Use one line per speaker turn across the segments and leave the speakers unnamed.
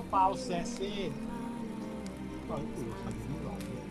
爆石先，個故事點來嘅？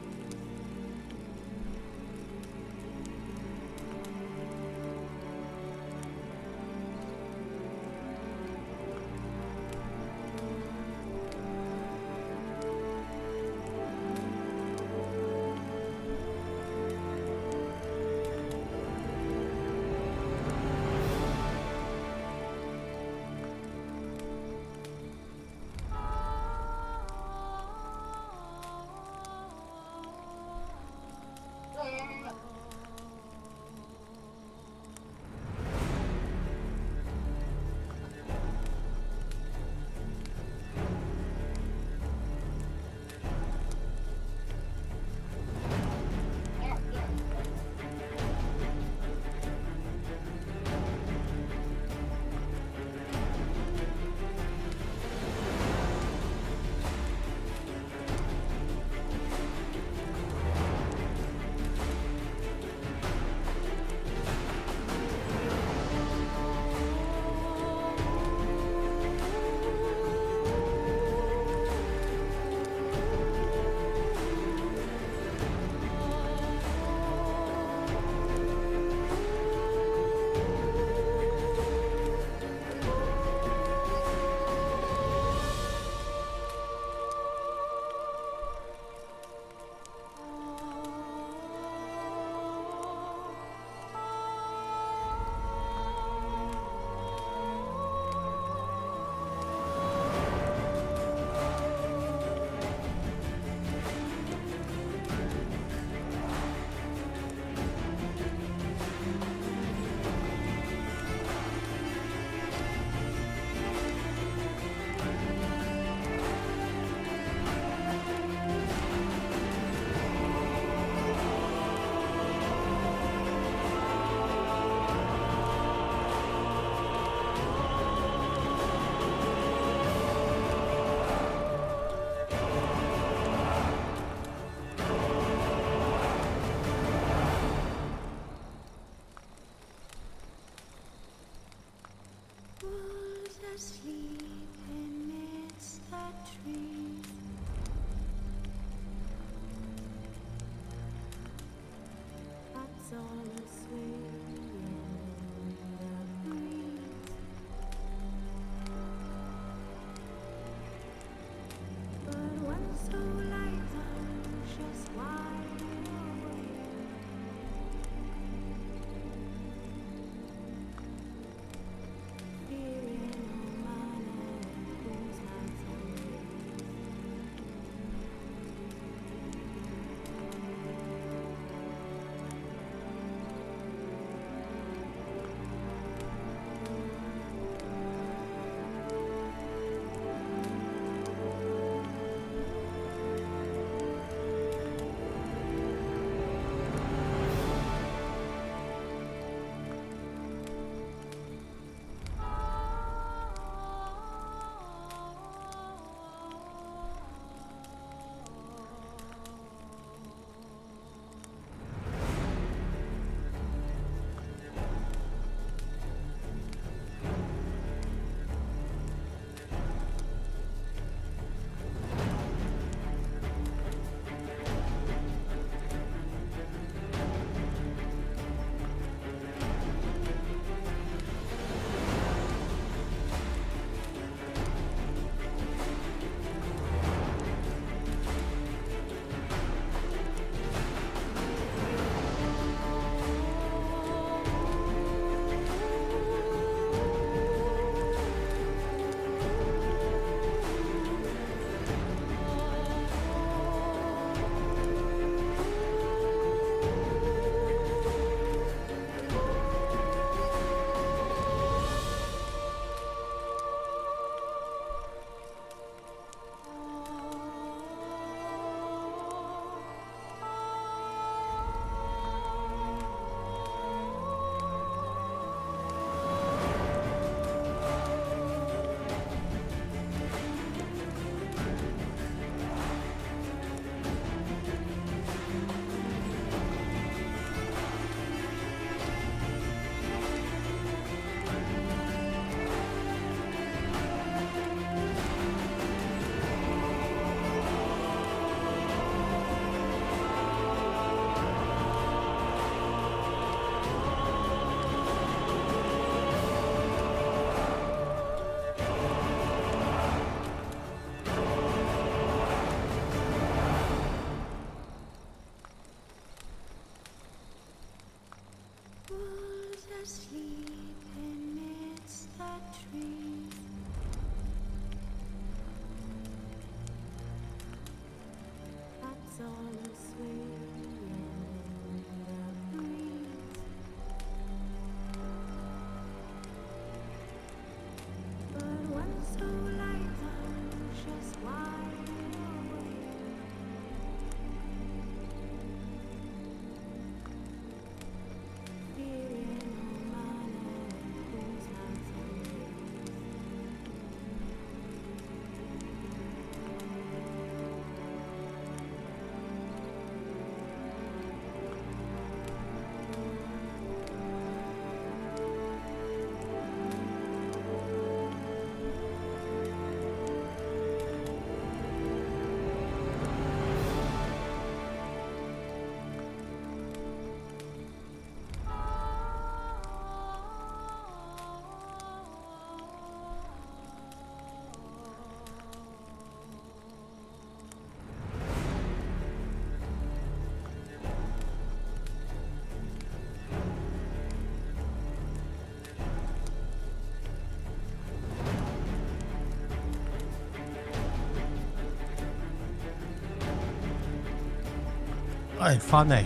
翻嚟。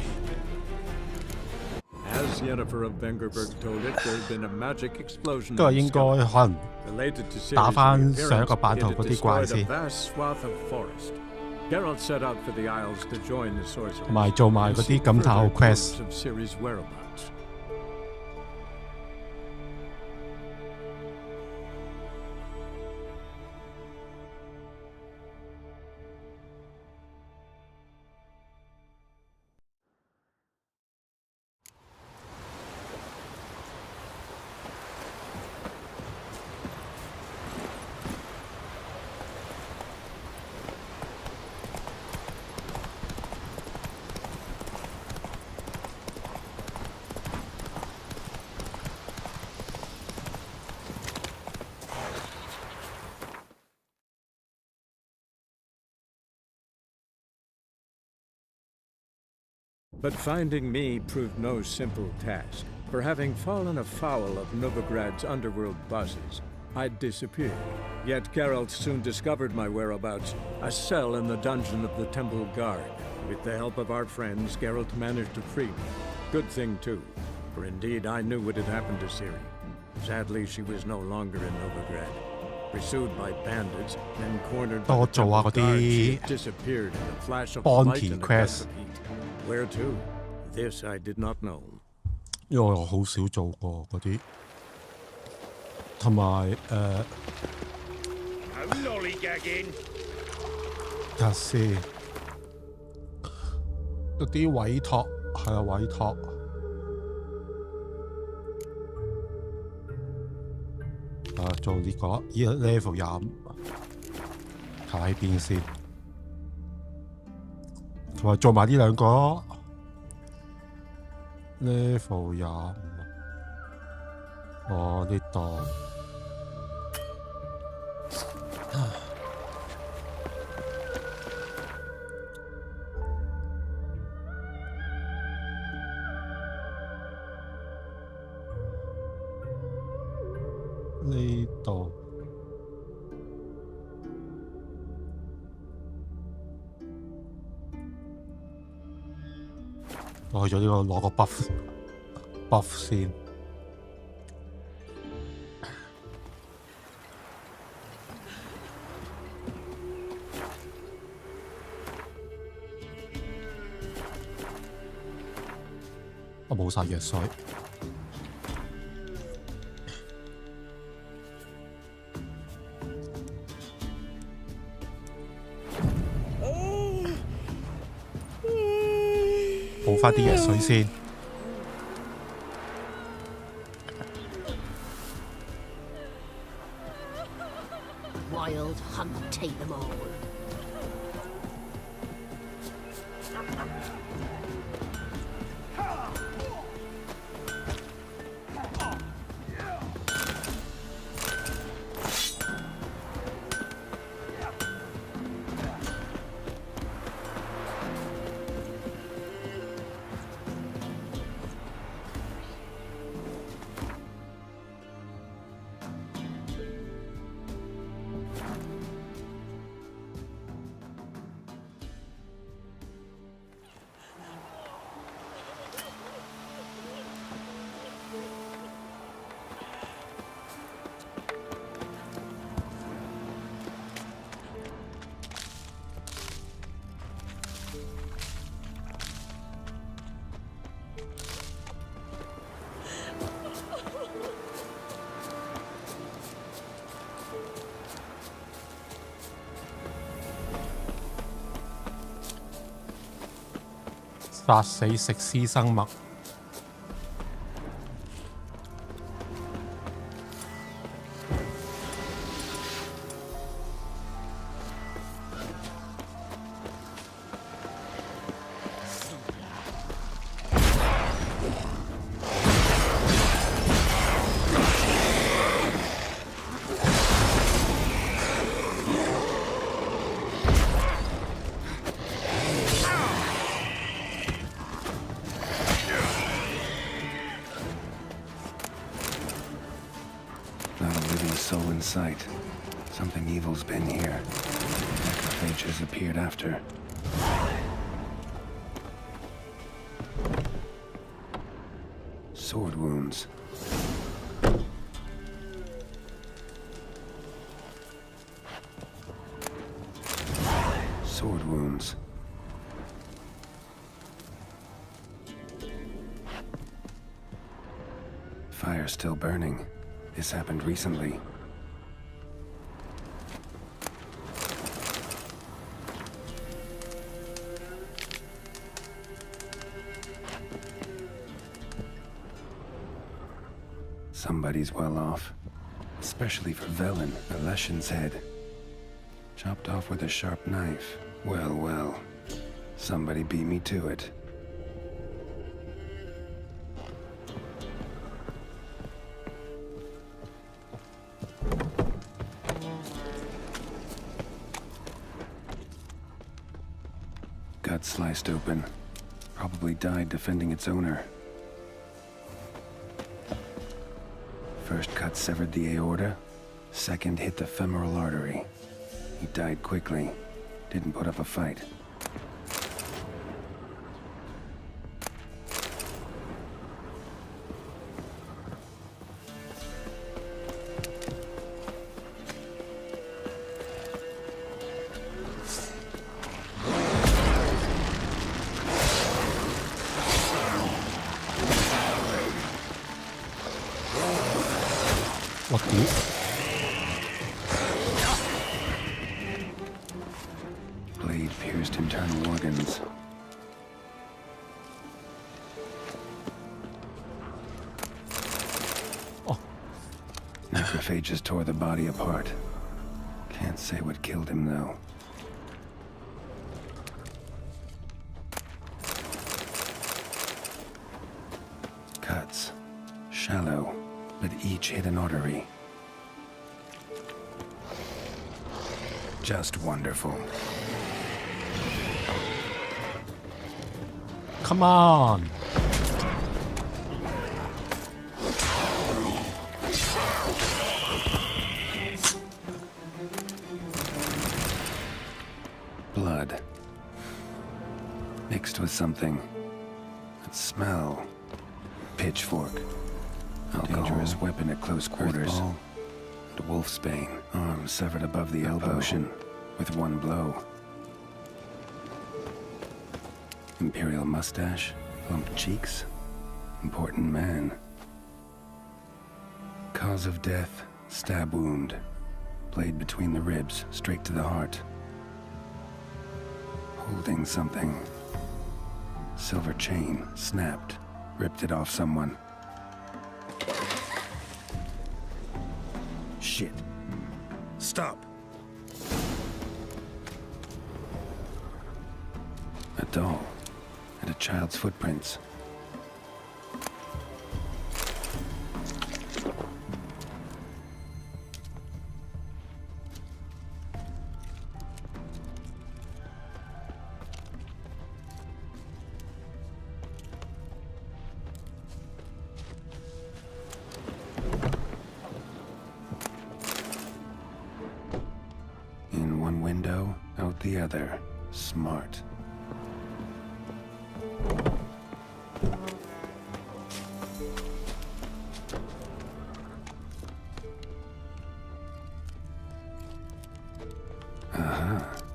As Yennefer of Vengerberg told it, there had been a magic explosion.
都係應該可能
related to Ciri's
打返
reappearance,
上一個版圖
it
嗰
had
啲怪
destroyed
先，
a vast swath of forest. Geralt set out for the Isles to join the sorcerers.
同埋做埋嗰啲感嘆號 quest。
of Ciri's whereabouts. But finding me proved no simple task. For having fallen afoul of Novigrad's underworld bosses, I'd disappeared. Yet Geralt soon discovered my whereabouts, a cell in the dungeon of the Temple Guard. With the help of our friends, Geralt managed to free me. Good thing too, for indeed I knew what had happened to Ciri. Sadly, she was no longer in Novigrad. Pursued by bandits, then cornered by the Temple Guard, she disappeared in a flash of light and a gust of heat. Where to? This I did not know.
因為我好少做過嗰啲，同埋睇下先，嗰啲委託係啊委託，做呢個依個 level 25，睇喺邊先。同埋做埋呢兩個 level 25，呢度呢度。我去咗呢個攞個 buff 先。我冇晒藥水。補返啲藥水先。
Wild hunt, take them all.殺死食屍生物。
Sight. Something evil's been here. Necrophage has appeared after. Sword wounds. Sword wounds. Fire still burning. This happened recently. Somebody's well off. Especially for Velen, a Leshen's head. Chopped off with a sharp knife. Well, well. Somebody beat me to it. Gut sliced open. Probably died defending its owner. First cut severed the aorta. Second hit the femoral artery. He died quickly. Didn't put up a fight.
What the?
Blade pierced internal organs.
Oh.
Necrophages tore the body apart. Can't say what killed him, though. Cuts. Shallow, but each hit an artery. Just wonderful.
Come on!
Blood. Mixed with something. That smell. Pitchfork. Dangerous weapon at close quarters. And wolfsbane. Arm severed above the elbow. Potion. With one blow. Imperial mustache. Plump cheeks. Important man. Cause of death. Stab wound. Blade between the ribs. Straight to the heart. Holding something. Silver chain. Snapped. Ripped it off someone. Shit. Stop. A doll. And a child's footprints. In one window, out the other. Smart.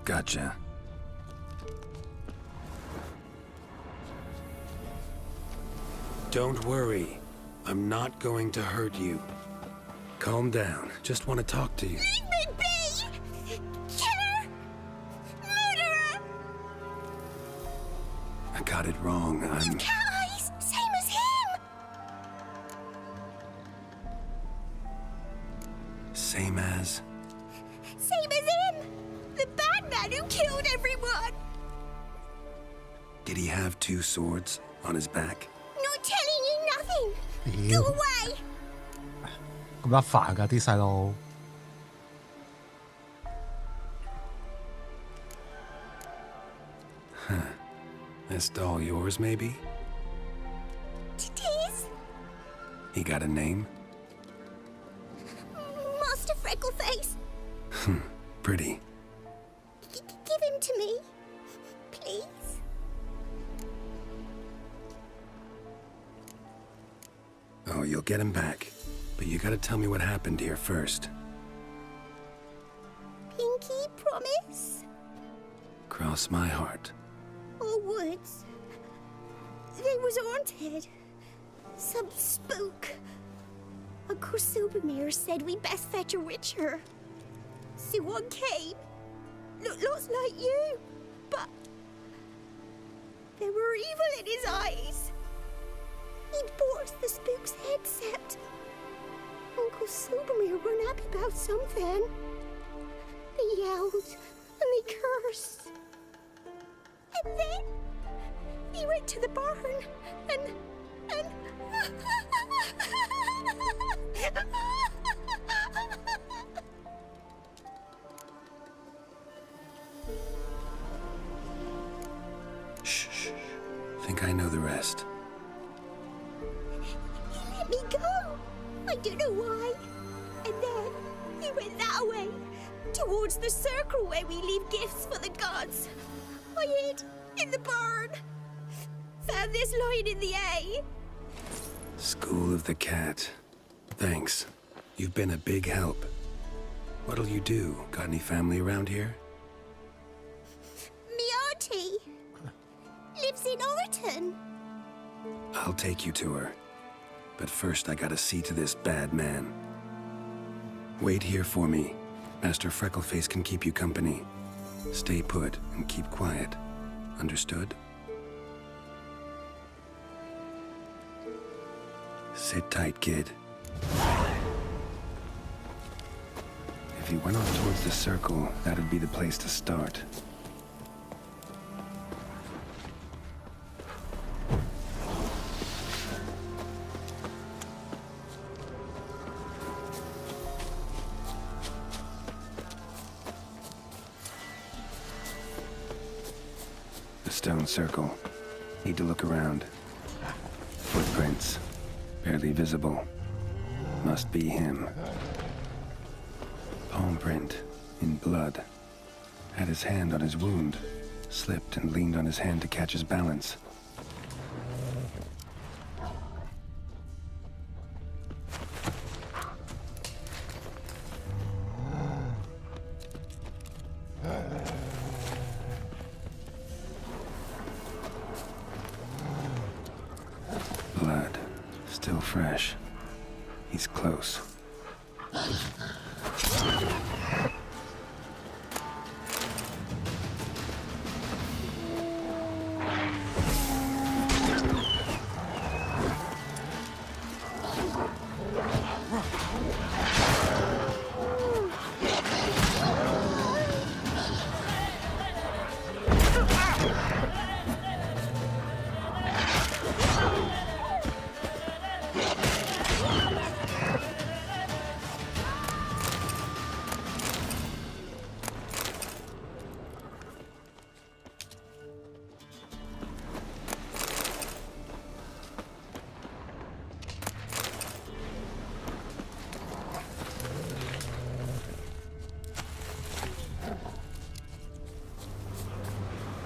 Gotcha. Don't worry. I'm not going to hurt you. Calm down. Just want to talk to you.
Leave me be! Killer! Murderer!
I got it wrong.
You cat eyes! Same as him!
Same as...
Same as him! The bad man who killed everyone!
Did he have two swords on his back?
Not telling you nothing!
Ew.
Go away!
咁得煩㗎啲細路。
This doll yours, maybe?
It is?
He got a name?
Master Freckleface.
Pretty.
Give him to me. Please.
Oh, you'll get him back. But you gotta tell me what happened here first.
Pinky, promise?
Cross my heart.
Or woods. They was haunted. Some spook. Uncle Silvermere said we best fetch a witcher. So one came. Looked lots like you, but there were evil in his eyes. He'd bought us the spook's headset. Uncle Silvermere weren't happy about something. They yelled and they cursed. And then he went to the barn and
Shh. Think I know the rest.
He let me go. I don't know why. And then he went that way, towards the circle where we leave gifts for the gods. I hid in the barn. Found this line in the A.
School of the Cat. Thanks. You've been a big help. What'll you do? Got any family around here?
Me auntie lives in Orton.
I'll take you to her. But first I gotta see to this bad man. Wait here for me. Master Freckleface can keep you company. Stay put and keep quiet. Understood? Sit tight, kid. If he went off towards the circle, that'd be the place to start. The stone circle. Need to look around. Footprints. Barely visible. Must be him. Palm print. In blood. Had his hand on his wound. Slipped and leaned on his hand to catch his balance. Blood. Still fresh. He's close.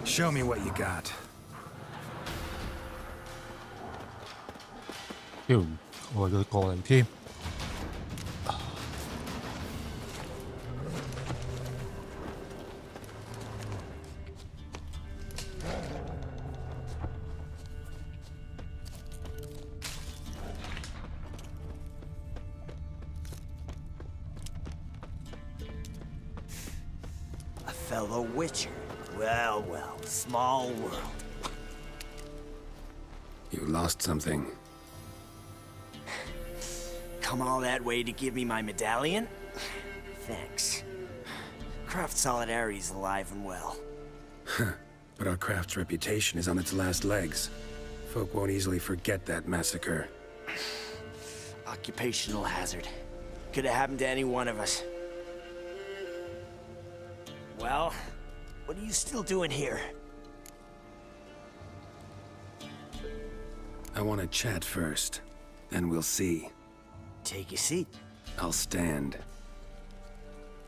Show me what you got.
屌，我要過嚟添。
A fellow witcher. Well, well, small world.
You lost something.
Come all that way to give me my medallion? Thanks. Craft Solidarity's alive and well.
But our craft's reputation is on its last legs. Folk won't easily forget that massacre.
Occupational hazard. Could have happened to any one of us. Well, what are you still doing here?
I want to chat first. Then we'll see.
Take a seat.
I'll stand.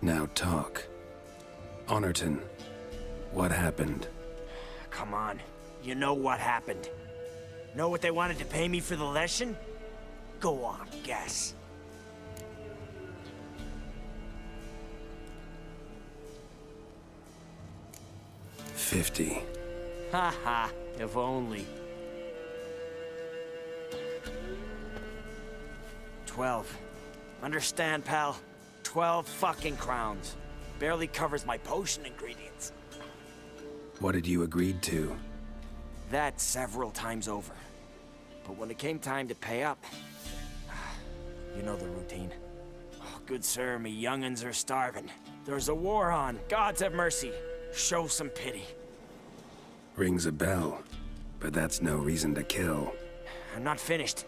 Now talk. Honorton, what happened?
Come on. You know what happened. Know what they wanted to pay me for the lesson? Go on, guess.
$50.
Haha, if only. 12. Understand, pal? 12 fucking crowns. Barely covers my potion ingredients.
What had you agreed to?
That several times over. But when it came time to pay up, you know the routine. Oh, good sir, me young'uns are starving. There's a war on. Gods have mercy. Show some pity.
Rings a bell, but that's no reason to kill.
I'm not finished.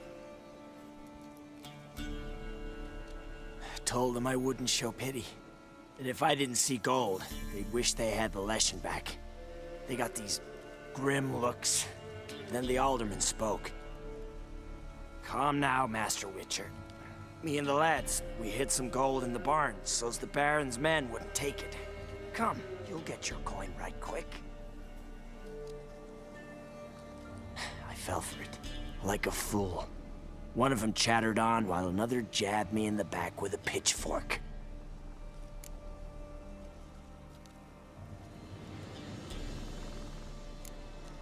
Told them I wouldn't show pity. And if I didn't see gold, they'd wish they had the Leshen back. They got these grim looks. Then the alderman spoke. Calm now, Master Witcher. Me and the lads, we hid some gold in the barn so's the Baron's men wouldn't take it. Come, you'll get your coin right quick. I fell for it, like a fool. One of them chattered on while another jabbed me in the back with a pitchfork.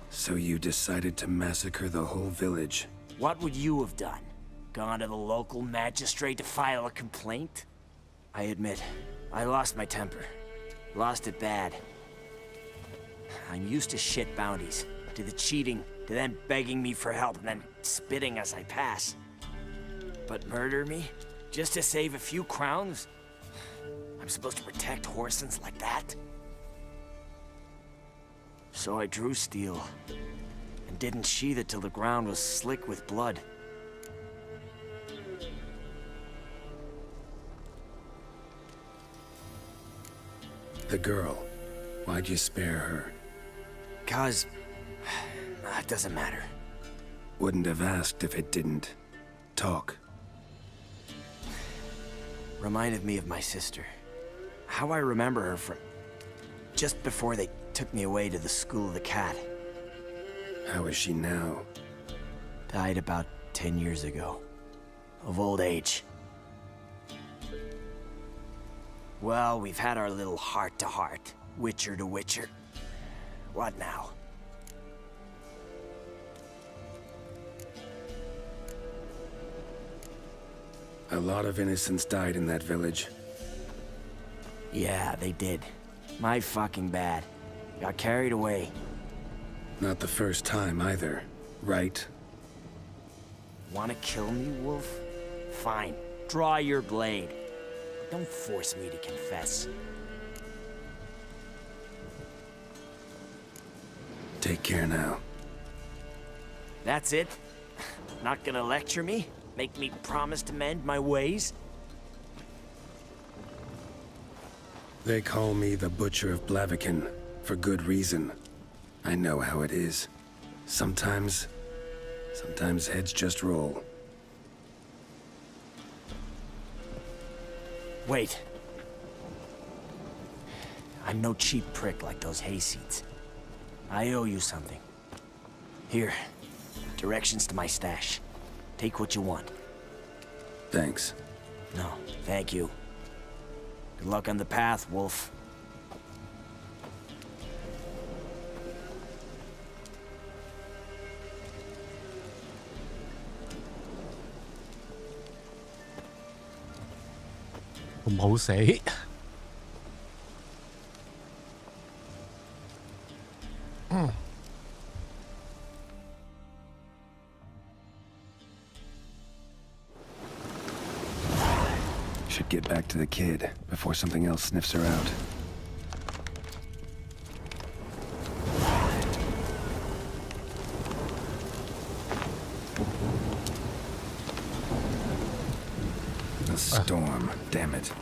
So you decided to massacre the whole village?
What would you have done? Gone to the local magistrate to file a complaint? I admit, I lost my temper. Lost it bad. I'm used to shit bounties, to the cheating, to them begging me for help and then spitting as I pass. But murder me? Just to save a few crowns? I'm supposed to protect Horsens like that? So I drew steel, and didn't sheathe it till the ground was slick with blood.
The girl, why'd you spare her?
'Cause... it doesn't matter.
Wouldn't have asked if it didn't. Talk.
Reminded me of my sister. How I remember her from... just before they took me away to the School of the Cat.
How is she now?
Died about 10 years ago. Of old age. Well, we've had our little heart-to-heart. Witcher to Witcher. What now?
A lot of innocents died in that village.
Yeah, they did. My fucking bad. Got carried away.
Not the first time either, right?
Wanna kill me, Wolf? Fine. Draw your blade. Don't force me to confess.
Take care now.
That's it? Not gonna lecture me? Make me promise to mend my ways?
They call me the Butcher of Blaviken, for good reason. I know how it is. Sometimes heads just roll.
Wait. I'm no cheap prick like those hayseeds. I owe you something. Here, directions to my stash. Take what you want.
Thanks.
No, thank you. Good luck on the path, Wolf.
咁好死。
Should get back to the kid before something else sniffs her out. A storm, damn it.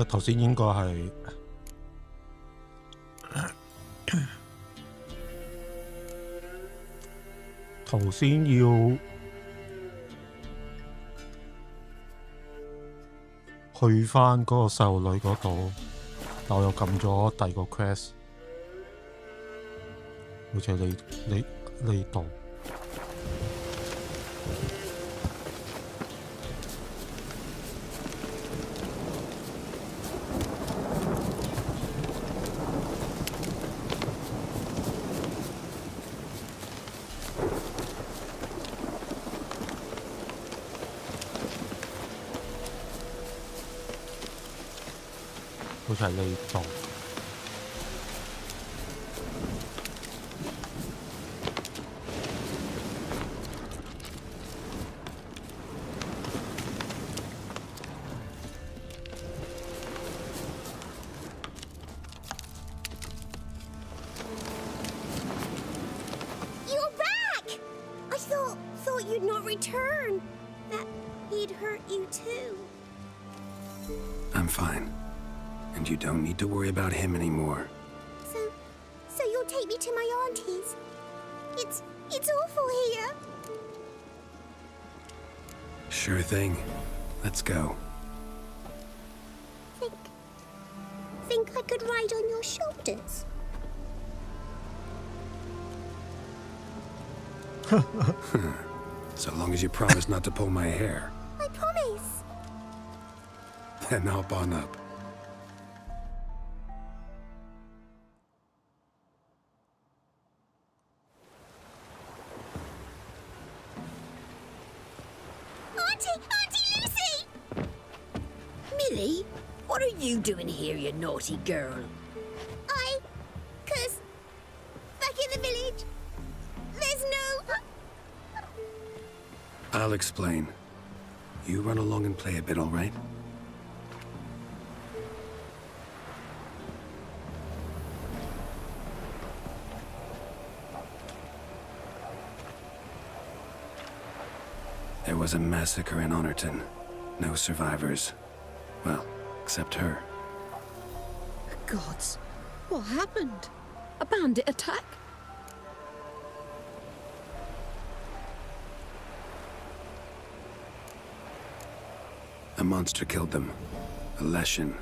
頭先應該係頭先要去翻嗰個細路女嗰度，但我又撳咗第二個 quest， 好似係呢度。好似係呢度。
You're back! I thought you'd not return. That he'd hurt you too.
I'm fine. And you don't need to worry about him anymore.
So you'll take me to my auntie's? It's awful here.
Sure thing. Let's go.
Think I could ride on your shoulders?
So long as you promise not to pull my hair.
I promise.
Then hop on up.
Auntie Lucy!
Millie, what are you doing here, you naughty girl?
'Cause back in the village, there's no...
I'll explain. You run along and play a bit, all right? There was a massacre in Honorton. No survivors. Well, except her.
Gods, what happened? A bandit attack?
A monster killed them. A Leshen.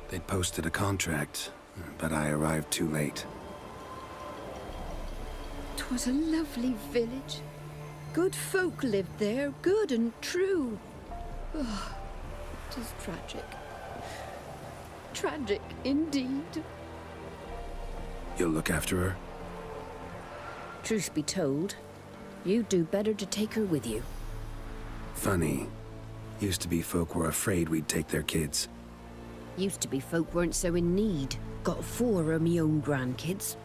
They'd posted a contract, but I arrived too late.
'Twas a lovely village. Good folk lived there, good and true. Oh, 'tis tragic. Tragic indeed.
You'll look after her?
Truth be told, you'd do better to take her with you.
Funny. Used to be folk were afraid we'd take their kids.
Used to be folk weren't so in need. Got 4 of me own grandkids.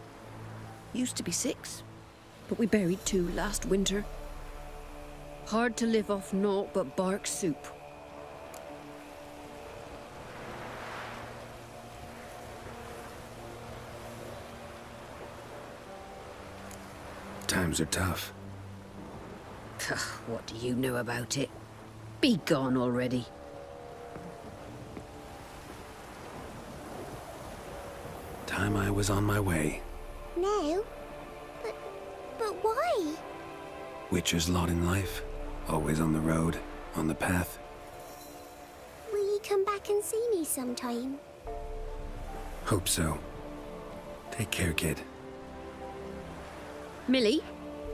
Used to be 6, but we buried 2 last winter. Hard to live off naught but bark soup.
Times are tough.
What do you know about it? Be gone already.
Time I was on my way.
No. But why?
Witcher's lot in life. Always on the road, on the path.
Will you come back and see me sometime?
Hope so. Take care, kid.
Millie,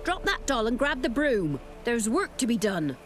drop that doll and grab the broom. There's work to be done.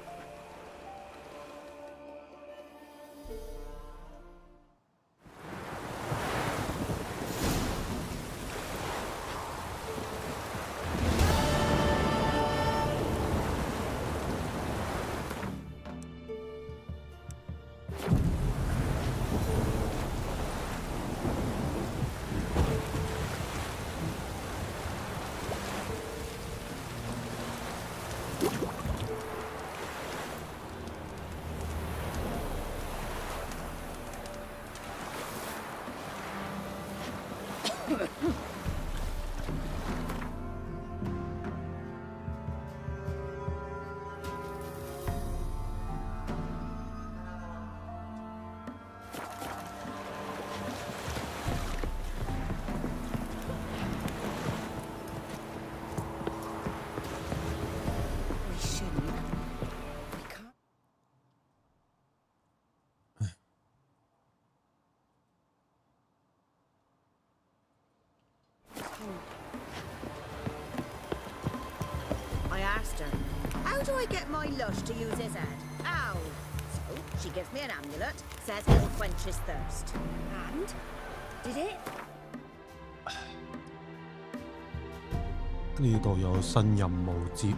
asked her, how do I get my lush to use his head? Ow! So she gives me an amulet, says it'll quench his thirst. And? Did it?
呢度有新任務接。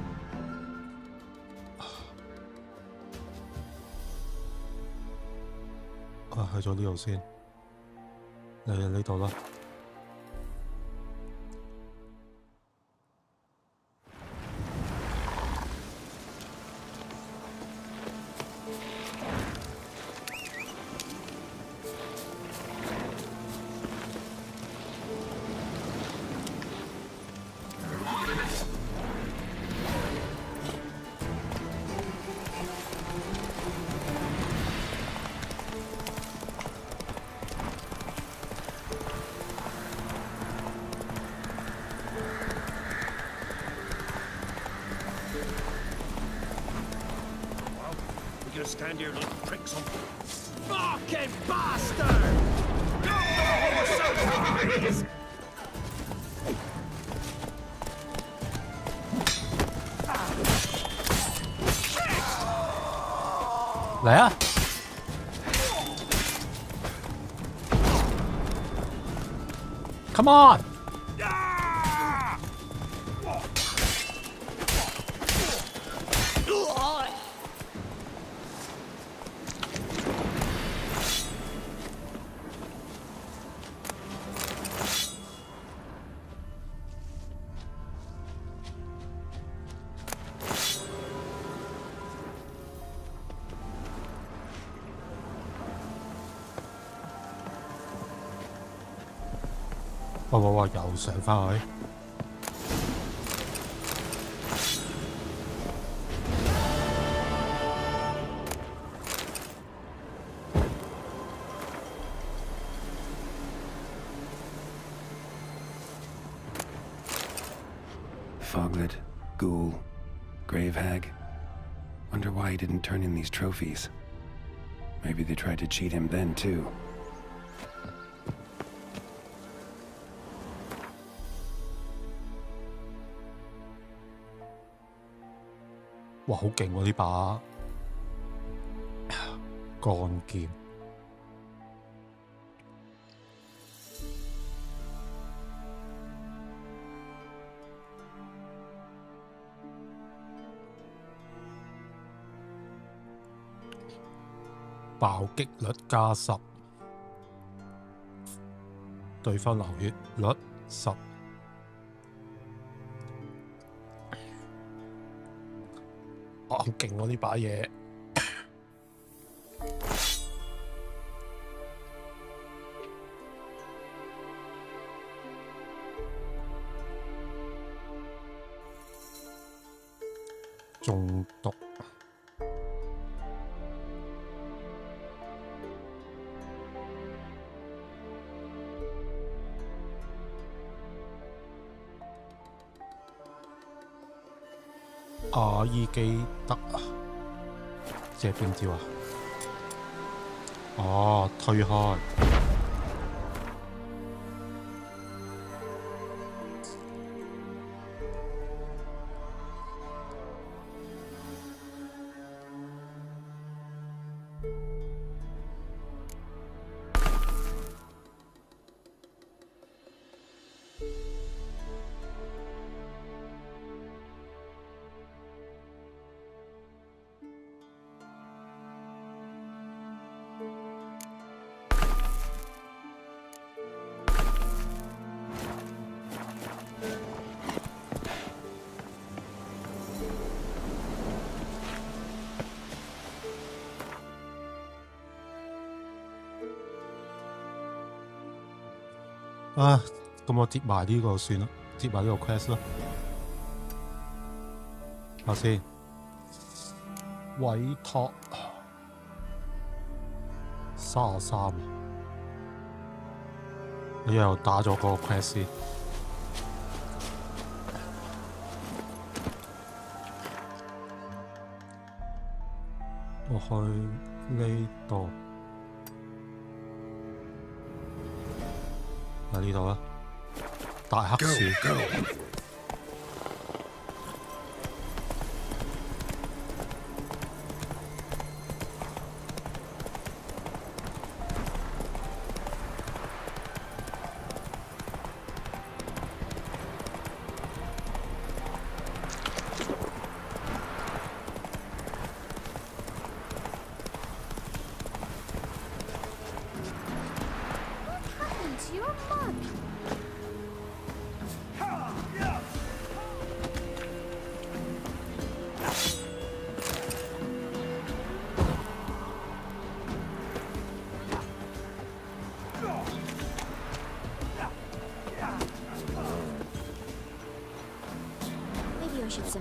去咗呢度先，嚟呢度啦。
Stand here like pricks on. Fucking bastard! Oh, surprise!
嚟啊 ！Come on！ 哇！又上返去。
Foglet, Ghoul, Grave Hag. Wonder why he didn't turn in these trophies. Maybe they tried to cheat him then, too. 哇，好勁喎！呢把鋼劍，爆擊率加10，對方流血率10。好勁喎！呢把嘢，中毒。伊基德啊，即係邊招啊？哦，推開。咁我接埋呢個算啦，接埋呢個 quest 啦。睇下先，委託33，你又打咗嗰個 quest 先。我去呢度。喺呢度啦，大黑樹。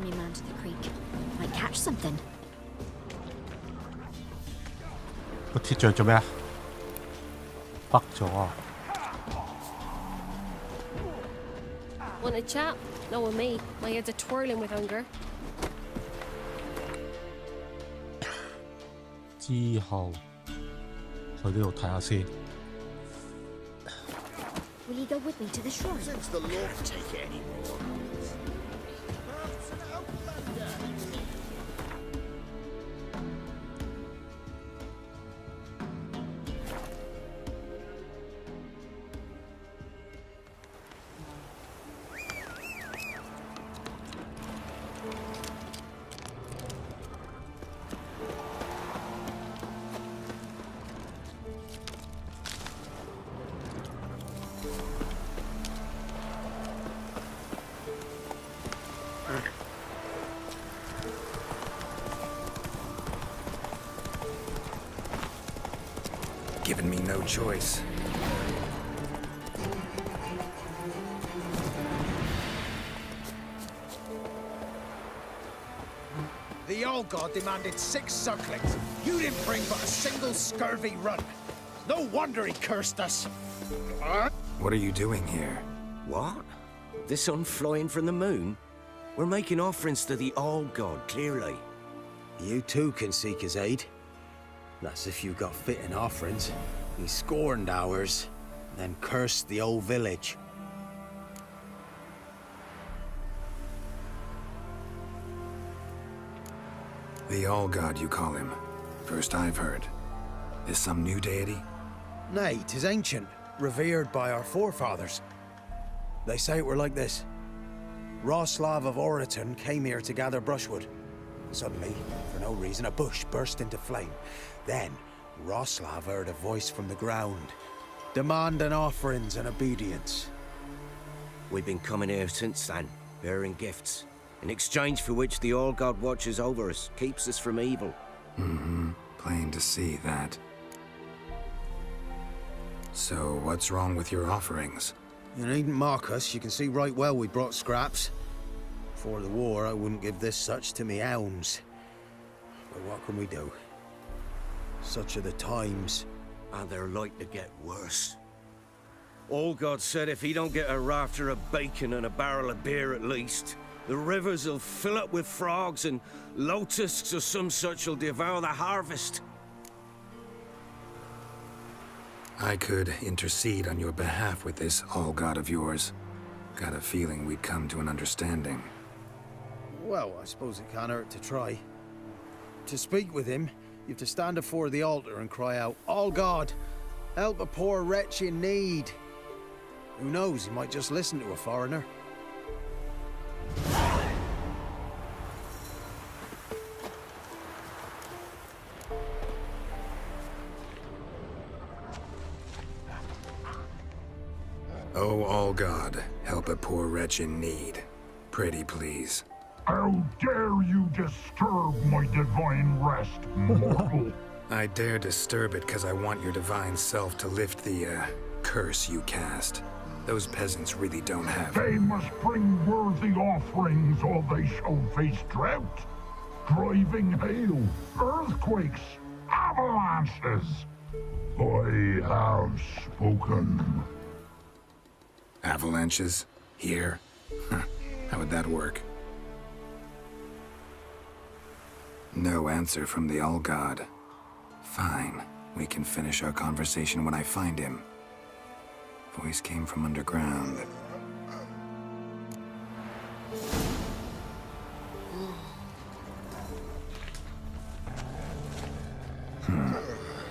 me man to the creek. Might catch something.
個鐵匠做咩啊？北咗啊！
Want a chat? No with me. My head's a twirling with hunger.
之後去呢度睇下先。
Will you go with me to the shrine?
Since the law can take it anymore.
Given me no choice.
The old god demanded 6 sucklings. You didn't bring but a single scurvy run. No wonder he cursed us.
What are you doing here?
What? The sun flying from the moon? We're making offerings to the old god, clearly.
You too can seek his aid. That's if you got fitting offerings. He scorned ours, then cursed the old village.
The All-God, you call him. First I've heard. Is some new deity?
Nay, 'tis ancient, revered by our forefathers. They say it were like this. Roslav of Oriton came here to gather brushwood. Suddenly, for no reason, a bush burst into flame. Then, Roslav heard a voice from the ground, demanding offerings and obedience.
We've been coming here since then, bearing gifts, in exchange for which the All-God watches over us, keeps us from evil.
Plain to see that. So, what's wrong with your offerings?
You needn't mock us, you can see right well we brought scraps. Before the war, I wouldn't give this such to me hounds. But what can we do? Such are the times.
And they're like to get worse. All-God said if he don't get a rafter of bacon and a barrel of beer at least, the rivers will fill up with frogs and locusts or some such will devour the harvest.
I could intercede on your behalf with this All-God of yours. Got a feeling we'd come to an understanding.
Well, I suppose it can't hurt to try. To speak with him, you have to stand before the altar and cry out, "All God, help a poor wretch in need." Who knows, he might just listen to a foreigner.
Oh, all God, help a poor wretch in need. Pretty please.
How dare you disturb my divine rest, mortal?
I dare disturb it because I want your divine self to lift the, curse you cast. Those peasants really don't have...
They must bring worthy offerings or they shall face drought, driving hail, earthquakes, avalanches. I have spoken.
Avalanches? Here? How would that work? No answer from the All-God. Fine. We can finish our conversation when I find him. Voice came from underground.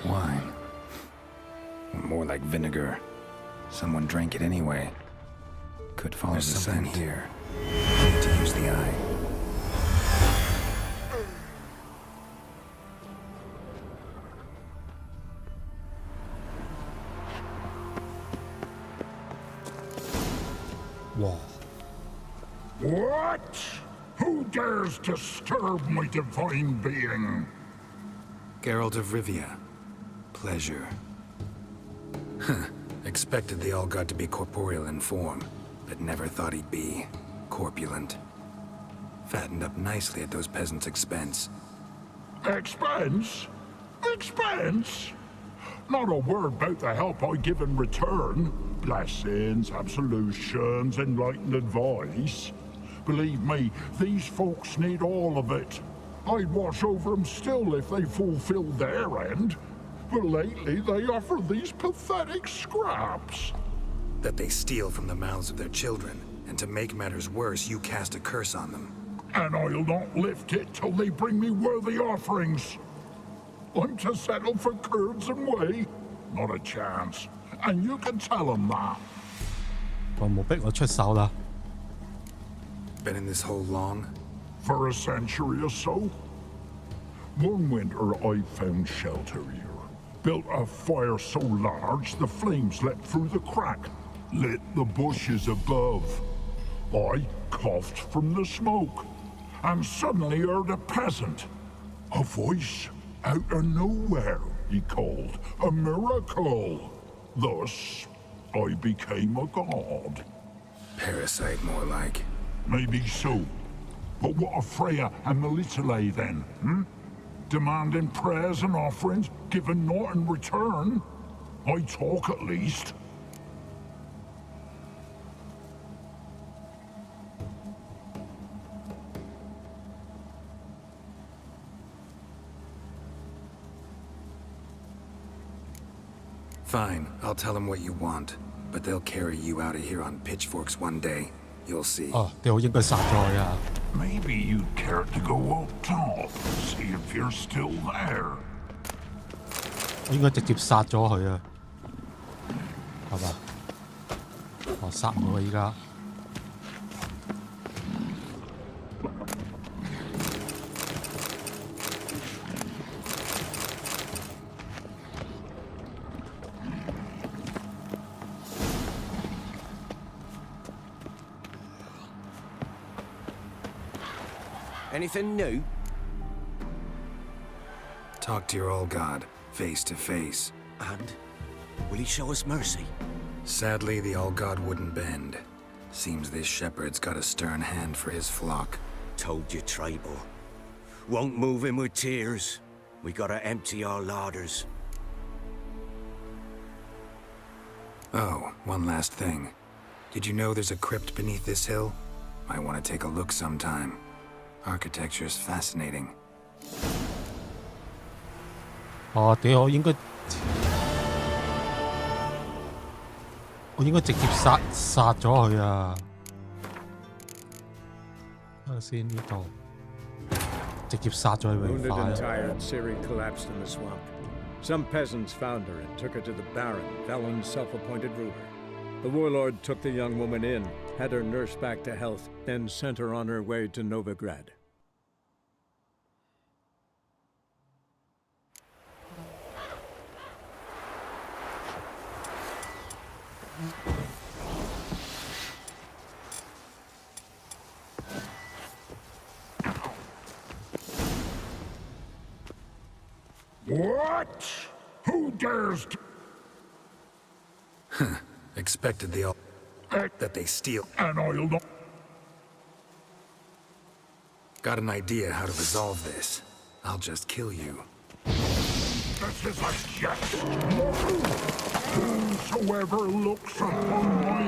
Wine. More like vinegar. Someone drank it anyway. Could follow the scent here. Need to use the eye.
Wow.
What? Who dares disturb my divine being?
Geralt of Rivia. Pleasure. Expected the All-God to be corporeal in form, but never thought he'd be corpulent. Fattened up nicely at those peasants' expense.
Expense? Expense? Not a word about the help I give in return. Blessings, absolutions, enlightened advice. Believe me, these folks need all of it. I'd watch over them still if they fulfilled their end. But lately they offer these pathetic scraps.
That they steal from the mouths of their children, and to make matters worse, you cast a curse on them.
And I'll not lift it till they bring me worthy offerings. I'm to settle for curds and whey? Not a chance. And you can tell them that.
我冇逼我出手啦。
Been in this hole long?
For a century or so. One winter I found shelter here. Built a fire so large the flames leapt through the crack, lit the bushes above. I coughed from the smoke, and suddenly heard a peasant. A voice out of nowhere, he called. A miracle. Thus, I became a god.
Parasite, more like.
Maybe so. But what of Freya and Melitele then, Demanding prayers and offerings, given naught in return? I talk at least.
Fine, I'll tell them what you want. But they'll carry you out of here on pitchforks one day. You'll see.
哦，你好應該殺咗佢啊！
Maybe you'd care to go up top, see if you're still there.
我應該直接殺咗佢啊，係嘛？我殺唔到佢依家。
Anything new?
Talk to your old god, face to face.
And? Will he show us mercy?
Sadly, the old god wouldn't bend. Seems this shepherd's got a stern hand for his flock.
Told you, tribal. Won't move him with tears. We gotta empty our larders.
Oh, one last thing. Did you know there's a crypt beneath this hill? Might want to take a look sometime. Architecture's fascinating.
哦，屌！我應該直接殺咗佢啊！睇下先呢度，直接殺咗佢咪
Wounded
快
and
啊！
tired, Ciri collapsed in the swamp. Some peasants found her and took her to the Baron, Felon's self-appointed ruler. The warlord took the young woman in, had her nursed back to health, then sent her on her way to Novigrad.
What? Who dares to...
Expected the that they steal.
And I'll not...
Got an idea how to resolve this. I'll just kill you.
This is a jest. Whosoever looks upon my...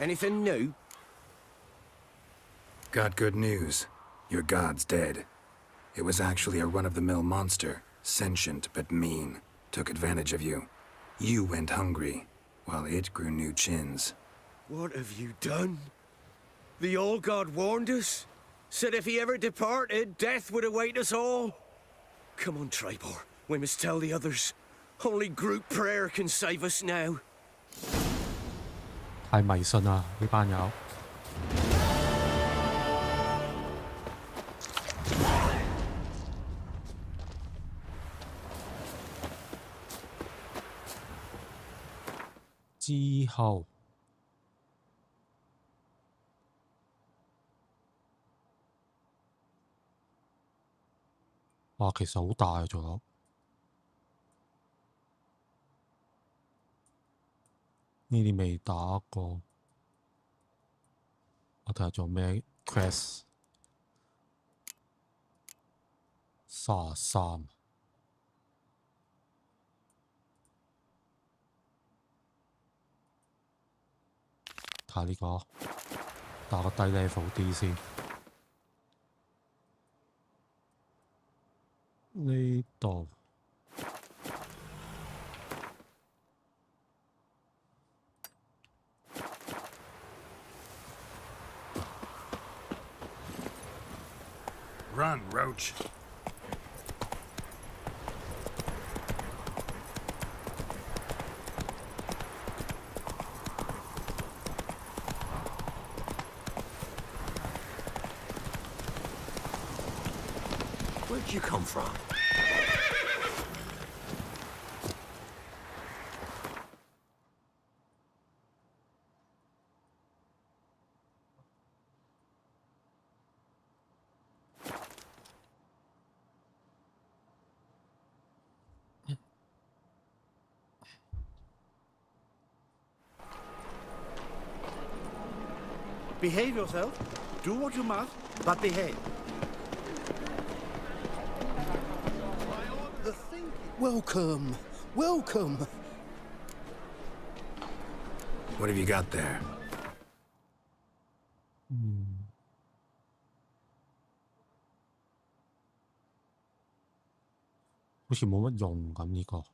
Anything new?
Got good news. Your god's dead. It was actually a run-of-the-mill monster, sentient but mean. Took advantage of you. You went hungry, while it grew new chins.
What have you done? The old god warned us? Said if he ever departed, death would await us all? Come on, Tribor. We must tell the others. Only group prayer can save us now.
太迷信啦呢班友。之後，哇，其實好大啊，仲有呢啲未打過。我睇下做咩 quest 33。睇下呢個，打個低 level 啲先。呢度
Run, Roach.
Where'd you come from?
Behave yourself. Do what you must, but behave.
Welcome. Welcome.
What have you got there?
好似冇乜用咁呢個。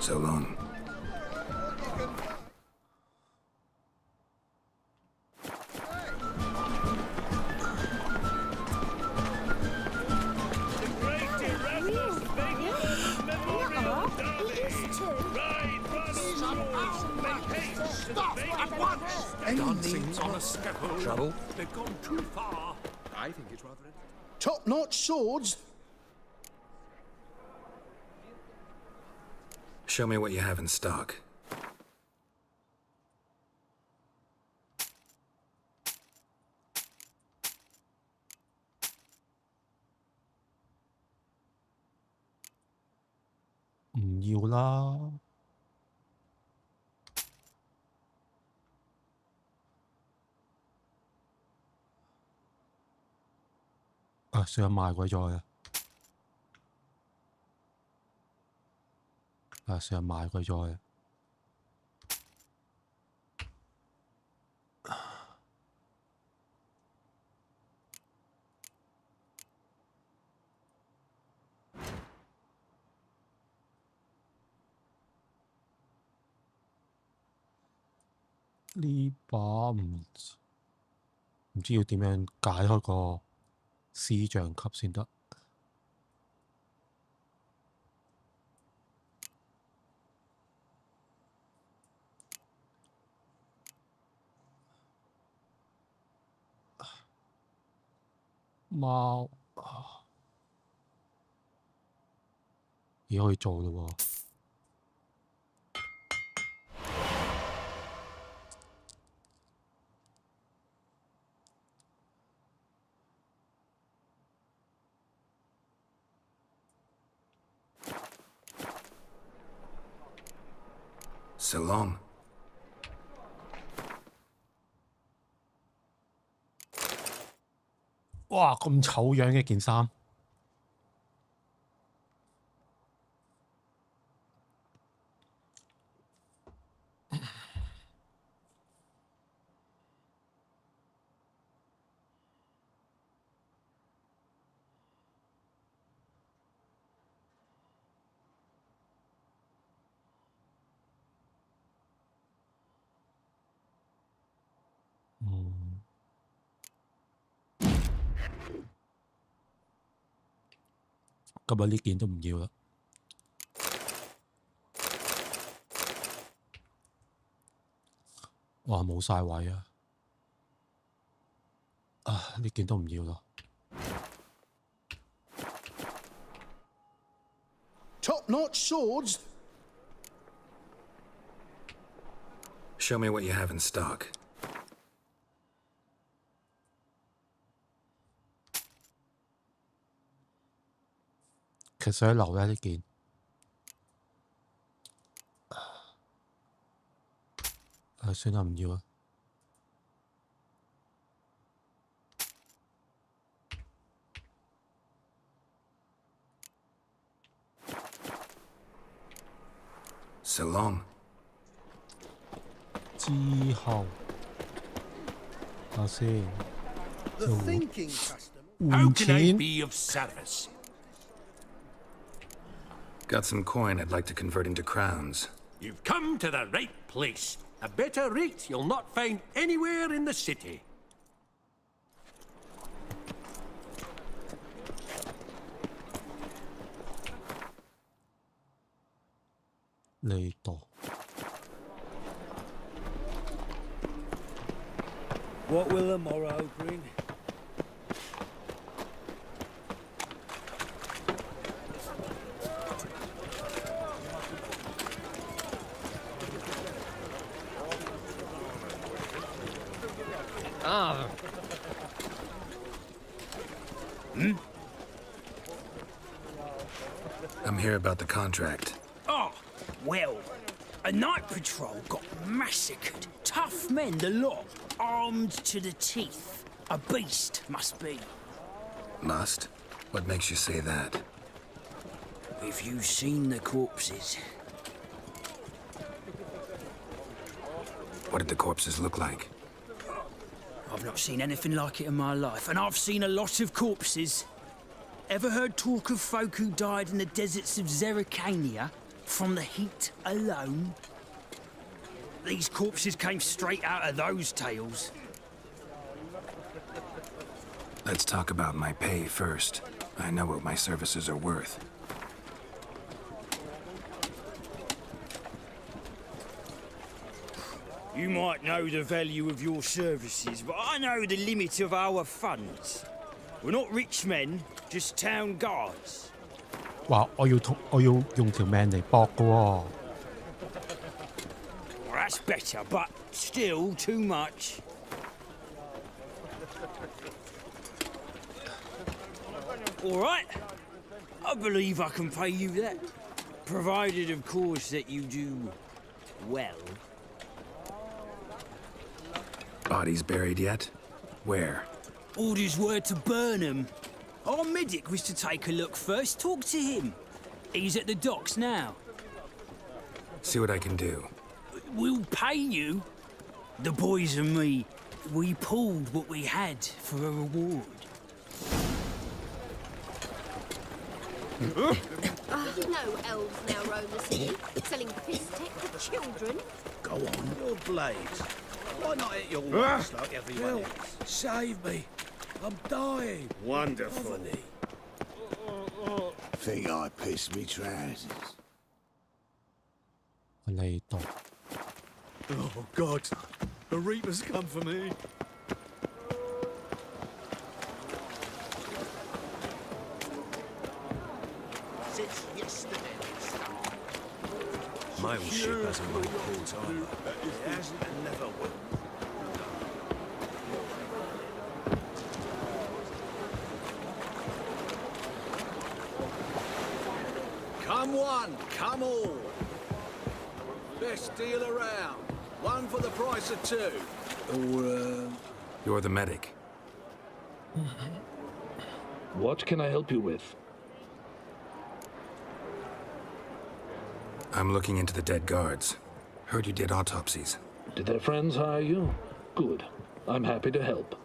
So long.
Dancing on a scaffold.
Trouble?
They've gone too far. I think it's rather...
Top-notch swords.
Show me what you have in stock.
唔要啦。算賣鬼咗佢啊！算賣鬼咗佢。呢把唔知要點樣解開個師像級先得。貓已可以做嘞喎。
So long.
哇！咁醜樣嘅件衫。今日呢件都唔要啦。哇，冇晒位啊！呢件都唔要咯。
Top-notch swords.
Show me what you have in stock.
其實喺留咧呢件。算啦，唔要啦。
So long.
之後，睇先。
The thinking customer.
How can I be of service?
Got some coin I'd like to convert into crowns.
You've come to the right place. A better rate you'll not find anywhere in the city.
What will the morrow bring?
I'm here about the contract.
Oh, well, a night patrol got massacred. Tough men, the lot, armed to the teeth. A beast, must be.
Must? What makes you say that?
If you've seen the corpses.
What did the corpses look like?
I've not seen anything like it in my life, and I've seen a lot of corpses. Ever heard talk of folk who died in the deserts of Zerrikania from the heat alone? These corpses came straight out of those tales.
Let's talk about my pay first. I know what my services are worth.
You might know the value of your services, but I know the limit of our funds. We're not rich men, just town guards.
哇！我要用條命嚟搏㗎喎。
Well, that's better, but still too much. All right, I believe I can pay you that, provided, of course, that you do well.
Bodies buried yet? Where?
Orders were to burn them. Our medic was to take a look first. Talk to him. He's at the docks now.
See what I can do.
We'll pay you. The boys and me, we pulled what we had for a reward.
No elves now roam the city, selling piss tech to children.
Go on, your blades. Why not hit your works like everyone else?
Save me. I'm dying.
Wonderful.
Think I pissed me trousers.
嚟到。
Oh, God. The Reapers come for me. Since yesterday,
My old ship hasn't made port either.
it hasn't and never will. Come one, come all. Best deal around. One for the price of two.
Or,
You're the medic.
What can I help you with?
I'm looking into the dead guards. Heard you did autopsies.
Did their friends hire you? Good. I'm happy to help.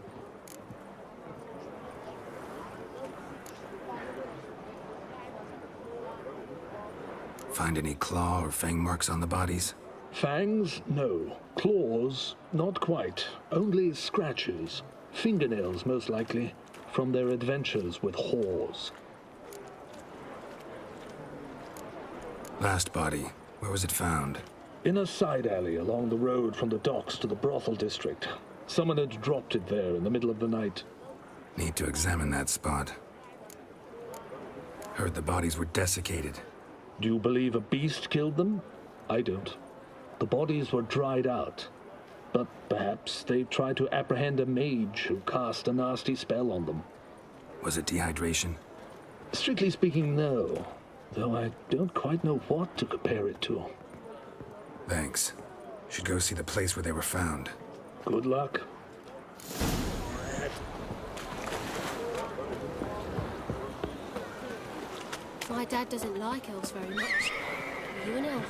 Find any claw or fang marks on the bodies?
Fangs? No. Claws? Not quite. Only scratches. Fingernails, most likely, from their adventures with whores.
Last body, where was it found?
In a side alley along the road from the docks to the brothel district. Someone had dropped it there in the middle of the night.
Need to examine that spot. Heard the bodies were desiccated.
Do you believe a beast killed them? I don't. The bodies were dried out. But perhaps they tried to apprehend a mage who cast a nasty spell on them.
Was it dehydration?
Strictly speaking, no. Though I don't quite know what to compare it to.
Thanks. Should go see the place where they were found.
Good luck.
My dad doesn't like elves very much. Are you an elf?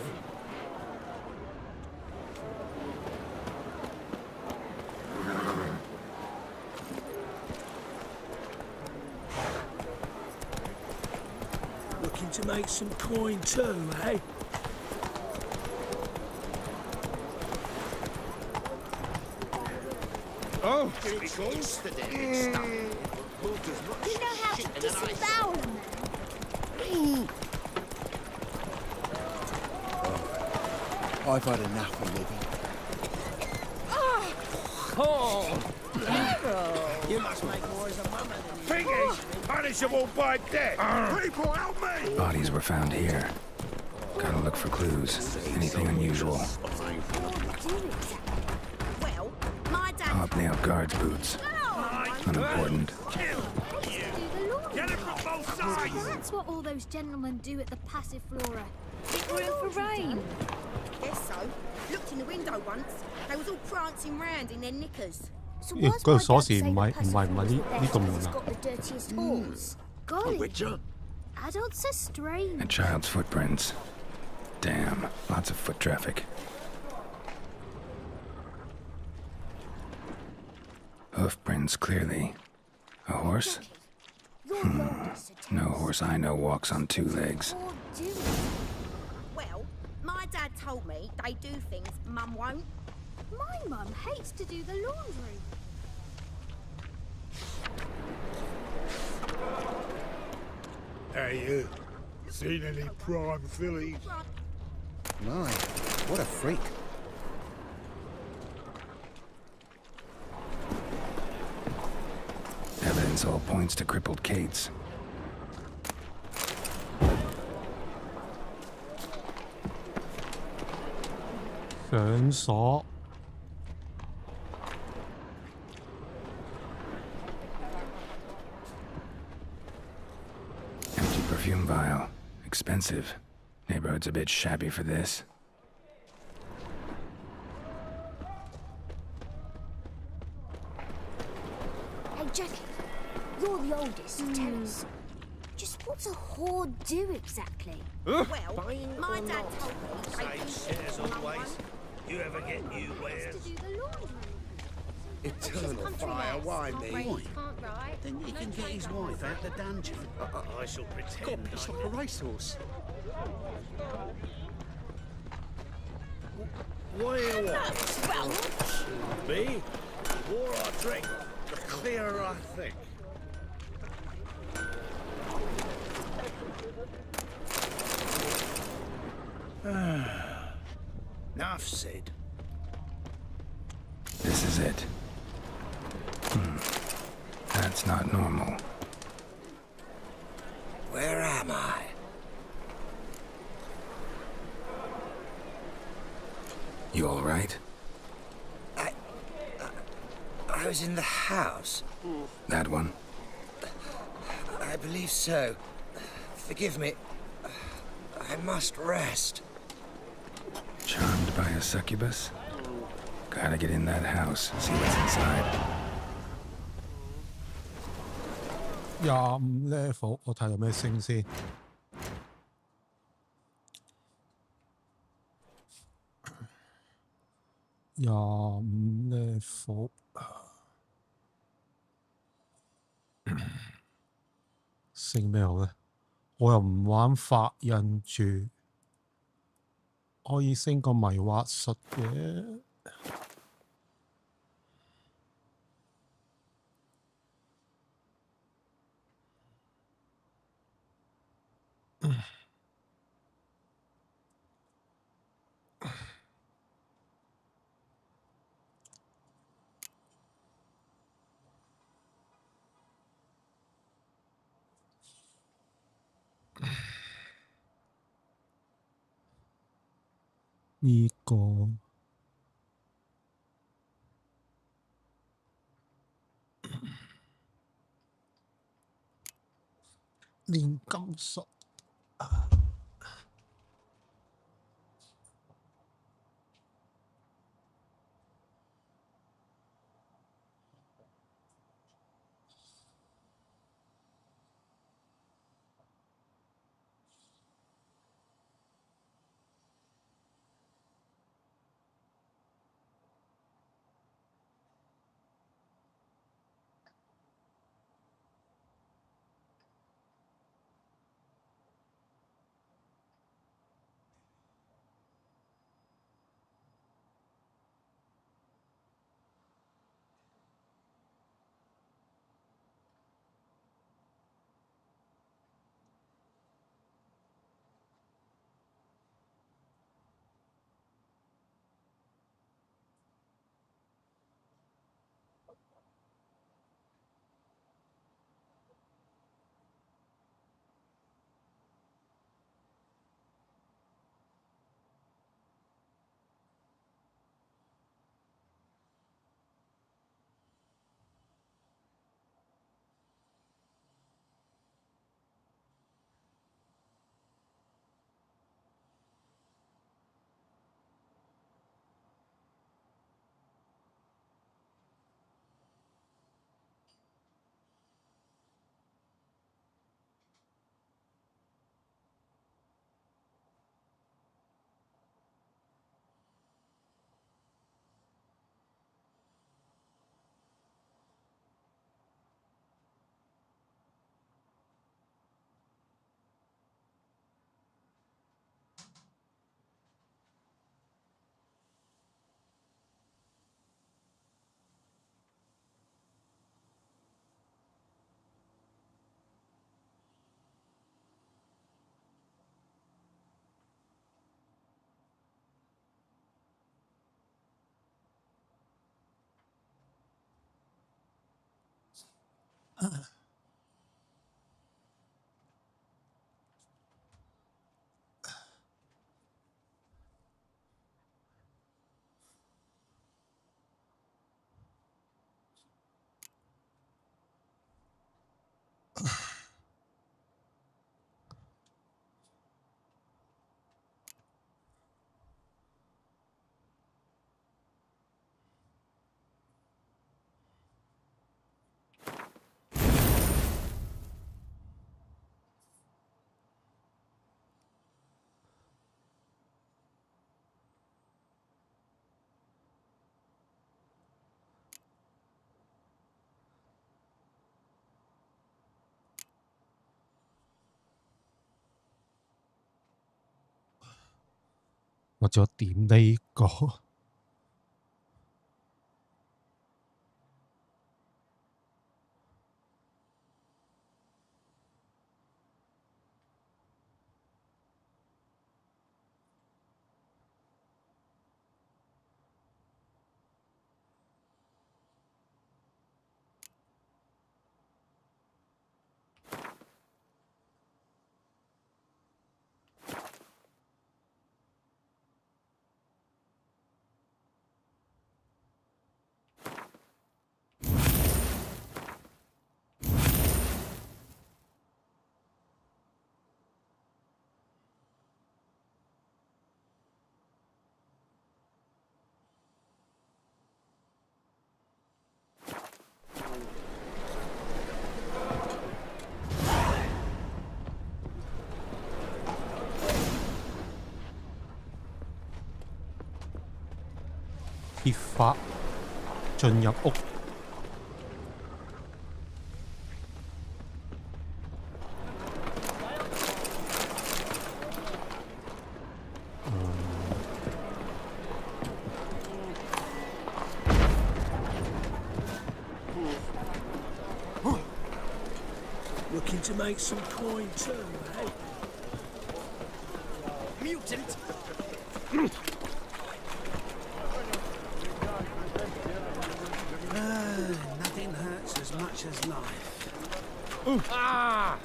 Looking to make some coin too, eh? Oh, here it goes.
You know how to disembowel a man?
I've had enough of living.
You must make more as a mama than Piggies, punishable by death. People, help me!
Bodies were found here. Gotta look for clues. Anything unusual.
Well, my dad.
Hobnailed guards' boots. Unimportant.
Get it from both sides!
That's what all those gentlemen do at the Passiflora. Get room for rain.
Guess so. Looked in the window once. They was all prancing round in their knickers.
So
咦，
why's
嗰個
my
鎖
dad
匙
say
唔
the
係
Passiflora's
呢
the
呢個
best 'cause
門
it's
啊？
got the dirtiest halls? Golly,
Witcher?
adults are strange.
A child's footprints. Damn, lots of foot traffic. Hoof prints, clearly. A horse? No horse I know walks on two legs.
Well, my dad told me they do things Mum won't.
My mum hates to do the laundry.
Hey, you. Seen any prime fillies?
My, what a freak.
Evidence all points to crippled Kate's.
上鎖
Empty perfume vial. Expensive. Neighborhood's a bit shabby for this.
Hey, Jackie, you're the oldest. Tell us, just what's a hoard do exactly?
Well, my dad told me they do
Same shares
things Mum
always.
won't.
You ever get new wares?
To do the laundry.
Eternal fire, why me?
Can't write.
Then he can get his wife out the dungeon.
I shall pretend.
God, it's like a racehorse.
What do you want? Me? The more I drink, the clearer I think. Enough said.
This is it. That's not normal.
Where am I?
You all right?
I was in the house.
That one?
I believe so. Forgive me. I must rest.
Charmed by a succubus? Gotta get in that house, see what's inside.
25 level，我睇有咩升先。25 level， 升咩好咧？我又唔玩法印住，可以升個迷惑術嘅。呢個煉金術。我就點呢個。鐵法進入屋。
Looking to make some coin too, eh?
Mutant!
Nothing hurts as much as life.
Ah!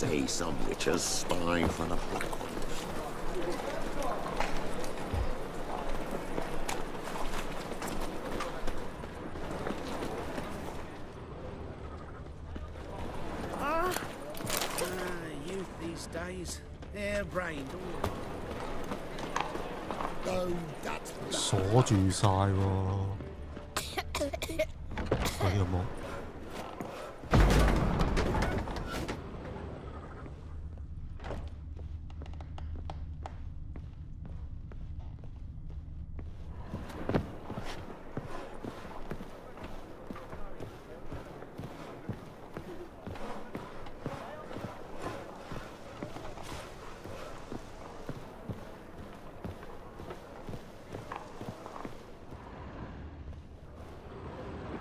say some witches spy for the black ones.
Youth these days, harebrained.
鎖住晒喎，喂有冇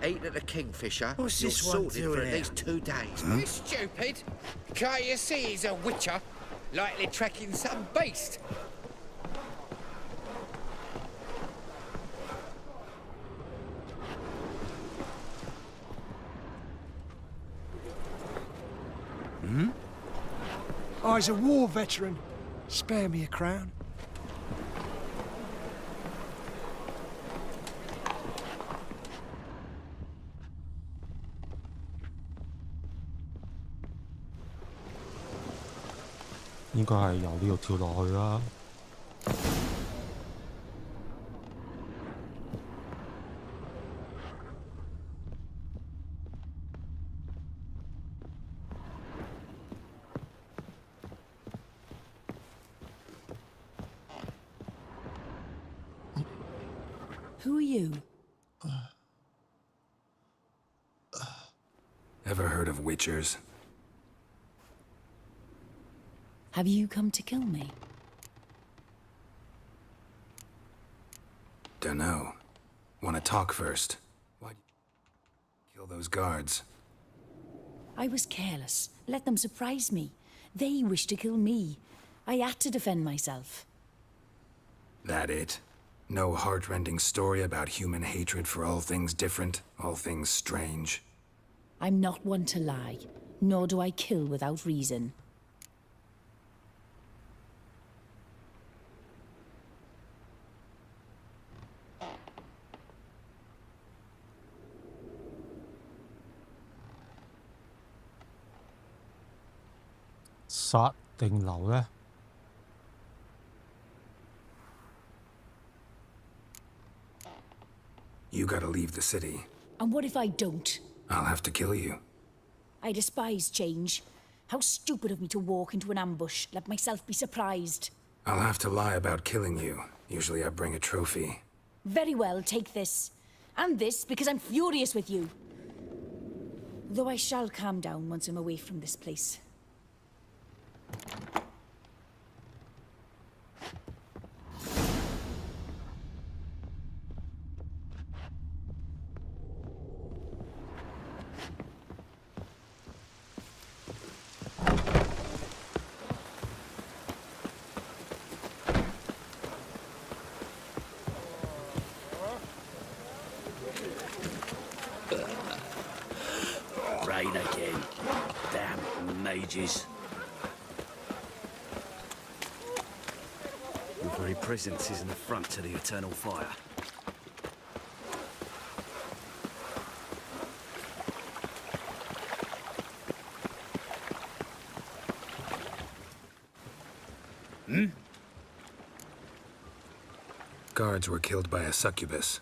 ？Eat
at the Kingfisher.
What's
You're
this one
sorted
doing
for at
here?
least 2 days.
You stupid. Can't you see he's a witcher? Likely tracking some beast.
I's a war veteran. Spare me a crown.
應該係由呢度跳落去啦。
Who are you?
Ever heard of witchers?
Have you come to kill me?
Dunno. Wanna talk first? Why'd you kill those guards?
I was careless. Let them surprise me. They wished to kill me. I had to defend myself.
That it? No heart-rending story about human hatred for all things different, all things strange?
I'm not one to lie, nor do I kill without reason.
殺定留呢？
You gotta leave the city.
And what if I don't?
I'll have to kill you.
I despise change. How stupid of me to walk into an ambush, let myself be surprised.
I'll have to lie about killing you. Usually I bring a trophy.
Very well, take this. And this, because I'm furious with you. Though I shall calm down once I'm away from this place.
Rain again. Damn mages. Your very presence is an affront to the eternal fire.
Guards were killed by a succubus.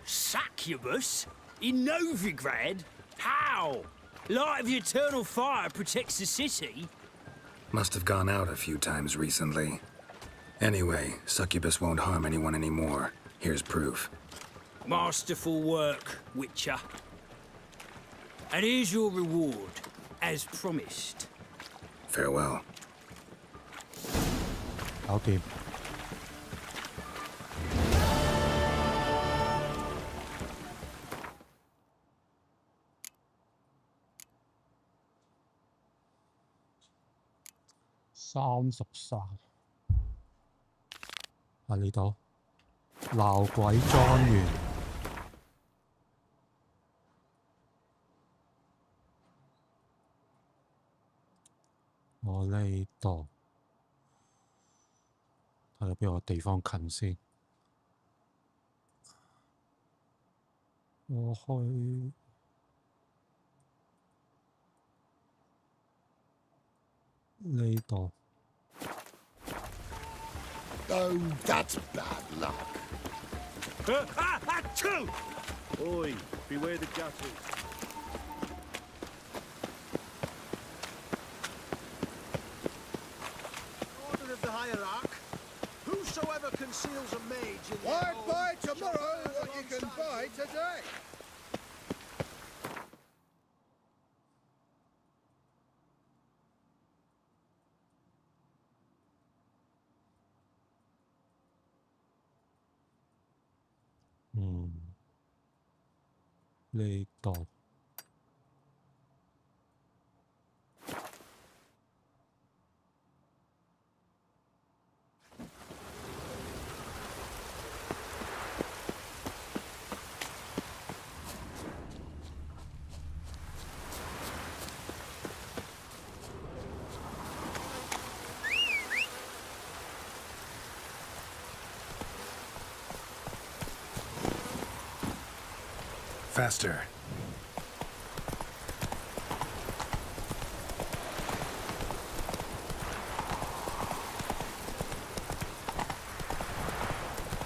Succubus? In Novigrad? How? Light of the eternal fire protects the city?
Must have gone out a few times recently. Anyway, succubus won't harm anyone anymore. Here's proof.
Masterful work, Witcher. And here's your reward, as promised.
Farewell.
搞掂。33喺呢度鬧鬼莊園。我呢度睇下邊個地方近先。我去呢度。
Oh, that's bad luck.
Achoo! Oi, beware the gutters.
Order of the hierarch. Whosoever conceals a mage in
Why buy tomorrow what you can buy today?
Ừ. 呢度。
Faster.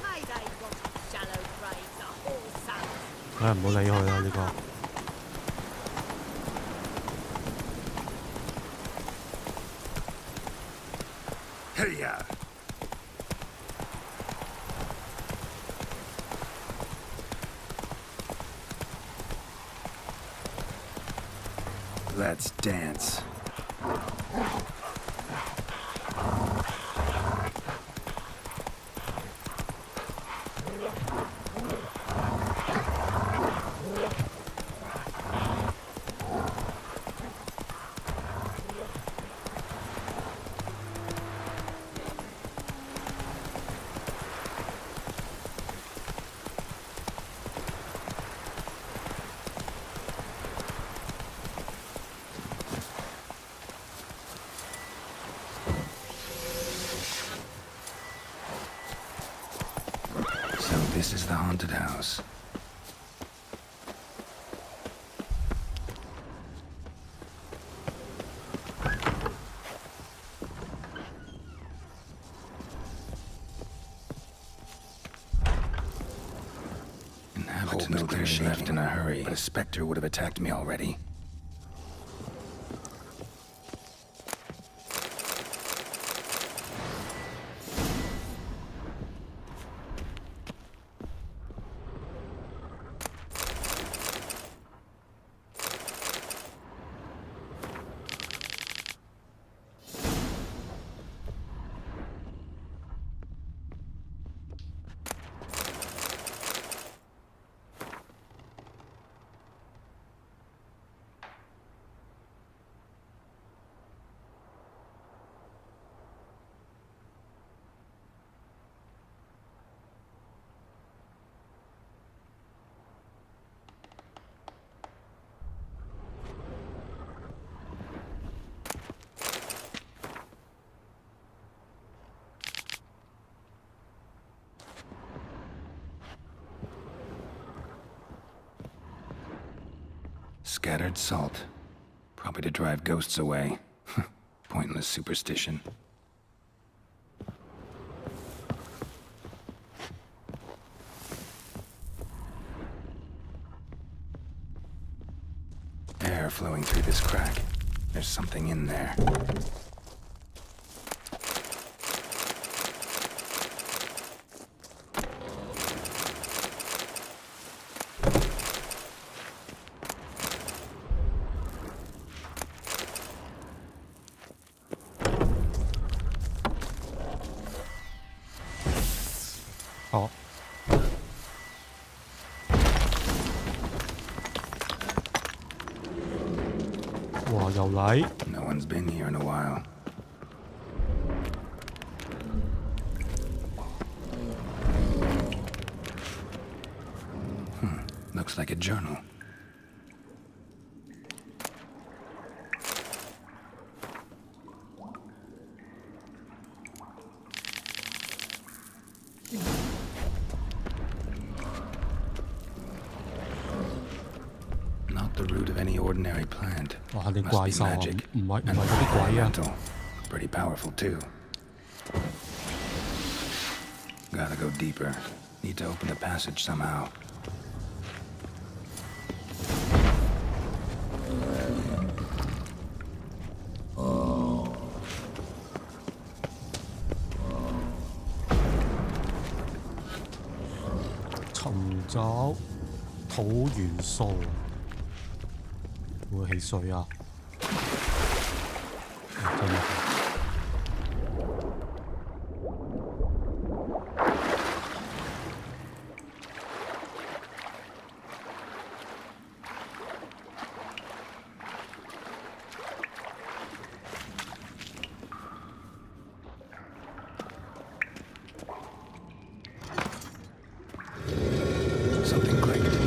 May they rot in shallow graves, the whole sons.
唔好理佢啦呢個。
Hey ya! Let's dance. So this is the haunted house. Inhabitants clearly left in a hurry, but a specter would have attacked me already. Scattered salt. Probably to drive ghosts away. Pointless superstition. Air flowing through this crack. There's something in there.
Oh. 哇，又嚟
No one's been here in a while. Looks like a journal. any ordinary plant.
哇！啲
Must
怪
be
獸啊，
magic.
唔係
And
嗰啲鬼啊！
elemental. Pretty powerful too. Gotta go deeper. Need to open the passage somehow.
尋找土元素，會唔會汽水啊？真係。
Something clicked.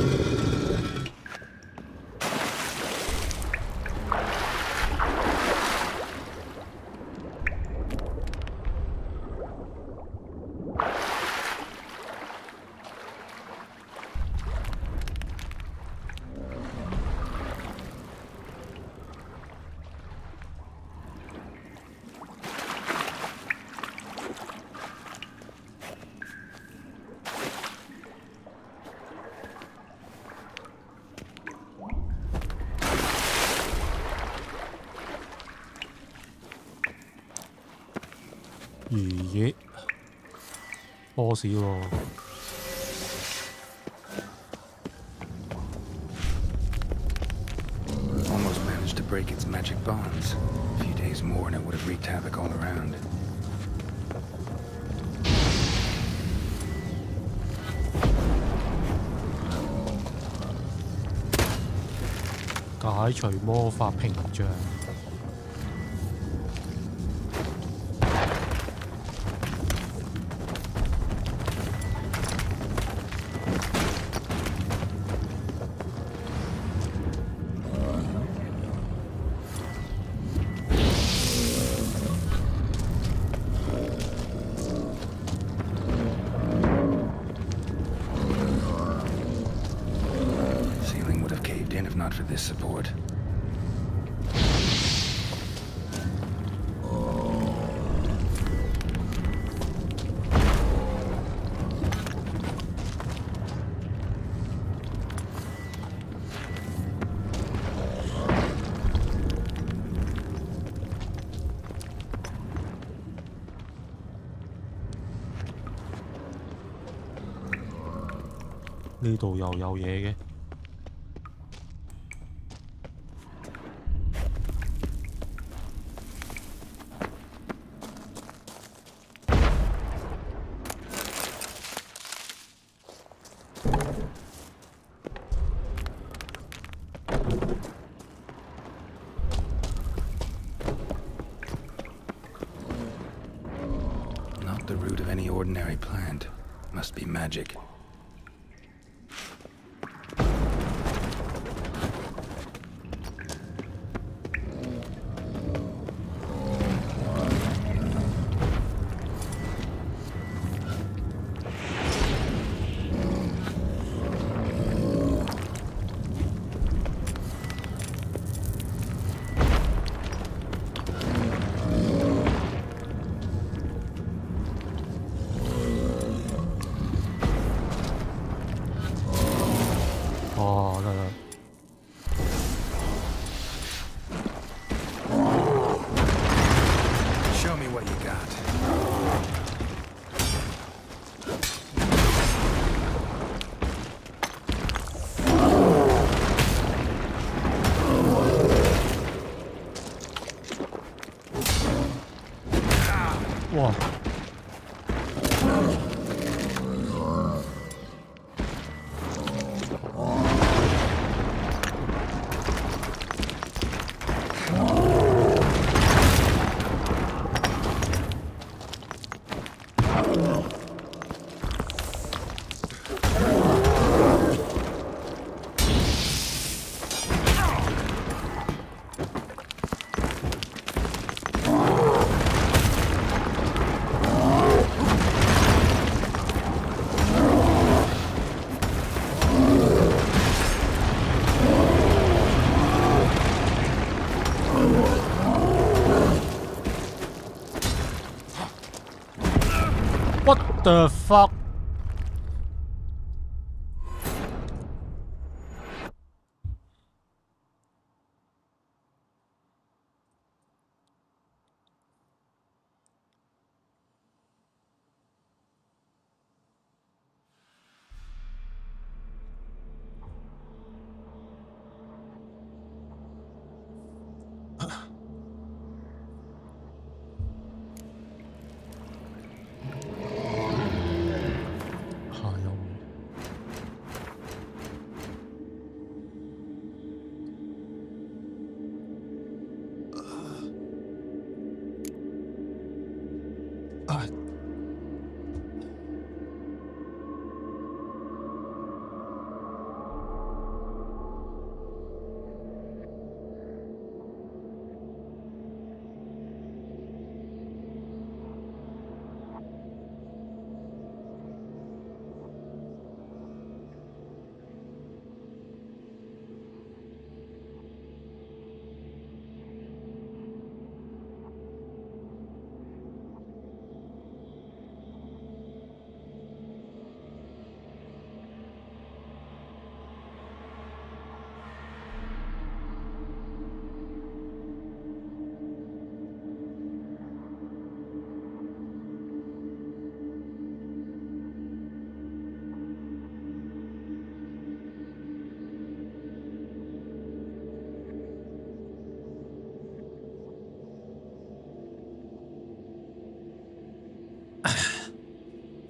咦，boss 喎！
Almost managed to break its magic bonds. A few days more and it would have wreaked havoc all around.
解除魔法屏障。
Ceiling would have caved in if not for this support. .
呢度又有嘢嘅。
Not the root of any ordinary plant. Must be magic. Show me what you got.
Wow. the fuck？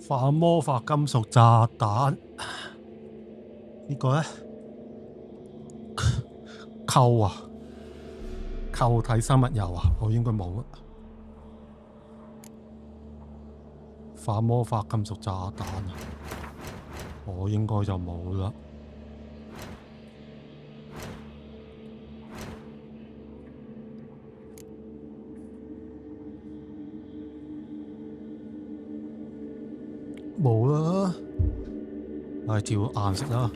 化魔法金屬炸彈呢個呢？扣啊，扣體生物油啊，我應該冇啊。化魔法金屬炸彈啊，我應該就冇啦。冇啦，係照顏色啦。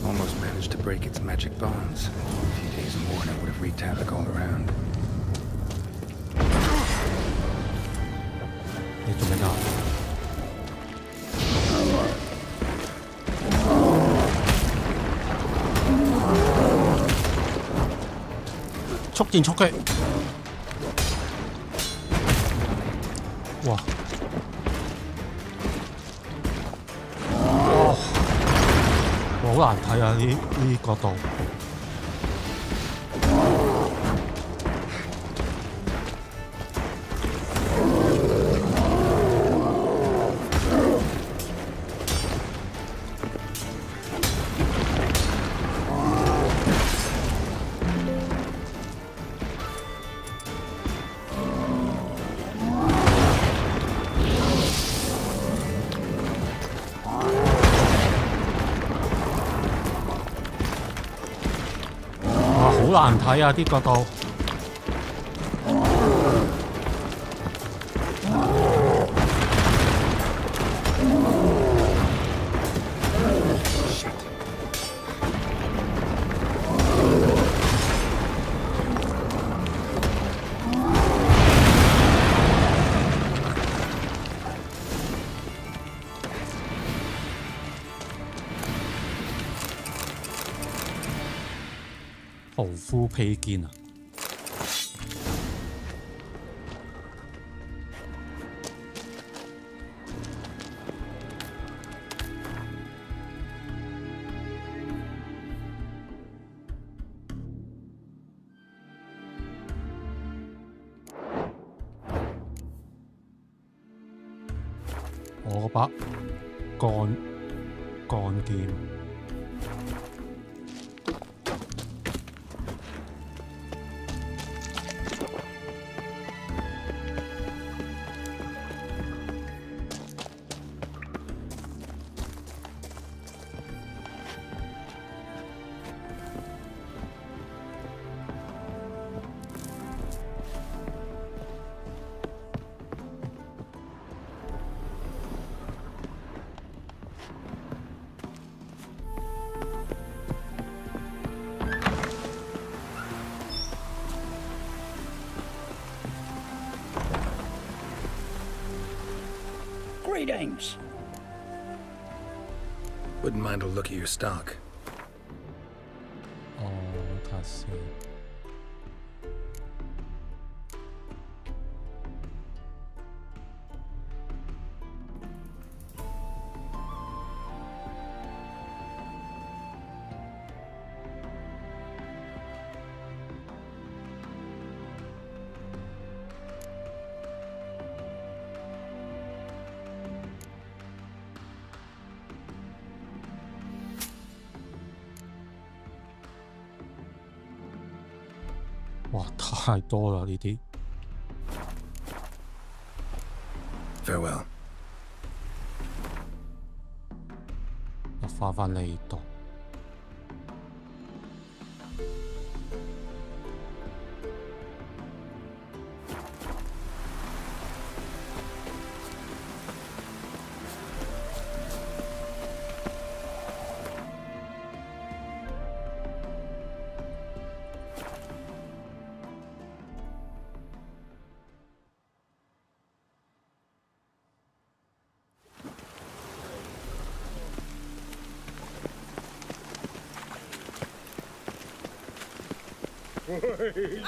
Almost managed to break its magic bonds. A few days more and I would have wreaked havoc all around.
你做咩㗎？速戰速擊！哇！哇！好難睇啊！呢角度。好難睇啊！啲角度。豪夫披肩啊！我把幹劍。
Greetings.
Wouldn't mind a look at your stock.
哦，睇下先。哇，太多啦呢啲。
Farewell.
我翻嚟度。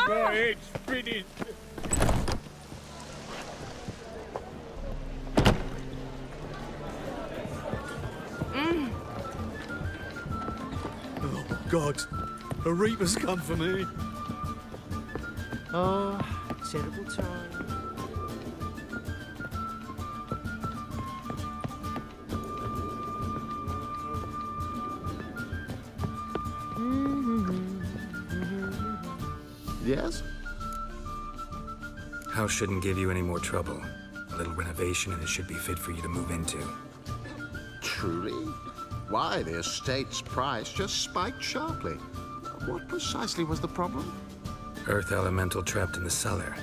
My head's spinning.
Oh, God. A Reaper's come for me.
Oh, terrible time.
Yes?
House shouldn't give you any more trouble. A little renovation and it should be fit for you to move into.
Truly? Why, the estate's price just spiked sharply. What precisely was the problem?
Earth elemental trapped in the cellar.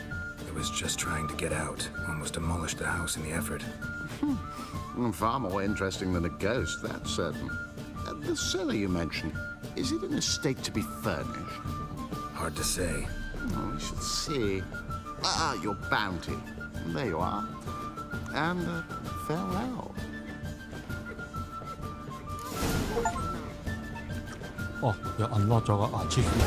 It was just trying to get out. Almost demolished the house in the effort.
Far more interesting than a ghost, that's certain. The cellar you mentioned, is it an estate to be furnished?
Hard to say.
Oh, we should see. Your bounty. There you are. And farewell.
哦，又 unlock 咗個 achievement。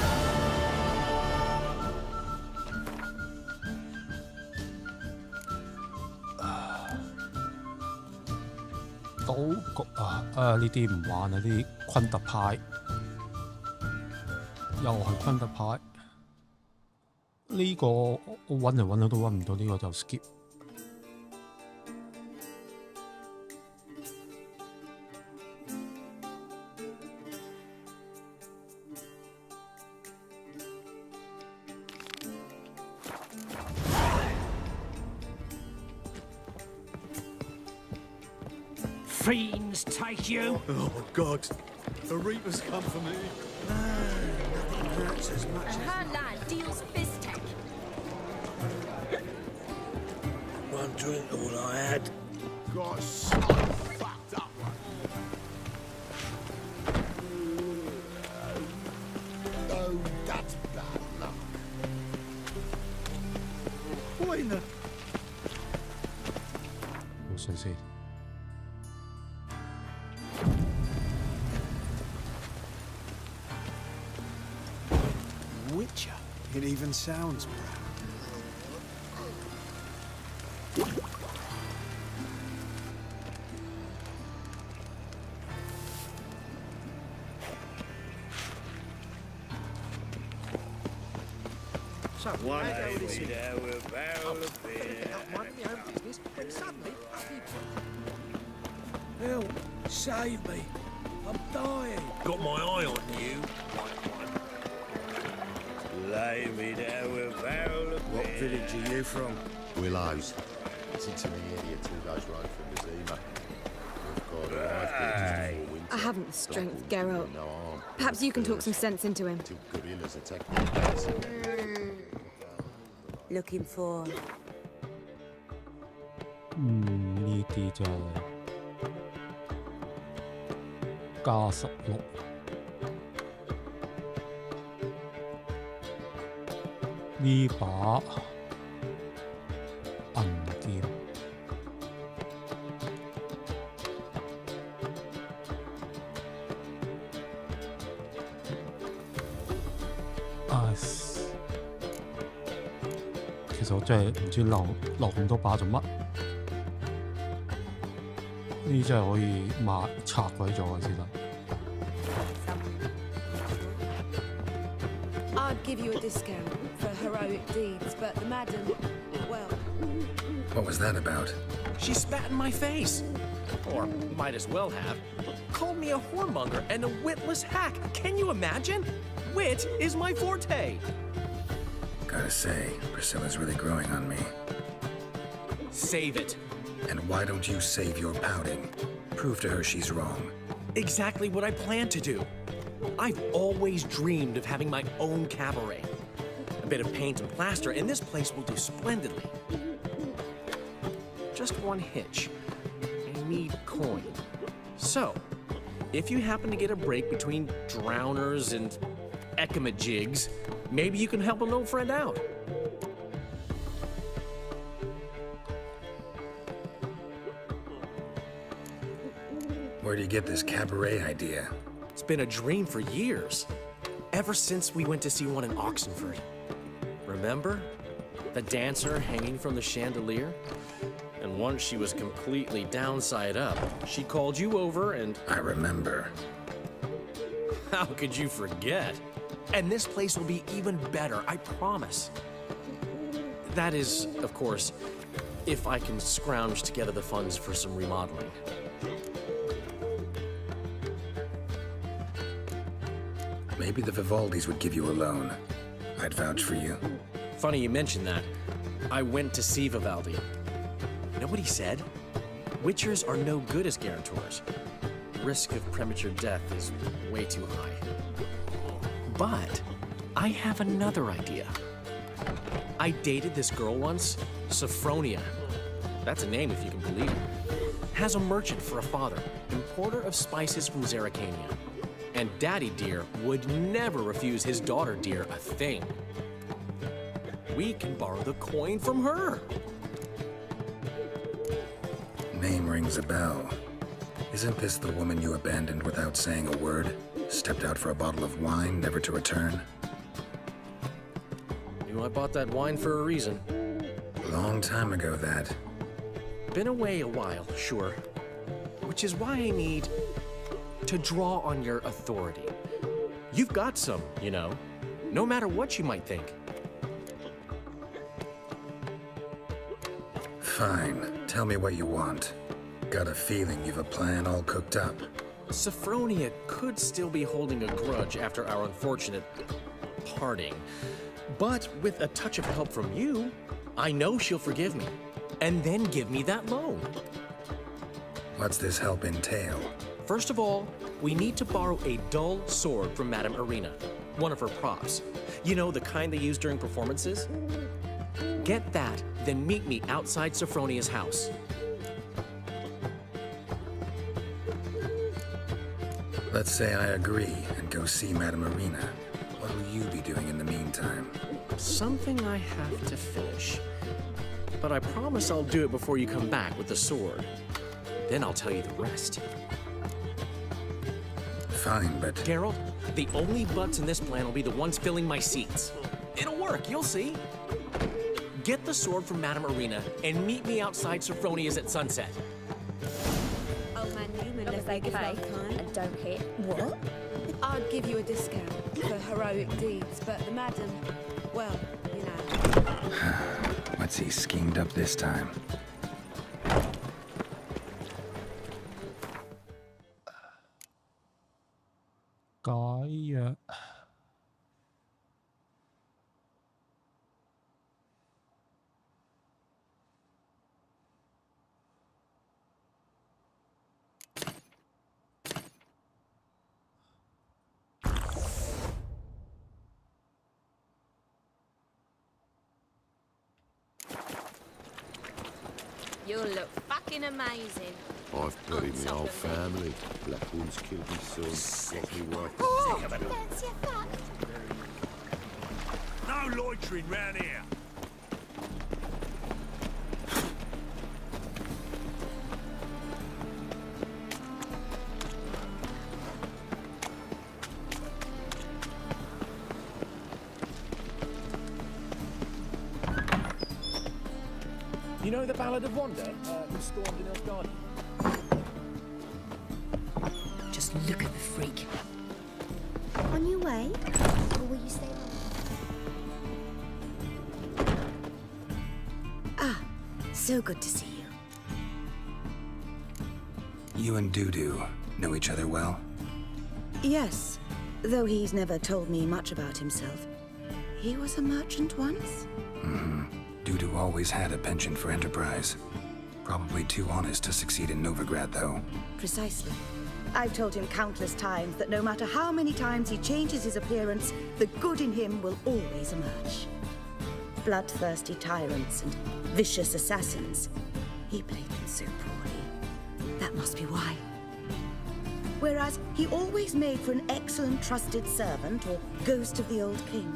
賭局啊，呢啲唔玩啊，呢啲昆特派，又係昆特派。呢個我揾嚟揾去都揾唔到，呢個就 skip。Fiends
take you!
Oh, God. A Reaper's come for me.
Nothing hurts as much as...
Her lad deals fist tech.
One drink all I had.
Got so fucked up. Oh, that's bad luck.
What in the...
冇水先。
Witcher. It even sounds proud.
So,
One
how
day
this
we
in?
there with a barrel of beer.
Minding my own business, and suddenly, up he popped.
Help! Save me! I'm dying! Got my eye on you, Lay me there with a barrel of beer. What village are you from?
Willows. It's into the area 2 days ride from Mazima. We've got a life
I haven't the strength, Geralt. Perhaps you can talk some sense into him.
Gorillas attack
Looking for...
呢啲就加16。呢把銀劍。其實我真係唔知留咁多把做乜。呢啲真係可以拆鬼咗嘅先得。
I'd give you a discount for heroic deeds, but the madam, well...
What was that about?
She spat in my face. Or might as well have. Called me a whoremonger and a witless hack. Can you imagine? Wit is my forte.
Gotta say, Priscilla's really growing on me.
Save it.
And why don't you save your pouting? Prove to her she's wrong.
Exactly what I plan to do. I've always dreamed of having my own cabaret. A bit of paint and plaster, and this place will do splendidly. Just one hitch. I need coin. So, if you happen to get a break between drowners and ekamajigs, maybe you can help an old friend out.
Where do you get this cabaret idea?
It's been a dream for years. Ever since we went to see one in Oxenford. Remember? The dancer hanging from the chandelier? And once she was completely downside up, she called you over and...
I remember.
How could you forget? And this place will be even better, I promise. That is, of course, if I can scrounge together the funds for some remodeling.
Maybe the Vivaldis would give you a loan. I'd vouch for you.
Funny you mentioned that. I went to see Vivaldi. You know what he said? Witchers are no good as guarantors. The risk of premature death is way too high. But I have another idea. I dated this girl once, Sophronia. That's a name if you can believe it. Has a merchant for a father, importer of spices from Zerrikania. And Daddy Dear would never refuse his daughter Dear a thing. We can borrow the coin from her.
Name rings a bell. Isn't this the woman you abandoned without saying a word? Stepped out for a bottle of wine, never to return?
Knew I bought that wine for a reason.
Long time ago, that.
Been away a while, sure. Which is why I need to draw on your authority. You've got some, you know, no matter what you might think.
Fine. Tell me what you want. Got a feeling you've a plan all cooked up.
Sophronia could still be holding a grudge after our unfortunate parting. But with a touch of help from you, I know she'll forgive me. And then give me that loan.
What's this help entail?
First of all, we need to borrow a dull sword from Madame Irina, one of her props. You know, the kind they use during performances? Get that, then meet me outside Sophronia's house.
Let's say I agree and go see Madame Irina. What will you be doing in the meantime?
Something I have to finish. But I promise I'll do it before you come back with the sword. Then I'll tell you the rest.
Fine, but...
Geralt, the only butts in this plan will be the ones filling my seats. It'll work, you'll see. Get the sword from Madame Irina and meet me outside Sophronia's at sunset.
Old man Newman left a time and don't hit. What? I'd give you a discount for heroic deeds, but the madam, well, you know.
What's he schemed up this time?
You'll look fucking amazing.
I've buried my whole family. Blackwood's killed me son. Got me wife.
Oh, that's your fact.
No loitering round here.
You know the Ballad of Wanda, who stormed in Nilfgaard?
Just look at the freak.
On your way? Or will you stay long?
Ah, so good to see you.
You and Dudu know each other well?
Yes, though he's never told me much about himself. He was a merchant once?
Mm-hmm. Dudu always had a penchant for enterprise. Probably too honest to succeed in Novigrad, though.
Precisely. I've told him countless times that no matter how many times he changes his appearance, the good in him will always emerge. Bloodthirsty tyrants and vicious assassins. He played them so poorly. That must be why. Whereas he always made for an excellent trusted servant or ghost of the old king.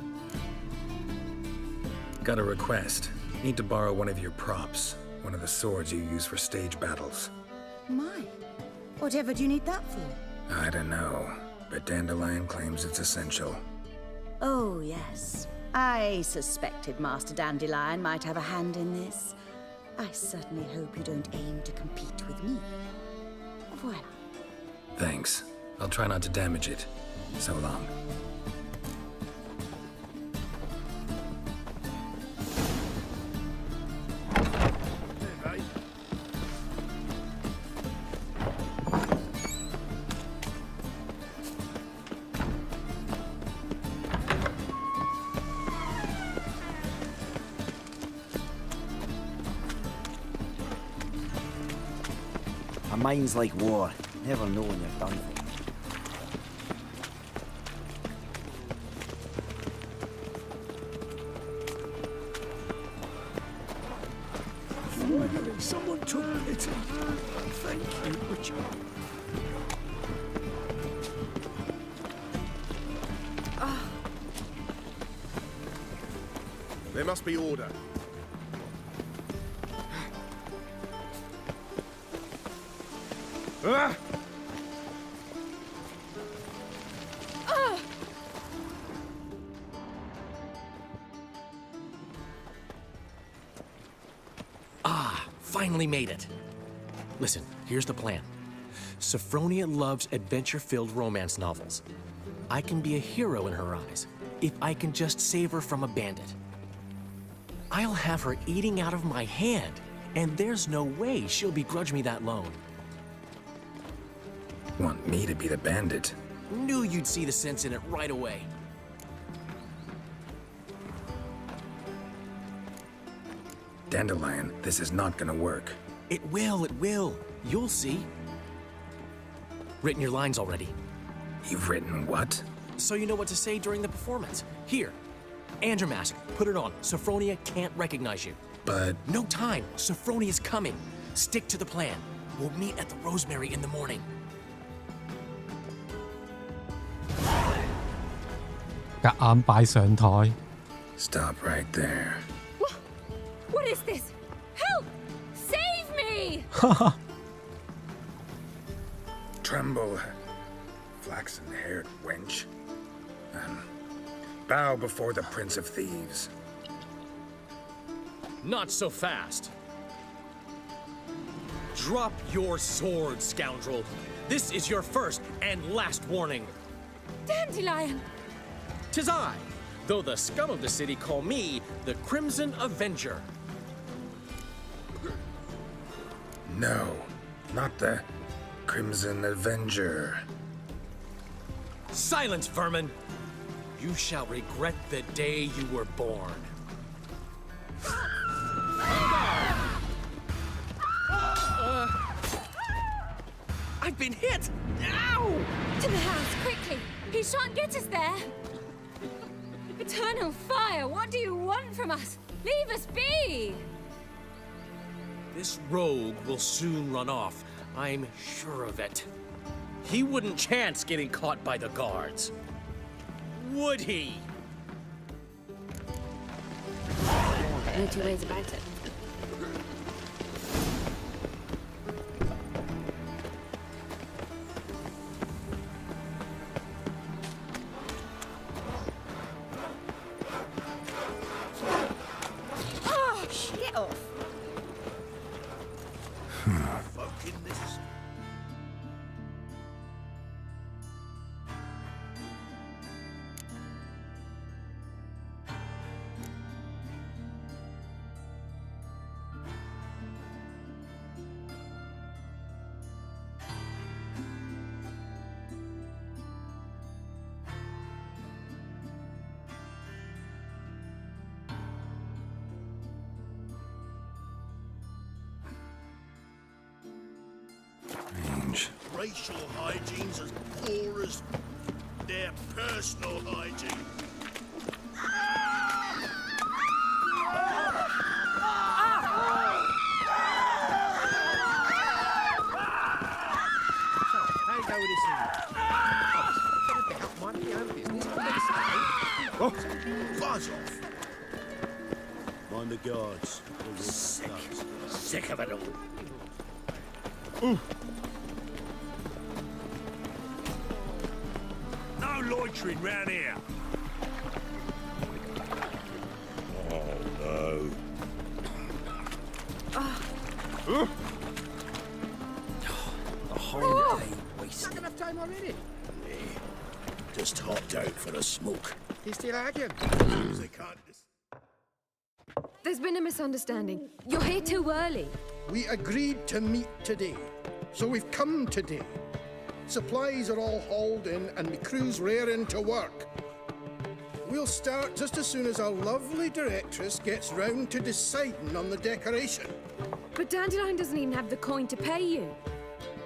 Got a request. Need to borrow one of your props. One of the swords you use for stage battles.
My. Whatever do you need that for?
I don't know, but Dandelion claims it's essential.
Oh, yes. I suspected Master Dandelion might have a hand in this. I certainly hope you don't aim to compete with me. Voilà.
Thanks. I'll try not to damage it. So long.
A mind's like war. Never know when you're done for.
Finally, someone took pity. Thank you, Richard.
There must be order. Ah!
Finally made it. Listen, here's the plan. Sophronia loves adventure-filled romance novels. I can be a hero in her eyes if I can just save her from a bandit. I'll have her eating out of my hand, and there's no way she'll begrudge me that loan.
Want me to be the bandit?
Knew you'd see the sense in it right away.
Dandelion, this is not gonna work.
It will. You'll see. Written your lines already.
You've written what?
So you know what to say during the performance. Here. And your mask. Put it on. Sophronia can't recognize you.
But...
No time. Sophronia's coming. Stick to the plan. We'll meet at the Rosemary in the morning.
夾硬擺上台。
Stop right there.
What is this? Help! Save me!
Tremble, flaxen-haired wench. Bow before the Prince of Thieves.
Not so fast. Drop your sword, scoundrel. This is your first and last warning.
Dandelion!
'Tis I, though the scum of the city call me the Crimson Avenger.
No, not the Crimson Avenger.
Silence, vermin! You shall regret the day you were born. I've been hit! Ow!
To the house, quickly! He shan't get us there! Eternal fire, what do you want from us? Leave us be!
This rogue will soon run off. I'm sure of it. He wouldn't chance getting caught by the guards. Would he?
No two ways about it.
Get off.
Folk in this. Racial hygiene's as poor as their personal hygiene.
How you go with this thing? Mind your own business.
Oh, buzz off. Mind the guards. Sick of it all. Ooh. No loitering round here. Oh no.
The whole day wasted. Not enough time already.
Yeah. Just hopped out for a smoke.
You still arguing?
They can't.
There's been a misunderstanding. You're here too early.
We agreed to meet today, so we've come today. Supplies are all hauled in and the crew's raring to work. We'll start just as soon as our lovely directress gets round to deciding on the decoration.
But Dandelion doesn't even have the coin to pay you.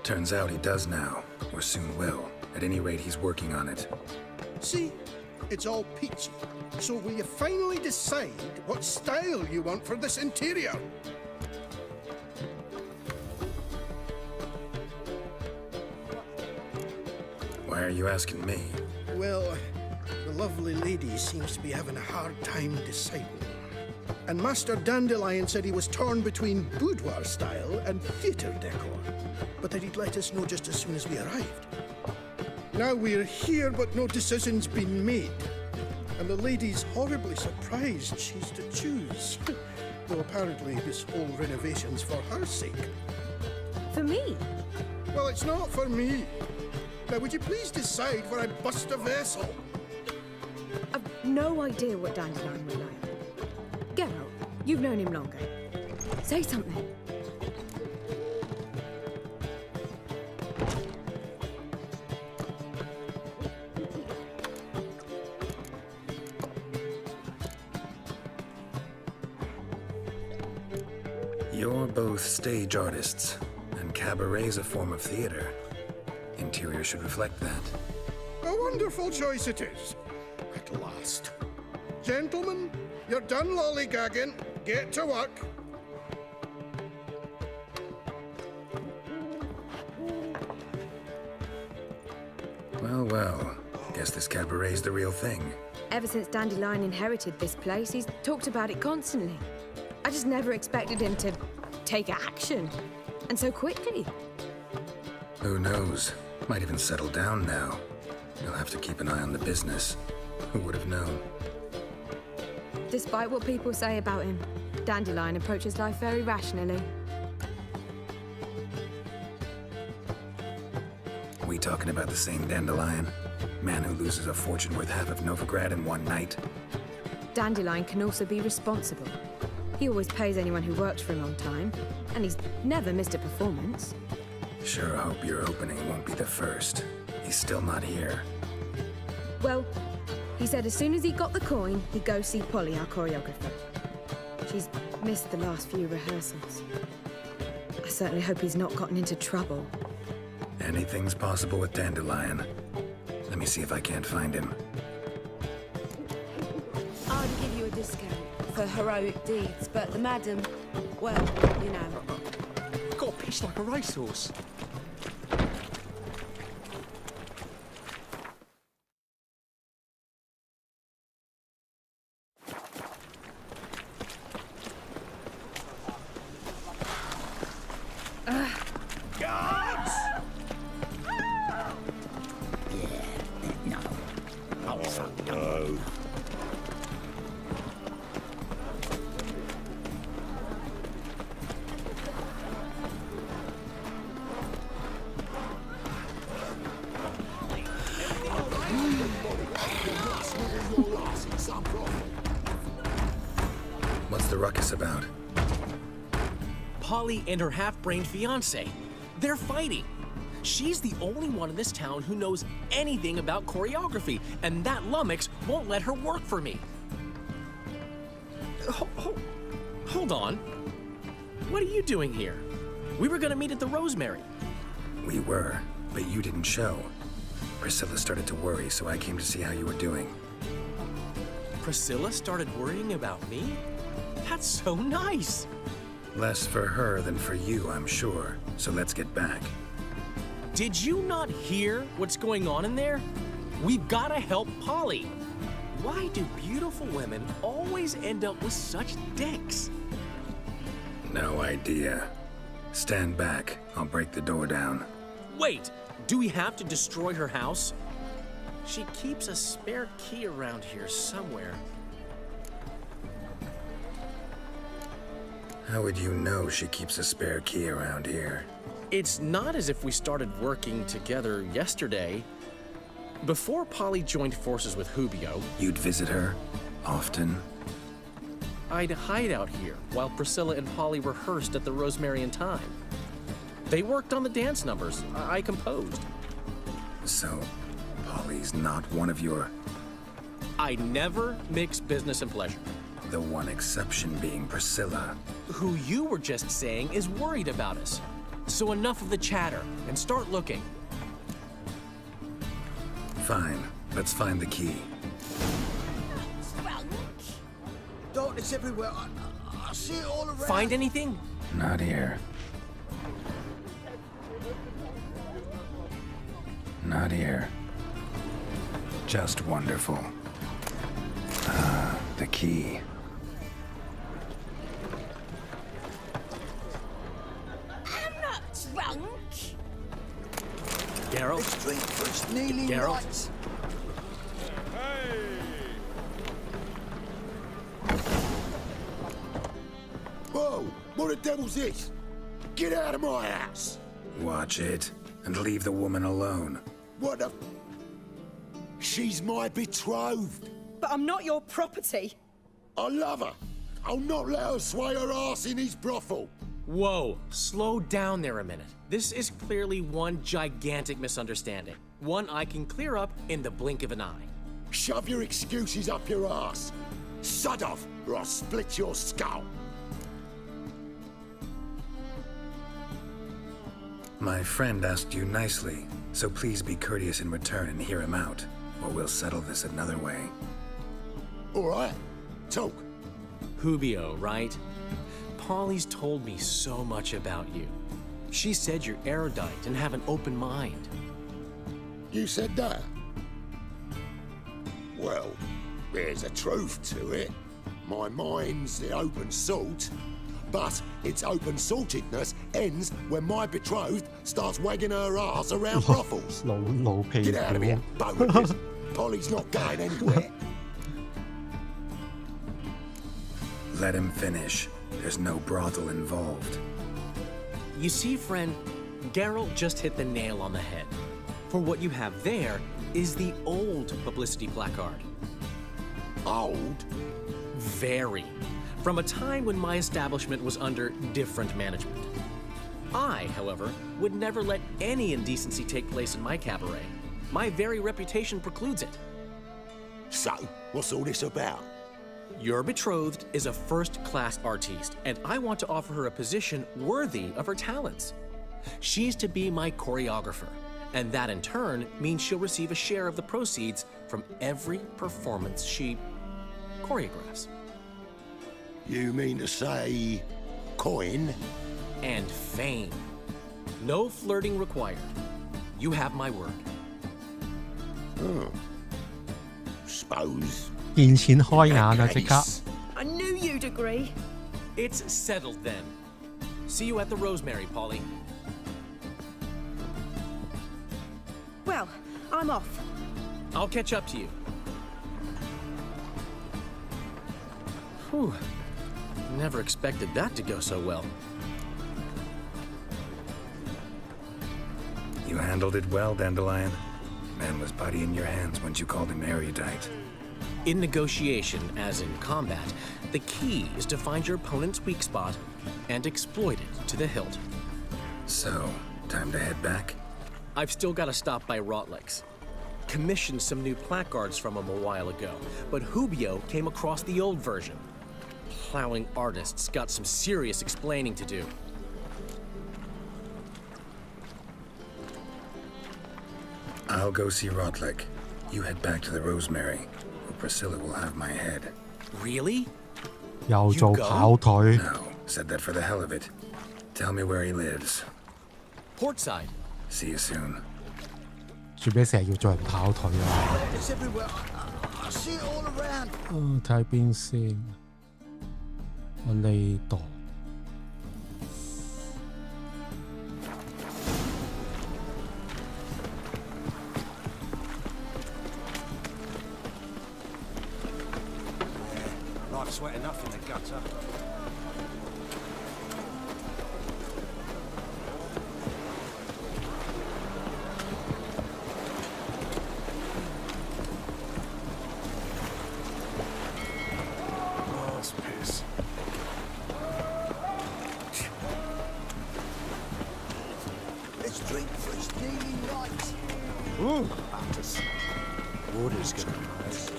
Turns out he does now, or soon will. At any rate, he's working on it.
See? It's all peachy. So will you finally decide what style you want for this interior?
Why are you asking me?
Well, the lovely lady seems to be having a hard time deciding. And Master Dandelion said he was torn between boudoir style and theatre decor, but that he'd let us know just as soon as we arrived. Now we're here, but no decision's been made. And the lady's horribly surprised she's to choose. Though apparently this whole renovation's for her sake.
For me?
Well, it's not for me. Now, would you please decide where I bust a vessel?
I've no idea what Dandelion will like. Get out. You've known him longer. Say something.
You're both stage artists, and cabaret's a form of theater. Interior should reflect that.
A wonderful choice it is. At last. Gentlemen, you're done lollygagging. Get to work.
Well, well. Guess this cabaret's the real thing.
Ever since Dandelion inherited this place, he's talked about it constantly. I just never expected him to take action. And so quickly.
Who knows? Might even settle down now. You'll have to keep an eye on the business. Who would have known?
Despite what people say about him, Dandelion approaches life very rationally.
We talking about the same Dandelion? Man who loses a fortune worth half of Novigrad in one night?
Dandelion can also be responsible. He always pays anyone who works for him on time, and he's never missed a performance.
Sure hope your opening won't be the first. He's still not here.
Well, he said as soon as he got the coin, he'd go see Polly, our choreographer. She's missed the last few rehearsals. I certainly hope he's not gotten into trouble.
Anything's possible with Dandelion. Let me see if I can't find him.
I'd give you a discount for heroic deeds, but the madam, well, you know.
Got pitched like a racehorse.
Guards!
No.
Oh, fuck no.
this about?
Polly and her half-brained fiancé. They're fighting. She's the only one in this town who knows anything about choreography, and that lummox won't let her work for me. Hold on. What are you doing here? We were gonna meet at the Rosemary.
We were, but you didn't show. Priscilla started to worry, so I came to see how you were doing.
Priscilla started worrying about me? That's so nice.
Less for her than for you, I'm sure. So let's get back.
Did you not hear what's going on in there? We've gotta help Polly. Why do beautiful women always end up with such dicks?
No idea. Stand back. I'll break the door down.
Wait, do we have to destroy her house? She keeps a spare key around here somewhere.
How would you know she keeps a spare key around here?
It's not as if we started working together yesterday. Before Polly joined forces with Hubio,
You'd visit her? Often?
I'd hide out here while Priscilla and Polly rehearsed at the Rosemary in time. They worked on the dance numbers I composed.
So, Polly's not one of your...
I never mix business and pleasure.
The one exception being Priscilla.
Who you were just saying is worried about us. So enough of the chatter and start looking.
Fine. Let's find the key.
Darkness everywhere. I see it all around.
Find anything?
Not here. Not here. Just wonderful. Ah, the key.
I'm not drunk.
Geralt?
Let's drink first, kneeling
Geralt?
rights. Whoa! What the devil's this? Get out of my house!
Watch it, and leave the woman alone.
What the... She's my betrothed.
But I'm not your property.
I love her. I'll not let her sway her ass in his brothel.
Whoa, slow down there a minute. This is clearly one gigantic misunderstanding. One I can clear up in the blink of an eye.
Shove your excuses up your ass. Sod off, or I'll split your skull.
My friend asked you nicely, so please be courteous in return and hear him out, or we'll settle this another way.
All right, talk.
Hubio, right? Polly's told me so much about you. She said you're erudite and have an open mind.
You said that? Well, there's a truth to it. My mind's the open salt, but its open saltedness ends when my betrothed starts wagging her ass around brothels. Get out of here, both of you. Polly's not going anywhere.
Let him finish. There's no brothel involved.
You see, friend, Geralt just hit the nail on the head. For what you have there is the old publicity placard.
Old?
Very. From a time when my establishment was under different management. I, however, would never let any indecency take place in my cabaret. My very reputation precludes it.
So, what's all this about?
Your betrothed is a first-class artiste, and I want to offer her a position worthy of her talents. She's to be my choreographer, and that in turn means she'll receive a share of the proceeds from every performance she choreographs.
You mean to say coin?
And fame. No flirting required. You have my word.
Suppose.
見錢開眼啊！即刻。
I knew you'd agree.
It's settled then. See you at the Rosemary, Polly.
Well, I'm off.
I'll catch up to you. Whew. Never expected that to go so well.
You handled it well, Dandelion. Man was putty in your hands once you called him erudite.
In negotiation, as in combat, the key is to find your opponent's weak spot and exploit it to the hilt.
So, time to head back?
I've still got to stop by Rotlick's. Commissioned some new placards from him a while ago, but Hubio came across the old version. Plowing artists got some serious explaining to do.
I'll go see Rotlick. You head back to the Rosemary, where Priscilla will have my head.
Really?
又做跑腿。
No, said that for the hell of it. Tell me where he lives.
Portside.
See you soon.
做咩成日要做人跑腿啊？
It's everywhere. I see it all around.
睇下邊先。我呢度。
Life's wet enough in the gutter.
Let's drink for his daily night.
Ooh, water's gonna rise.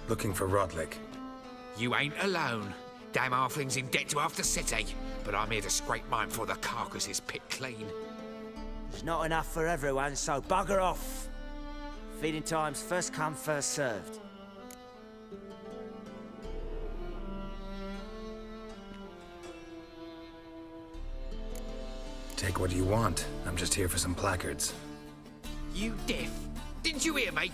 Looking for Rotlick.
You ain't alone. Damn halfling's in debt to half the city, but I'm here to scrape mine before the carcass is picked clean.
There's not enough for everyone, so bugger off. Feeding time's first come, first served.
Take what you want. I'm just here for some placards.
You deaf? Didn't you hear me?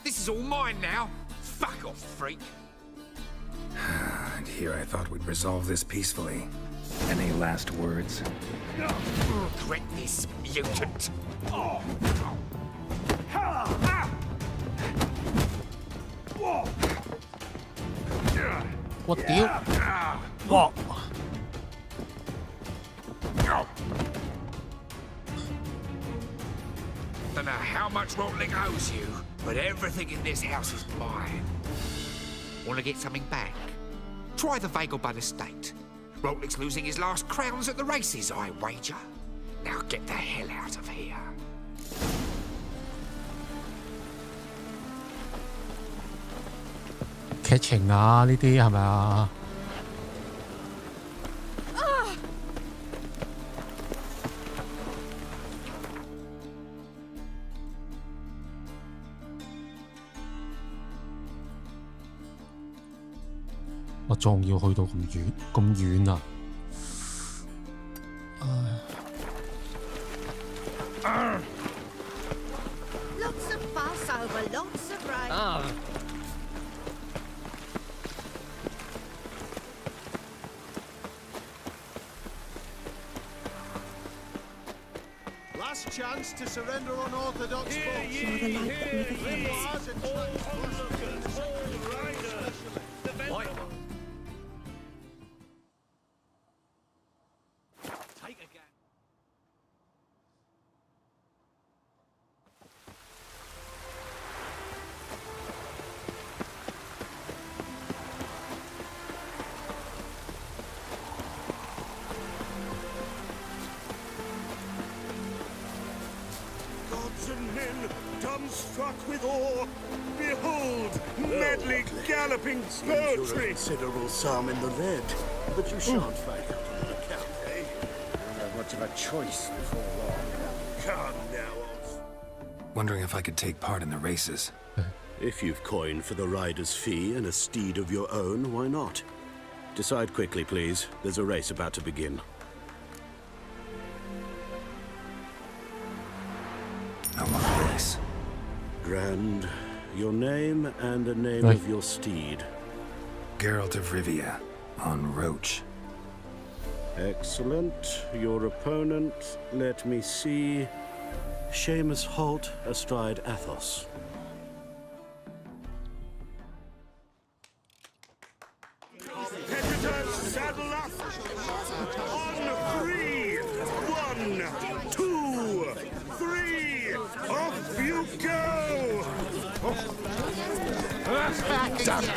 This is all mine now. Fuck off, freak.
And here I thought we'd resolve this peacefully. Any last words?
Regret this, mutant.
What the? What?
Don't know how much Rotlick owes you, but everything in this house is mine. Want to get something back? Try the Vagelbud estate. Rotlick's losing his last crowns at the races, I wager. Now get the hell out of here.
劇情啊，呢啲係咪啊？我仲要去到咁遠啊！唉。
Lots of fuss over lots of rain.
Last chance to surrender unorthodox folks.
You're the light that never fails.
Struck with awe, behold, medley galloping poetry.
Considerable sum in the lead, but you shan't find out on the account, eh?
Don't have much of a choice before long.
Come now,
Wondering if I could take part in the races.
If you've coin for the rider's fee and a steed of your own, why not? Decide quickly, please. There's a race about to begin.
I want a race.
Grand. Your name and the name of your steed.
Geralt of Rivia, on Roach.
Excellent. Your opponent, let me see. Seamus Holt astride Athos.
Competitors, saddle up! On 3! 1, 2, 3! Off you go!
Damn it!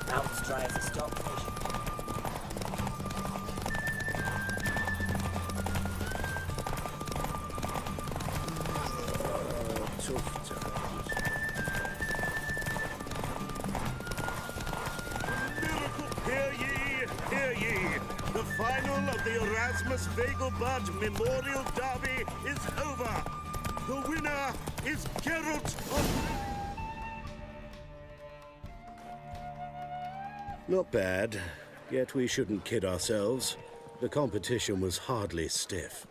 Mountains dry as a stockfish.
Hear ye, hear ye! The final of the Erasmus Vegelbud Memorial Derby is over! The winner is Geralt of...
Not bad, yet we shouldn't kid ourselves. The competition was hardly stiff.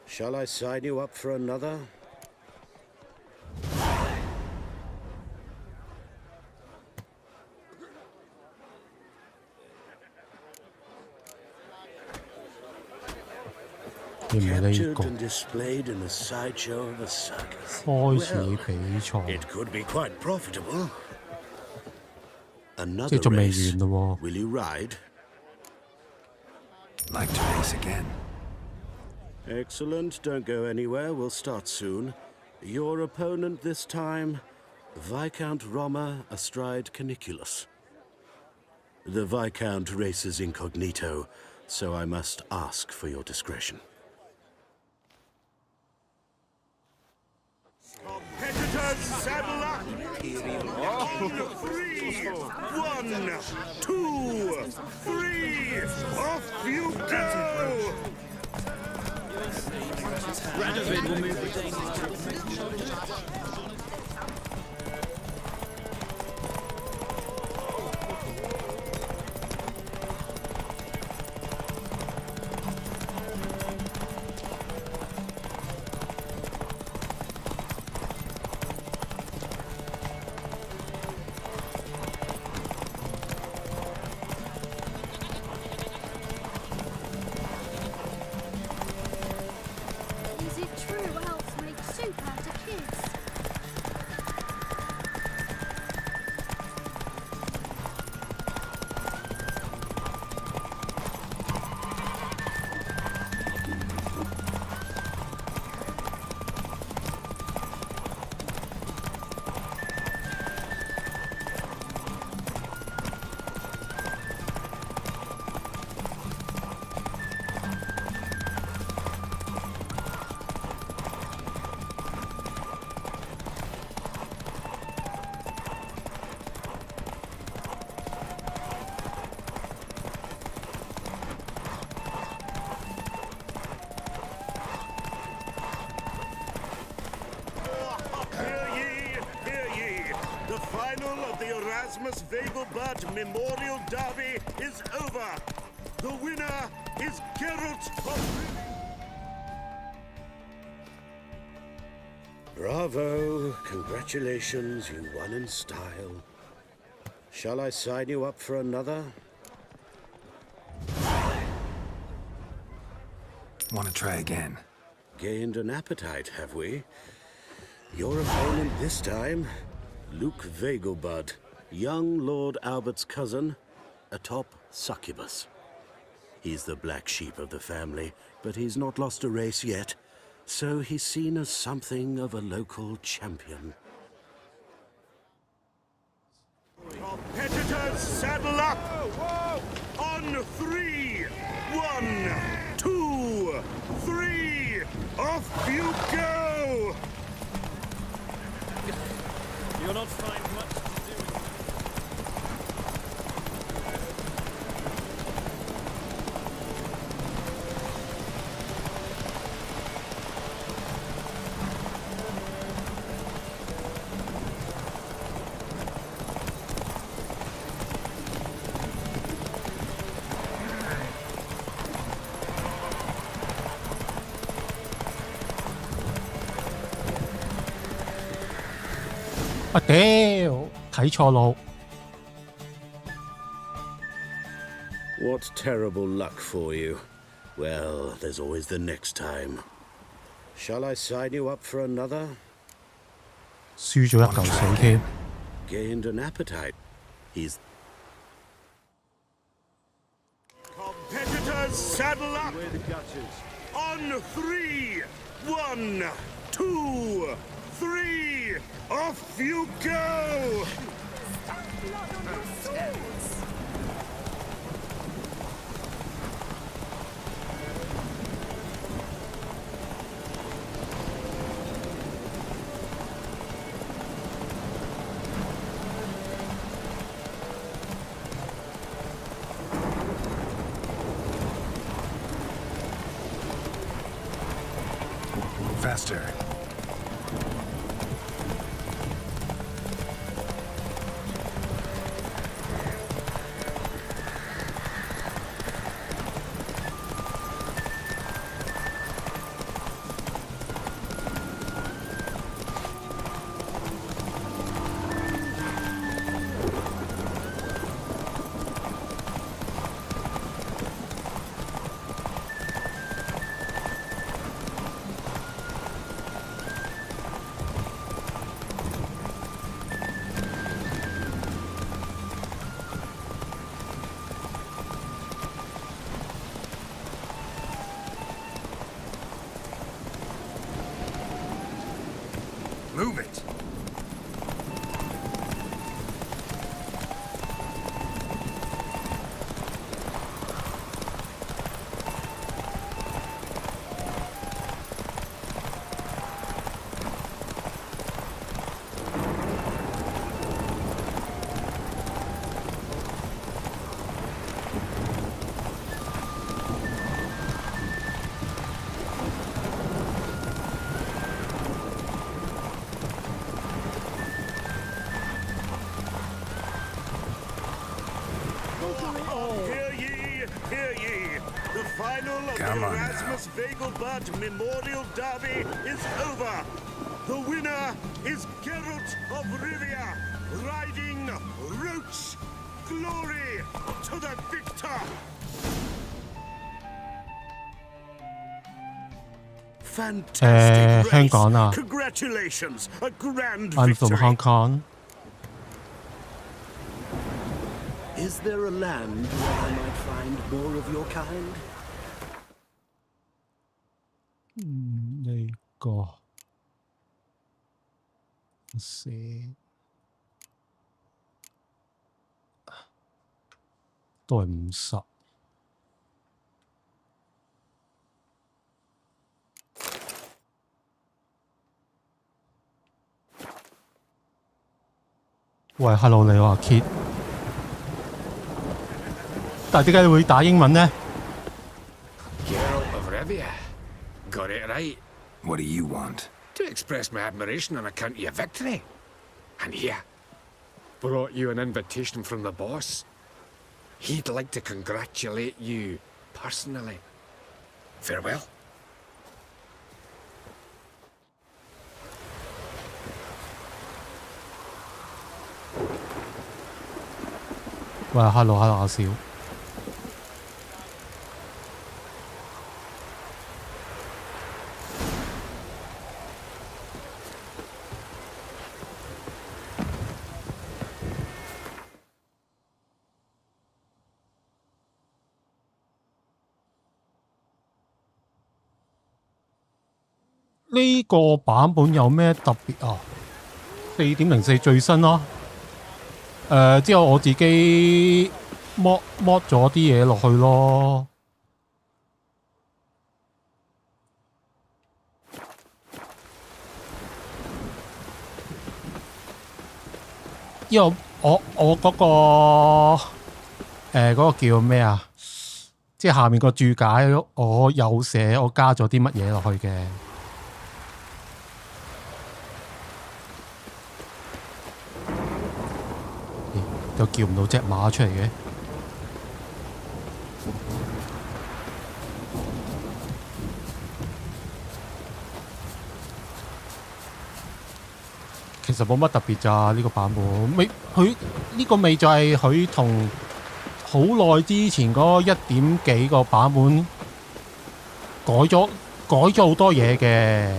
Shall I sign you up for another? Captured and displayed in the sideshow of a circus.
開始比賽，
It could be quite profitable.
即
Another
係仲未
race.
完咯喎。
Will you ride?
Like to race again.
Excellent. Don't go anywhere. We'll start soon. Your opponent this time, Viscount Roma astride Caniculus. The Viscount races incognito, so I must ask for your discretion.
Competitors, saddle up! On 3! 1, 2, 3! Off you go!
Radovid will move the Danes.
Is it true elves make soup out of kids?
The final of the Erasmus Vegelbud Memorial Derby is over. The winner is Geralt of...
Bravo! Congratulations, you won in style. Shall I sign you up for another?
Want to try again?
Gained an appetite, have we? Your opponent this time, Luke Vegelbud, young Lord Albert's cousin, atop Succubus. He's the black sheep of the family, but he's not lost a race yet, so he's seen as something of a local champion.
Competitors, saddle up! On 3! Off you go!
You'll not find much to do with
啊屌，睇錯路。
What terrible luck for you. Well, there's always the next time. Shall I sign you up for another?
輸咗一嚿水添。
Gained an appetite. He's
Competitors, saddle up! On 3! 1, 2, 3! Off you go!
Faster. Move it.
Hear ye! The final of the Erasmus Vegelbud Memorial Derby is over! The winner is Geralt of Rivia, riding Roach! Glory to the victor!
fantastic
香港啊
Congratulations, a grand
I'm from
victory.
Hong Kong.
Is there a land where I might find more of your kind?
呢個寫都係50。喂，hello 你好啊 Kit， 但係點解你會打英文呢？
Geralt of Rivia. Got it right.
What do you want?
To express my admiration on account of your victory. And here, brought you an invitation from the boss. He'd like to congratulate you personally. Farewell.
喂，hello 阿少。呢個版本有咩特別啊？4.04最新咯。之後我自己mod咗啲嘢落去咯。因為我嗰、嗰個叫咩啊？即係下面個注解，我有寫我加咗啲乜嘢落去嘅。又叫唔到隻馬出嚟嘅。其實冇乜特別咋呢個版本，佢呢個咪就係佢同好耐之前嗰1點幾個版本改咗好多嘢嘅。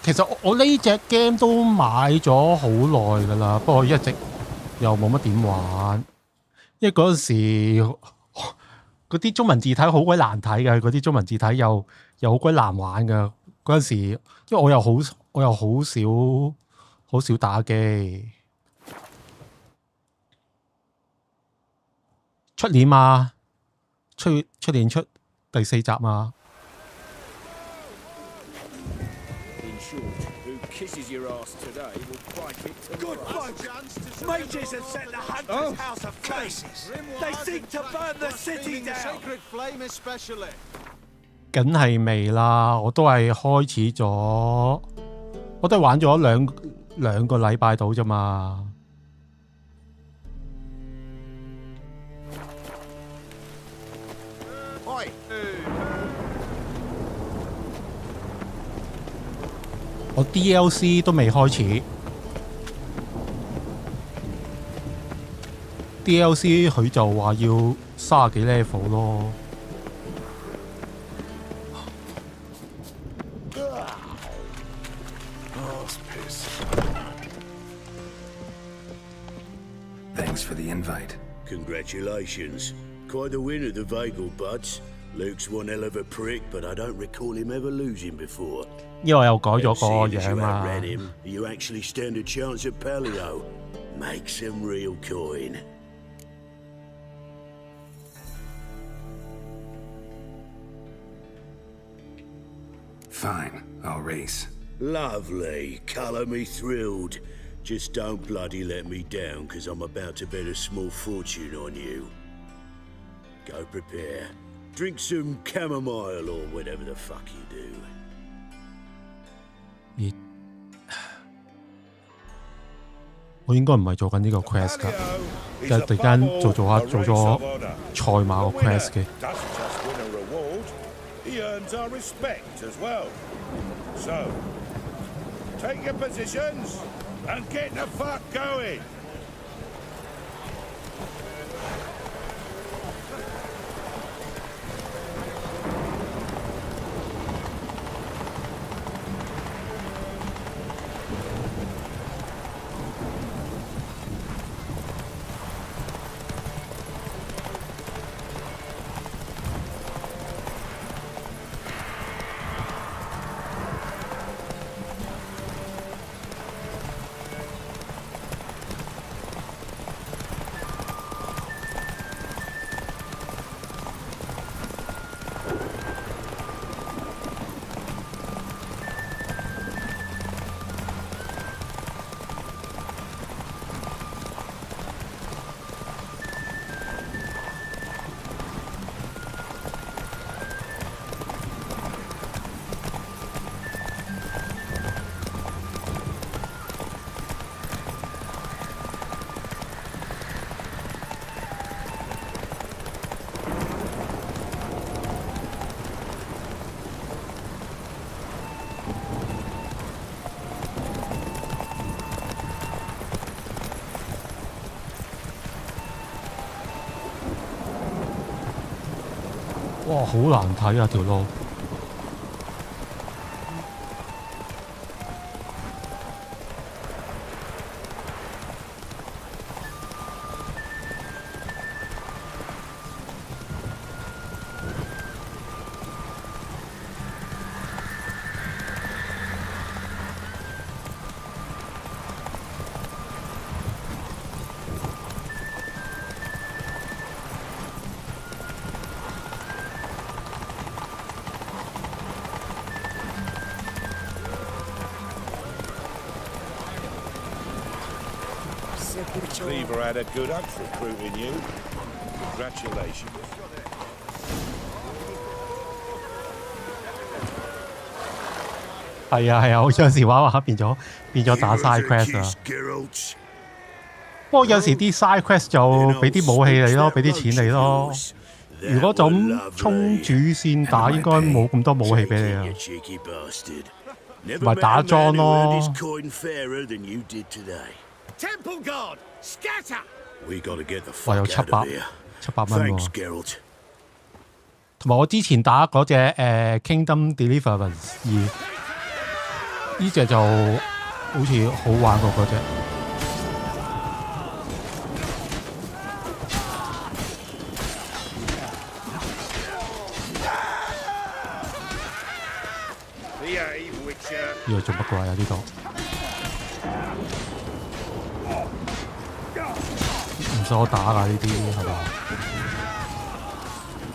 其實我呢隻 game 都買咗好耐㗎啦，不過一直又冇乜點玩，因為嗰陣時嗰啲中文字體好鬼難睇嘅，嗰啲中文字體又好鬼難玩㗎。嗰陣時，因為我又好少打機。出年嘛，出年出第4集嘛。
Kisses your ass today will bite it tomorrow.
Good folk! Mages have set the Hunter's House aflame! They seek to burn the city down!
Sacred flame especially.
梗係未啦，我都係開始咗，我都係玩咗兩個禮拜到啫嘛。我 DLC 都未開始 ，DLC 佢就話要30幾 level 咯。
Thanks for the invite.
Congratulations. Quite the winner, the Vagel Buds. Luke's one hell of a prick, but I don't recall him ever losing before.
因為我又改咗個
Seeing as
樣
you
嘛。
outran him, you actually stand a chance at Paleo. Make some real coin.
Fine, I'll race.
Lovely. Colour me thrilled. Just don't bloody let me down, 'cause I'm about to bet a small fortune on you. Go prepare. Drink some chamomile or whatever the fuck you do.
我應該唔係做緊呢個 quest 㗎，就係突然間做咗賽馬個 quest 嘅。
He earns our respect as well. So, take your positions and get the fuck going.
哇，好難睇啊條路！
Cleaver had a good up recruiting you. Congratulations.
係啊，我有時玩下變咗打 side quest 啊。不過有時啲 side quest 就俾啲武器你咯，俾啲錢你咯。如果就咁衝主線打，應該冇咁多武器俾你啊。咪打裝咯。哇！有700蚊喎。同埋我之前打嗰隻Kingdom Deliverance 2。呢隻就好似好玩過嗰隻。呢度做乜鬼啊？呢度唔使我打㗎呢啲係嘛？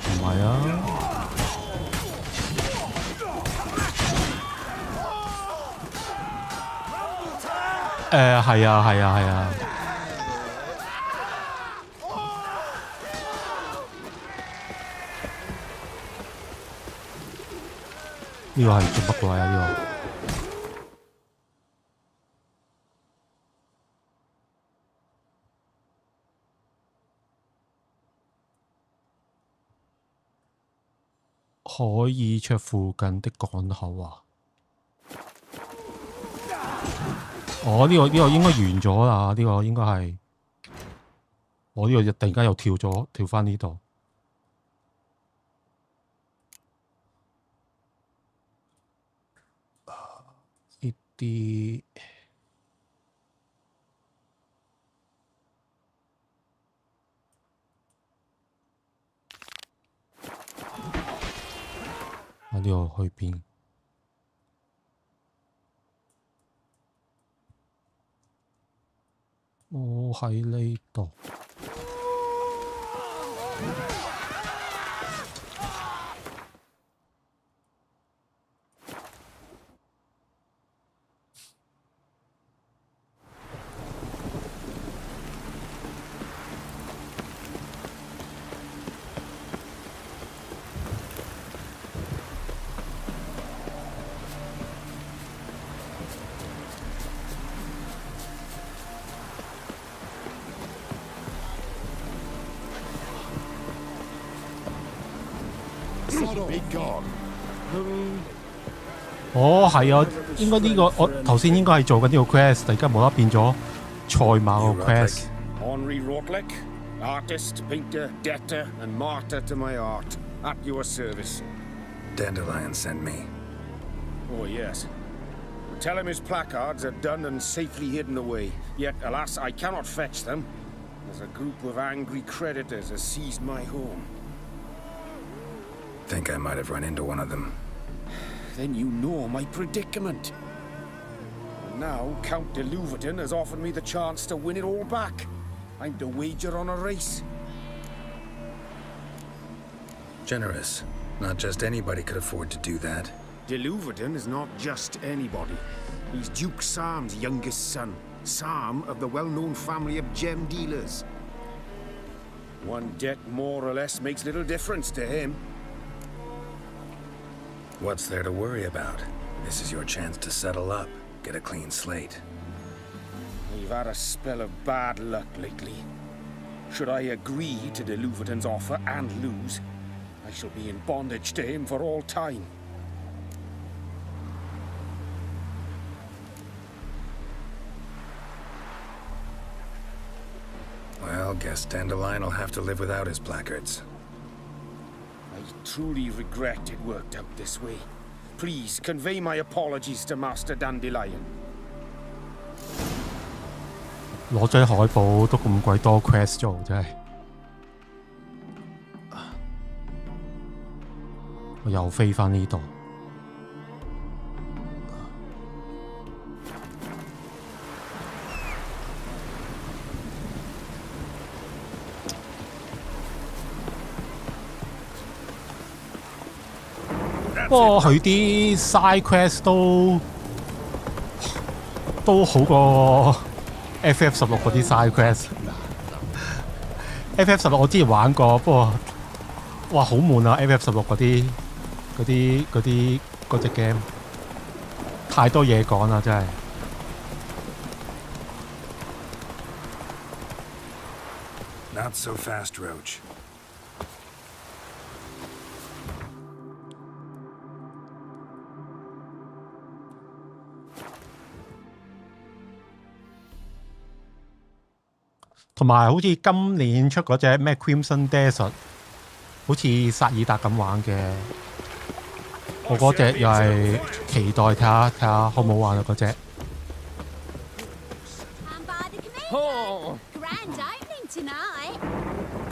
唔係啊。係啊。呢個係做乜鬼啊？呢個可以出附近的港口啊！哦，呢個應該完咗啦，呢個應該係，我呢個突然間又跳翻呢度。呢啲呢度去邊？我喺呢度。哦，係啊，應該呢個我頭先應該係做緊呢個 quest， 突然間無啦啦變咗賽馬個 quest。Henri
Rotlek, artist, painter, debtor, and martyr to my art, at your service.
Dandelion sent me.
Oh yes. Tell him his placards are done and safely hidden away. Yet, alas, I cannot fetch them, as a group of angry creditors has seized my home.
Think I might have run into one of them.
Then you know my predicament. And now Count de Louverton has offered me the chance to win it all back. I'm to wager on a race.
Generous. Not just anybody could afford to do that.
De Louverton is not just anybody. He's Duke Sam's youngest son. Sam of the well-known family of gem dealers. One debt more or less makes little difference to him.
What's there to worry about? This is your chance to settle up, get a clean slate.
We've had a spell of bad luck lately. Should I agree to de Louverton's offer and lose, I shall be in bondage to him for all time.
Well, guess Dandelion will have to live without his placards.
I truly regret it worked out this way. Please convey my apologies to Master Dandelion.
攞張海報都咁鬼多 quest 做，真係。我又飛返呢度。不過佢啲 side quest 都好過 FF16嗰啲 side quest。FF16 我之前玩過，不過哇好悶啊 ！FF16 嗰隻 game 太多嘢講啦，真係。
Not so fast, Roach.
同埋好似今年出嗰隻咩 Crimson Desert， 好似薩爾達咁玩嘅，我嗰隻又係期待睇下好唔好玩啊嗰隻。
Oh. Grand opening tonight.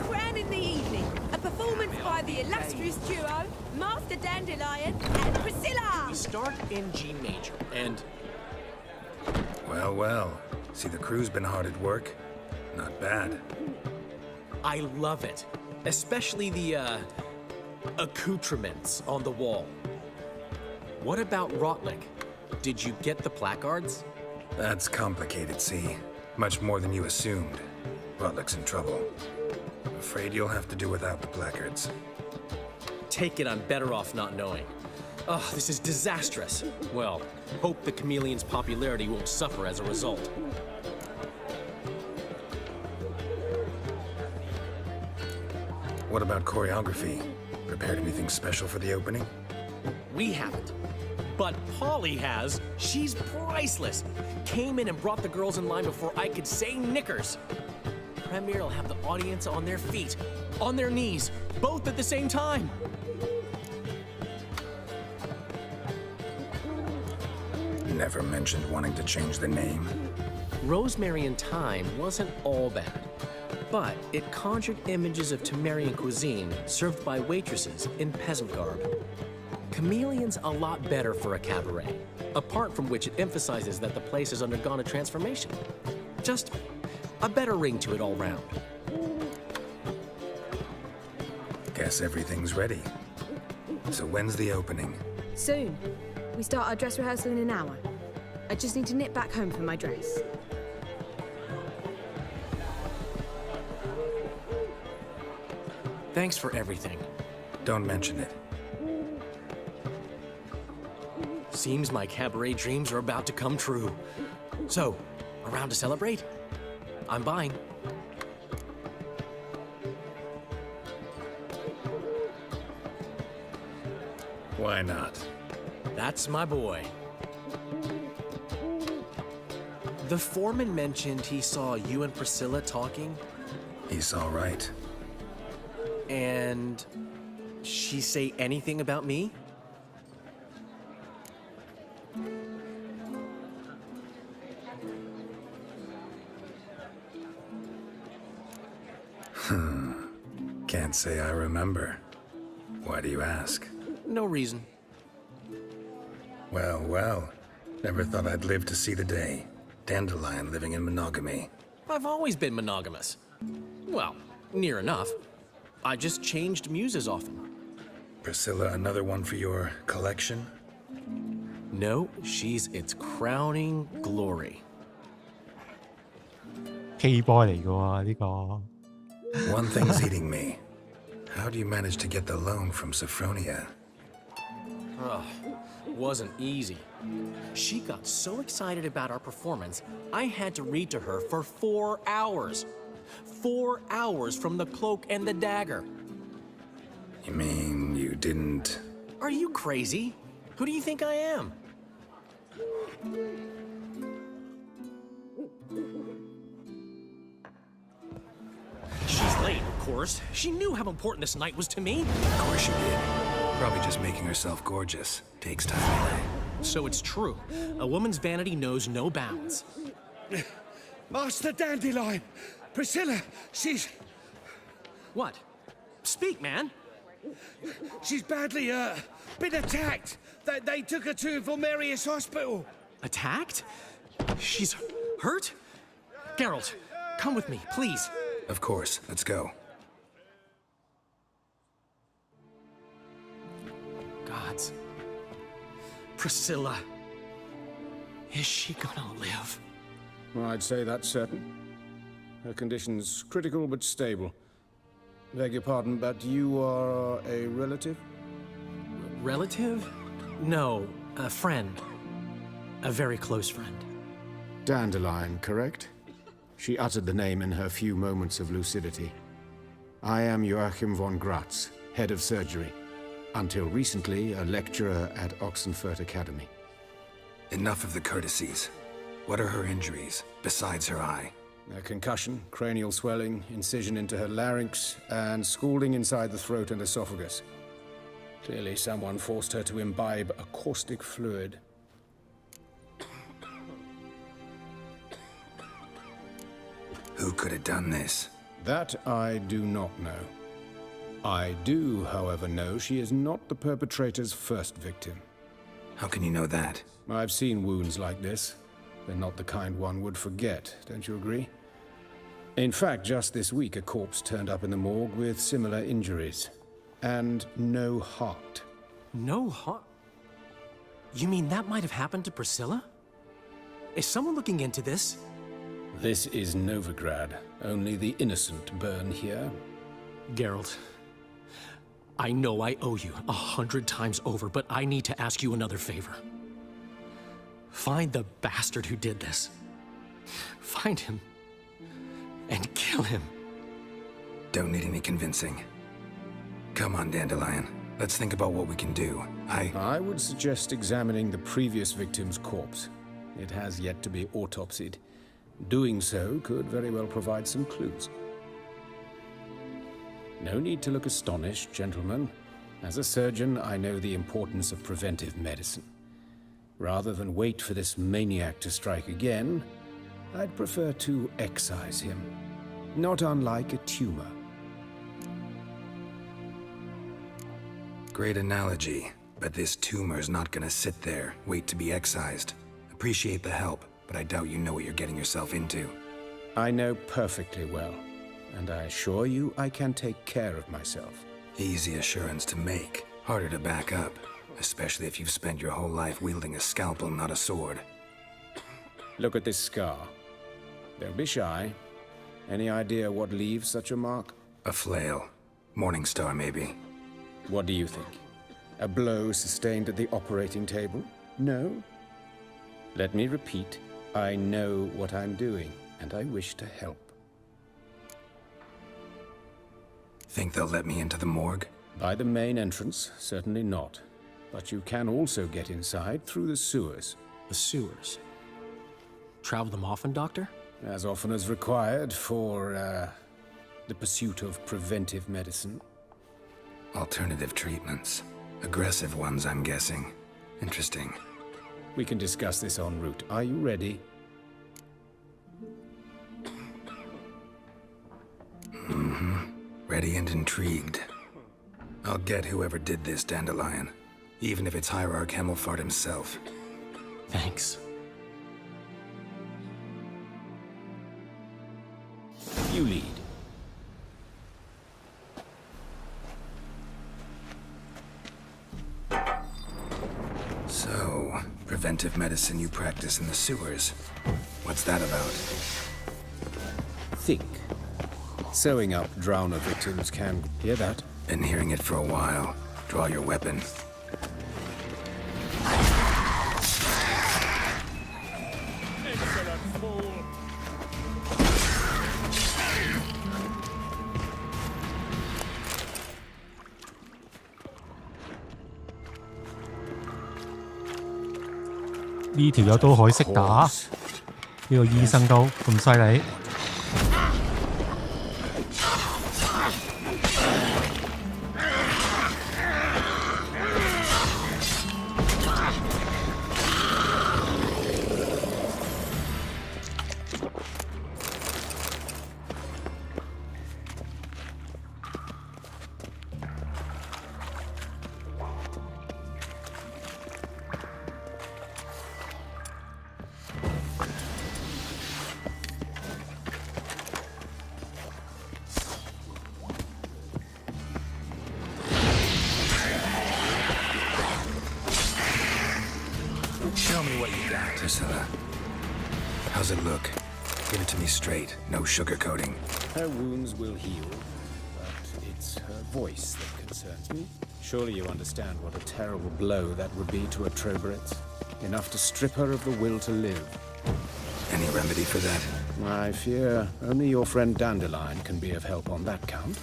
Grand in the evening. A performance by the illustrious duo, Master Dandelion and Priscilla.
We start in G major, and...
Well, well. See, the crew's been hard at work. Not bad.
I love it. Especially the, accoutrements on the wall. What about Rotlick? Did you get the placards?
That's complicated, see. Much more than you assumed. Rotlick's in trouble. Afraid you'll have to do without the placards.
Take it I'm better off not knowing. Oh, this is disastrous. Well, hope the chameleon's popularity won't suffer as a result.
What about choreography? Prepared anything special for the opening?
We haven't. But Polly has. She's priceless. Came in and brought the girls in line before I could say knickers. Premiere will have the audience on their feet, on their knees, both at the same time.
Never mentioned wanting to change the name.
Rosemary and Thyme wasn't all bad, but it conjured images of Temerian cuisine served by waitresses in peasant garb. Chameleon's a lot better for a cabaret, apart from which it emphasizes that the place has undergone a transformation. Just a better ring to it all round.
Guess everything's ready. So when's the opening?
Soon. We start our dress rehearsal in an hour. I just need to nip back home for my dress.
Thanks for everything.
Don't mention it.
Seems my cabaret dreams are about to come true. So, around to celebrate? I'm buying.
Why not?
That's my boy. The foreman mentioned he saw you and Priscilla talking.
He's all right.
And she say anything about me?
Can't say I remember. Why do you ask?
No reason.
Well, well. Never thought I'd live to see the day. Dandelion living in monogamy.
I've always been monogamous. Well, near enough. I just changed muses often.
Priscilla, another one for your collection?
No, she's its crowning glory.
K-boy 嚟㗎喎呢個。
One thing's eating me. How do you manage to get the loan from Sophronia?
Ugh, wasn't easy. She got so excited about our performance, I had to read to her for 4 hours. 4 hours from the Cloak and the Dagger.
You mean you didn't...
Are you crazy? Who do you think I am? She's late, of course. She knew how important this night was to me.
Of course she did. Probably just making herself gorgeous. Takes time away.
So it's true. A woman's vanity knows no bounds.
Master Dandelion! Priscilla, she's...
What? Speak, man.
She's badly, been attacked. They took her to Volmerius Hospital.
Attacked? She's hurt? Geralt, come with me, please.
Of course. Let's go.
Gods. Priscilla. Is she gonna live?
I'd say that's certain. Her condition's critical but stable. Beg your pardon, but you are a relative?
Relative? No, a friend. A very close friend.
Dandelion, correct? She uttered the name in her few moments of lucidity. I am Joachim von Gratz, head of surgery. Until recently, a lecturer at Oxenfurt Academy.
Enough of the courtesies. What are her injuries, besides her eye?
A concussion, cranial swelling, incision into her larynx, and scalding inside the throat and esophagus. Clearly someone forced her to imbibe a caustic fluid.
Who could have done this?
That I do not know. I do, however, know she is not the perpetrator's first victim.
How can you know that?
I've seen wounds like this. They're not the kind one would forget, don't you agree? In fact, just this week, a corpse turned up in the morgue with similar injuries. And no heart.
No heart? You mean that might have happened to Priscilla? Is someone looking into this?
This is Novigrad. Only the innocent burn here.
Geralt, I know I owe you 100 times over, but I need to ask you another favor. Find the bastard who did this. Find him. And kill him.
Don't need any convincing. Come on, Dandelion. Let's think about what we can do.
I would suggest examining the previous victim's corpse. It has yet to be autopsied. Doing so could very well provide some clues. No need to look astonished, gentlemen. As a surgeon, I know the importance of preventive medicine. Rather than wait for this maniac to strike again, I'd prefer to excise him. Not unlike a tumor.
Great analogy, but this tumor's not gonna sit there, wait to be excised. Appreciate the help, but I doubt you know what you're getting yourself into.
I know perfectly well, and I assure you I can take care of myself.
Easy assurance to make, harder to back up, especially if you've spent your whole life wielding a scalpel, not a sword.
Look at this scar. Don't be shy. Any idea what leaves such a mark?
A flail. Morningstar, maybe.
What do you think? A blow sustained at the operating table? No? Let me repeat. I know what I'm doing, and I wish to help.
Think they'll let me into the morgue?
By the main entrance, certainly not. But you can also get inside through the sewers.
The sewers? Travel them often, Doctor?
As often as required for, the pursuit of preventive medicine.
Alternative treatments. Aggressive ones, I'm guessing. Interesting.
We can discuss this en route. Are you ready?
Mm-hmm. Ready and intrigued. I'll get whoever did this, Dandelion. Even if it's Hierarch Hemmelfart himself.
Thanks.
You lead.
So, preventive medicine you practice in the sewers. What's that about?
Think. Sewing up drowner victims can... Hear that?
Been hearing it for a while. Draw your weapon.
Excellent fool!
呢條友都可以識打，呢個醫生都咁犀利。
Show me what you got, Priscilla. How's it look? Give it to me straight, no sugarcoating.
Her wounds will heal, but it's her voice that concerns me. Surely you understand what a terrible blow that would be to a Troberet. Enough to strip her of the will to live.
Any remedy for that?
I fear only your friend Dandelion can be of help on that count.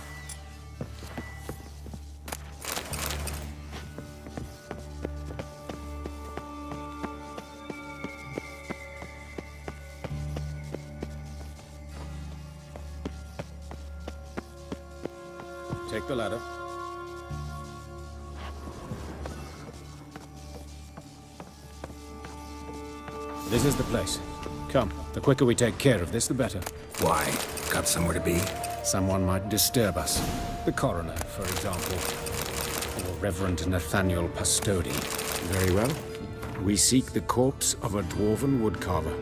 Take the ladder. This is the place. Come, the quicker we take care of this, the better.
Why? Got somewhere to be?
Someone might disturb us. The coroner, for example. Or Reverend Nathaniel Pastodi. Very well. We seek the corpse of a dwarven woodcarver.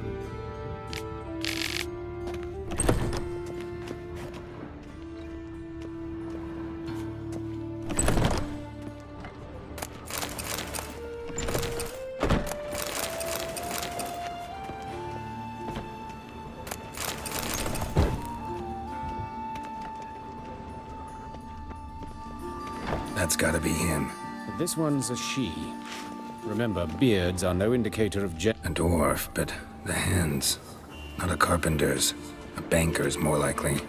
That's gotta be him.
This one's a she. Remember, beards are no indicator of
A dwarf, but the hands. Not a carpenter's. A banker's, more likely.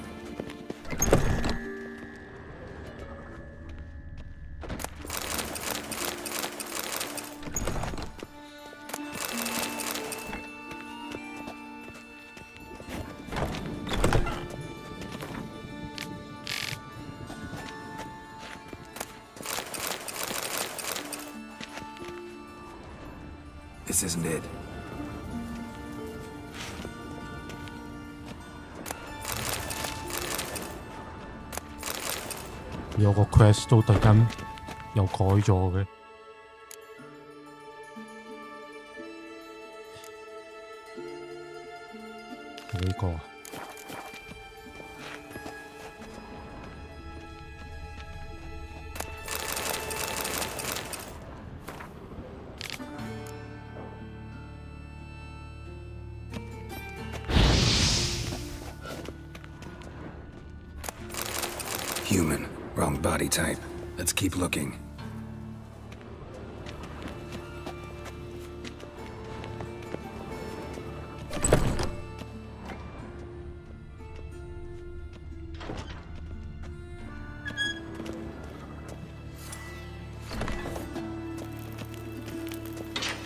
This isn't it.
"有個 quest 都突然間又改咗嘅。呢個啊。
Human. Wrong body type. Let's keep looking.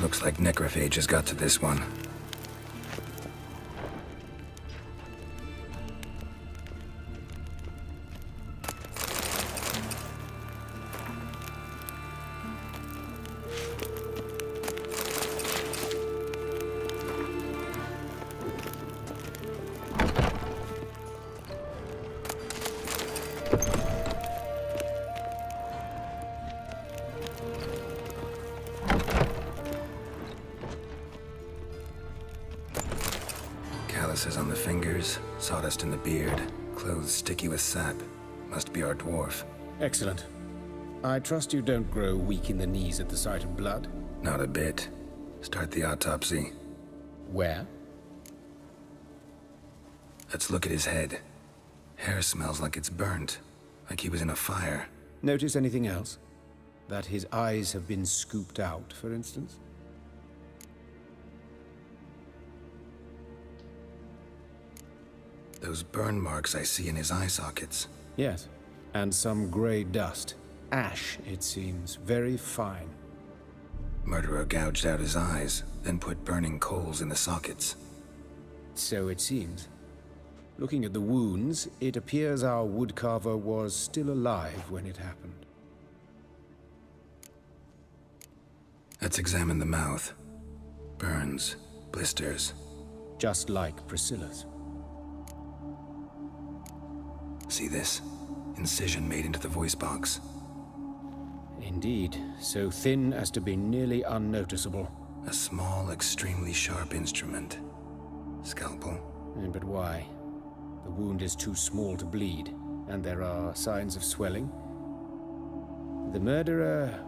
Looks like necrophages got to this one. Calluses on the fingers, sawdust in the beard, clothes sticky with sap. Must be our dwarf.
Excellent. I trust you don't grow weak in the knees at the sight of blood?
Not a bit. Start the autopsy.
Where?
Let's look at his head. Hair smells like it's burnt, like he was in a fire.
Notice anything else? That his eyes have been scooped out, for instance?
Those burn marks I see in his eye sockets.
Yes, and some grey dust. Ash, it seems. Very fine.
Murderer gouged out his eyes, then put burning coals in the sockets.
So it seems. Looking at the wounds, it appears our woodcarver was still alive when it happened.
Let's examine the mouth. Burns, blisters.
Just like Priscilla's.
See this? Incision made into the voice box.
Indeed, so thin as to be nearly unnoticeable.
A small, extremely sharp instrument. Scalpel.
But why? The wound is too small to bleed, and there are signs of swelling. The murderer...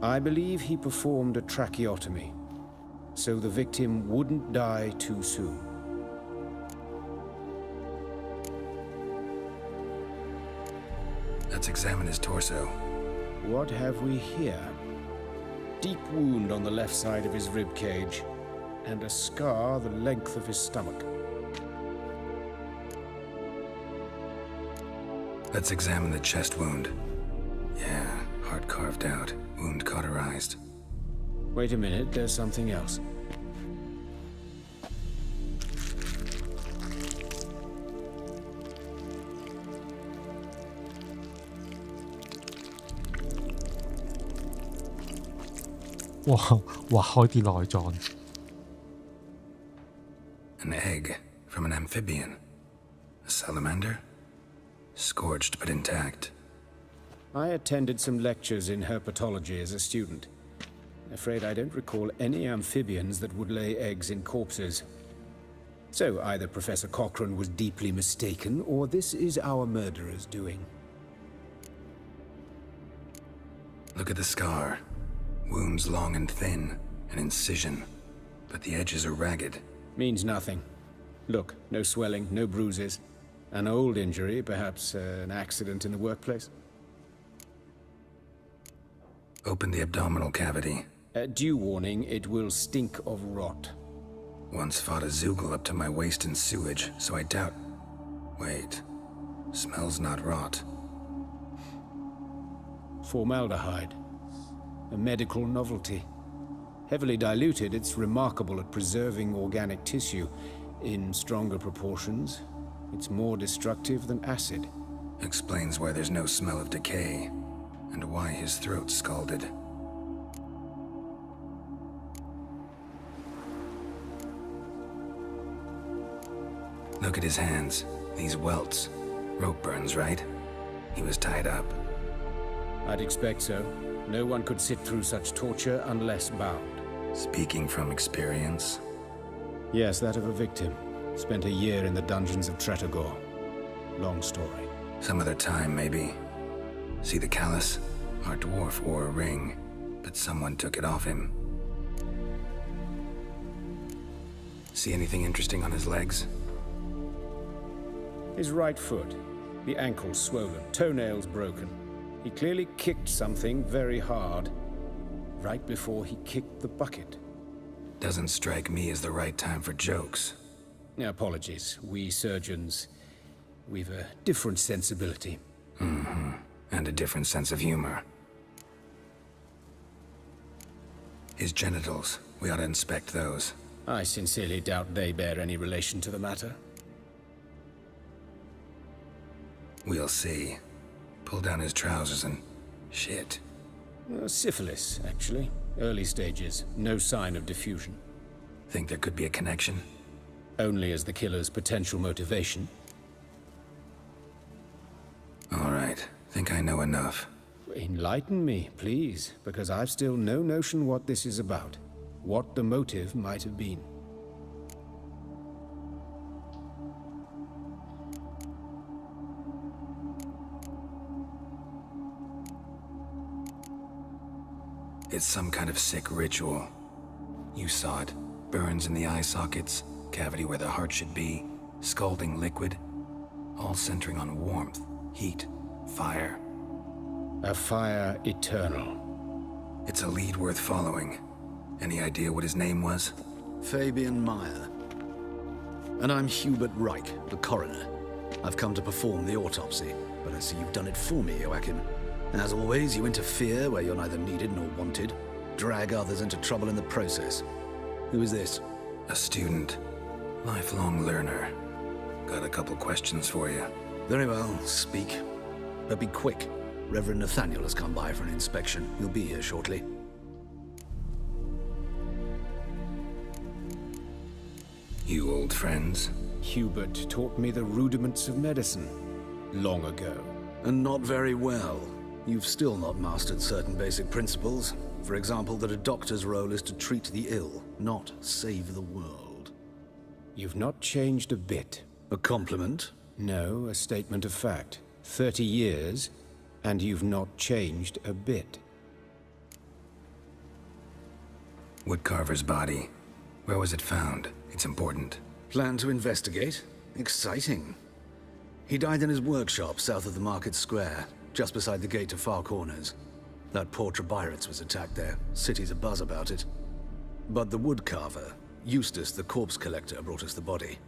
I believe he performed a tracheotomy, so the victim wouldn't die too soon.
Let's examine his torso.
What have we here? Deep wound on the left side of his rib cage, and a scar the length of his stomach.
Let's examine the chest wound. Yeah, heart carved out, wound cauterized.
Wait a minute, there's something else.
Wow, 開啲內臟。
An egg from an amphibian. A salamander? Scorched but intact.
I attended some lectures in herpetology as a student. Afraid I don't recall any amphibians that would lay eggs in corpses. So either Professor Cochrane was deeply mistaken, or this is our murderer's doing.
Look at the scar. Wounds long and thin, an incision. But the edges are ragged.
Means nothing. Look, no swelling, no bruises. An old injury, perhaps an accident in the workplace.
Open the abdominal cavity.
Due warning, it will stink of rot.
Once fought a Zoogle up to my waist in sewage, so I doubt... Wait. Smells not rot.
Formaldehyde. A medical novelty. Heavily diluted, it's remarkable at preserving organic tissue. In stronger proportions, it's more destructive than acid.
Explains why there's no smell of decay, and why his throat's scalded. Look at his hands. These welts. Rope burns, right? He was tied up.
I'd expect so. No one could sit through such torture unless bound.
Speaking from experience?
Yes, that of a victim. Spent a year in the dungeons of Gore. Long story.
Some other time, maybe. See the callus? Our dwarf wore a ring, but someone took it off him. See anything interesting on his legs?
His right foot. The ankle swollen, toenails broken. He clearly kicked something very hard, right before he kicked the bucket.
Doesn't strike me as the right time for jokes.
Apologies. We surgeons, we've a different sensibility.
Mm-hmm. And a different sense of humor. His genitals. We ought to inspect those.
I sincerely doubt they bear any relation to the matter.
We'll see. Pull down his trousers and... shit.
Syphilis, actually. Early stages. No sign of diffusion.
Think there could be a connection?
Only as the killer's potential motivation.
All right. Think I know enough.
Enlighten me, please, because I've still no notion what this is about. What the motive might have been.
It's some kind of sick ritual. You saw it. Burns in the eye sockets, cavity where the heart should be, scalding liquid. All centering on warmth, heat, fire.
A fire eternal.
It's a lead worth following. Any idea what his name was?
Fabian Meyer. And I'm Hubert Reich, the coroner. I've come to perform the autopsy, but I see you've done it for me, Joachim. As always, you interfere where you're neither needed nor wanted. Drag others into trouble in the process. Who is this?
A student. Lifelong learner. Got a couple questions for you.
Very well, speak. But be quick. Reverend Nathaniel has come by for an inspection. He'll be here shortly.
You old friends?
Hubert taught me the rudiments of medicine. Long ago.
And not very well. You've still not mastered certain basic principles. For example, that a doctor's role is to treat the ill, not save the world.
You've not changed a bit.
A compliment?
No, a statement of fact. 30 years, and you've not changed a bit.
Woodcarver's body. Where was it found? It's important.
Plan to investigate? Exciting. He died in his workshop south of the market square. just beside the gate to Far Corners. That poor Trebirates was attacked there. City's abuzz about it. But the woodcarver, Eustace the corpse collector, brought us the body.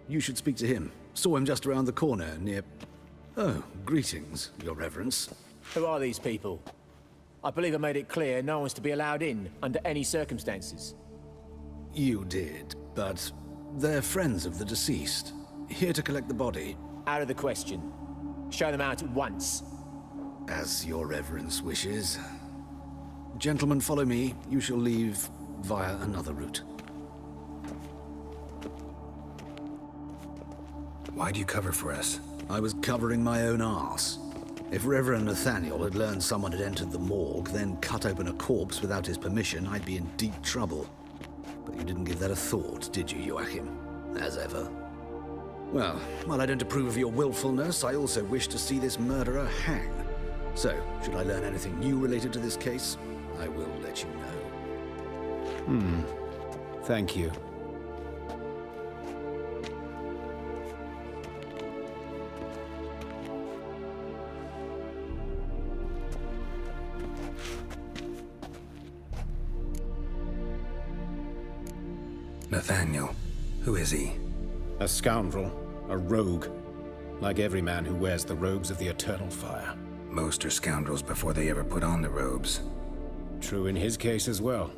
You should speak to him. Saw him just around the corner near... Oh, greetings, Your Reverence.
Who are these people? I believe I made it clear no one's to be allowed in under any circumstances.
You did, but they're friends of the deceased. Here to collect the body.
Out of the question. Show them out at once.
As Your Reverence wishes. Gentlemen, follow me. You shall leave via another route.
Why do you cover for us?
I was covering my own arse. If Reverend Nathaniel had learned someone had entered the morgue, then cut open a corpse without his permission, I'd be in deep trouble. But you didn't give that a thought, did you, Joachim? As ever. Well, while I don't approve of your willfulness, I also wish to see this murderer hang. So, should I learn anything new related to this case, I will let you know.
Thank you.
Nathaniel, who is he?
A scoundrel, a rogue. Like every man who wears the robes of the eternal fire.
Most are scoundrels before they ever put on the robes.
True in his case as well.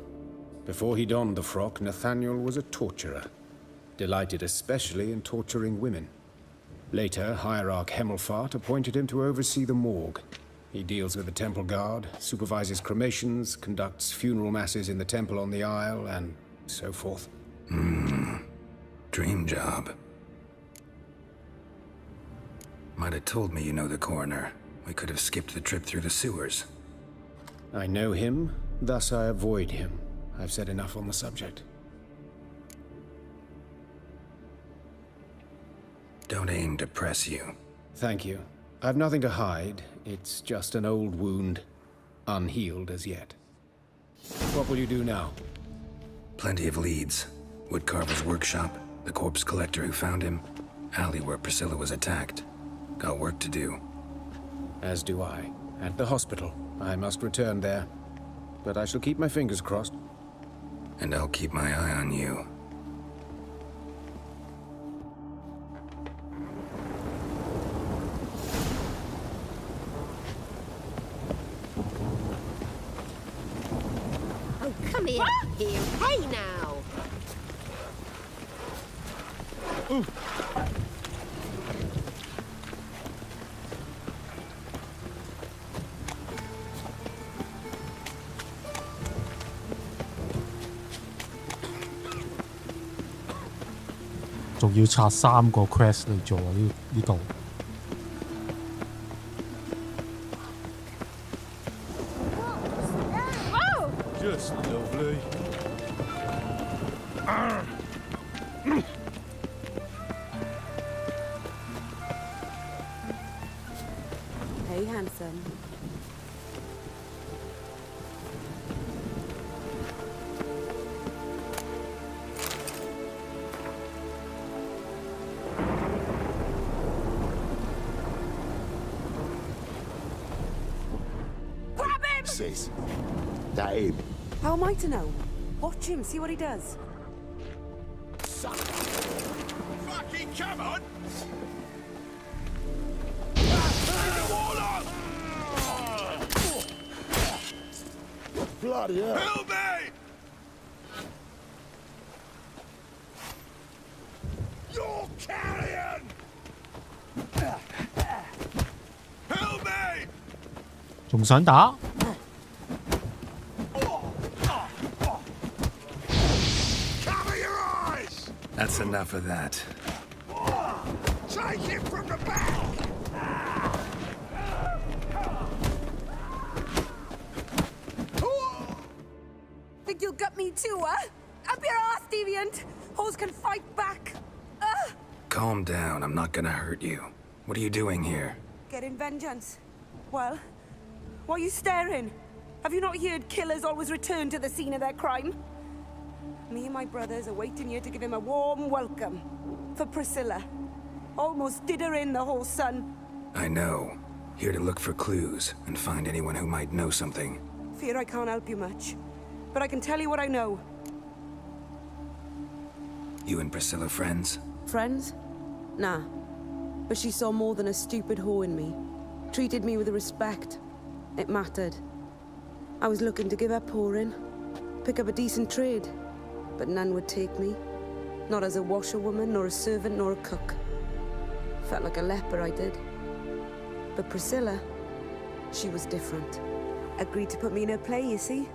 Before he donned the frock, Nathaniel was a torturer. Delighted especially in torturing women. Later, Hierarch Hemmelfart appointed him to oversee the morgue. He deals with the temple guard, supervises cremations, conducts funeral masses in the temple on the Isle, and so forth.
Dream job. Might have told me you know the coroner. We could have skipped the trip through the sewers.
I know him, thus I avoid him. I've said enough on the subject.
Don't aim to press you.
Thank you. I've nothing to hide. It's just an old wound, unhealed as yet. What will you do now?
Plenty of leads. Woodcarver's workshop, the corpse collector who found him, alley where Priscilla was attacked. Got work to do.
As do I. At the hospital. I must return there. But I shall keep my fingers crossed.
And I'll keep my eye on you.
Oh, come here. Here. Hey, now.
Ooh.
仲要拆3個 quest 嚟做呢度。
Just lovely.
Hey, handsome.
Grab him!
Sis. That him?
How am I to know? Watch him, see what he does.
Fucking come on!
Bloody hell.
Help me! You're carrion! Help me!
仲想打？
Cover your eyes!
That's enough of that.
Take him from the back!
Think you'll gut me too, huh? Up your ass, deviant! Hoes can fight back!
Calm down, I'm not gonna hurt you. What are you doing here?
Getting vengeance. Well, why are you staring? Have you not heard killers always return to the scene of their crime? Me and my brothers are waiting here to give him a warm welcome. For Priscilla. Almost did her in, the whole son.
I know. Here to look for clues and find anyone who might know something.
Fear I can't help you much, but I can tell you what I know.
You and Priscilla friends?
Friends? Nah. But she saw more than a stupid whore in me. Treated me with respect. It mattered. I was looking to give up whoring, pick up a decent trade, but none would take me. Not as a washerwoman, nor a servant, nor a cook. Felt like a leper, I did. But Priscilla, she was different. Agreed to put me in her play, you see?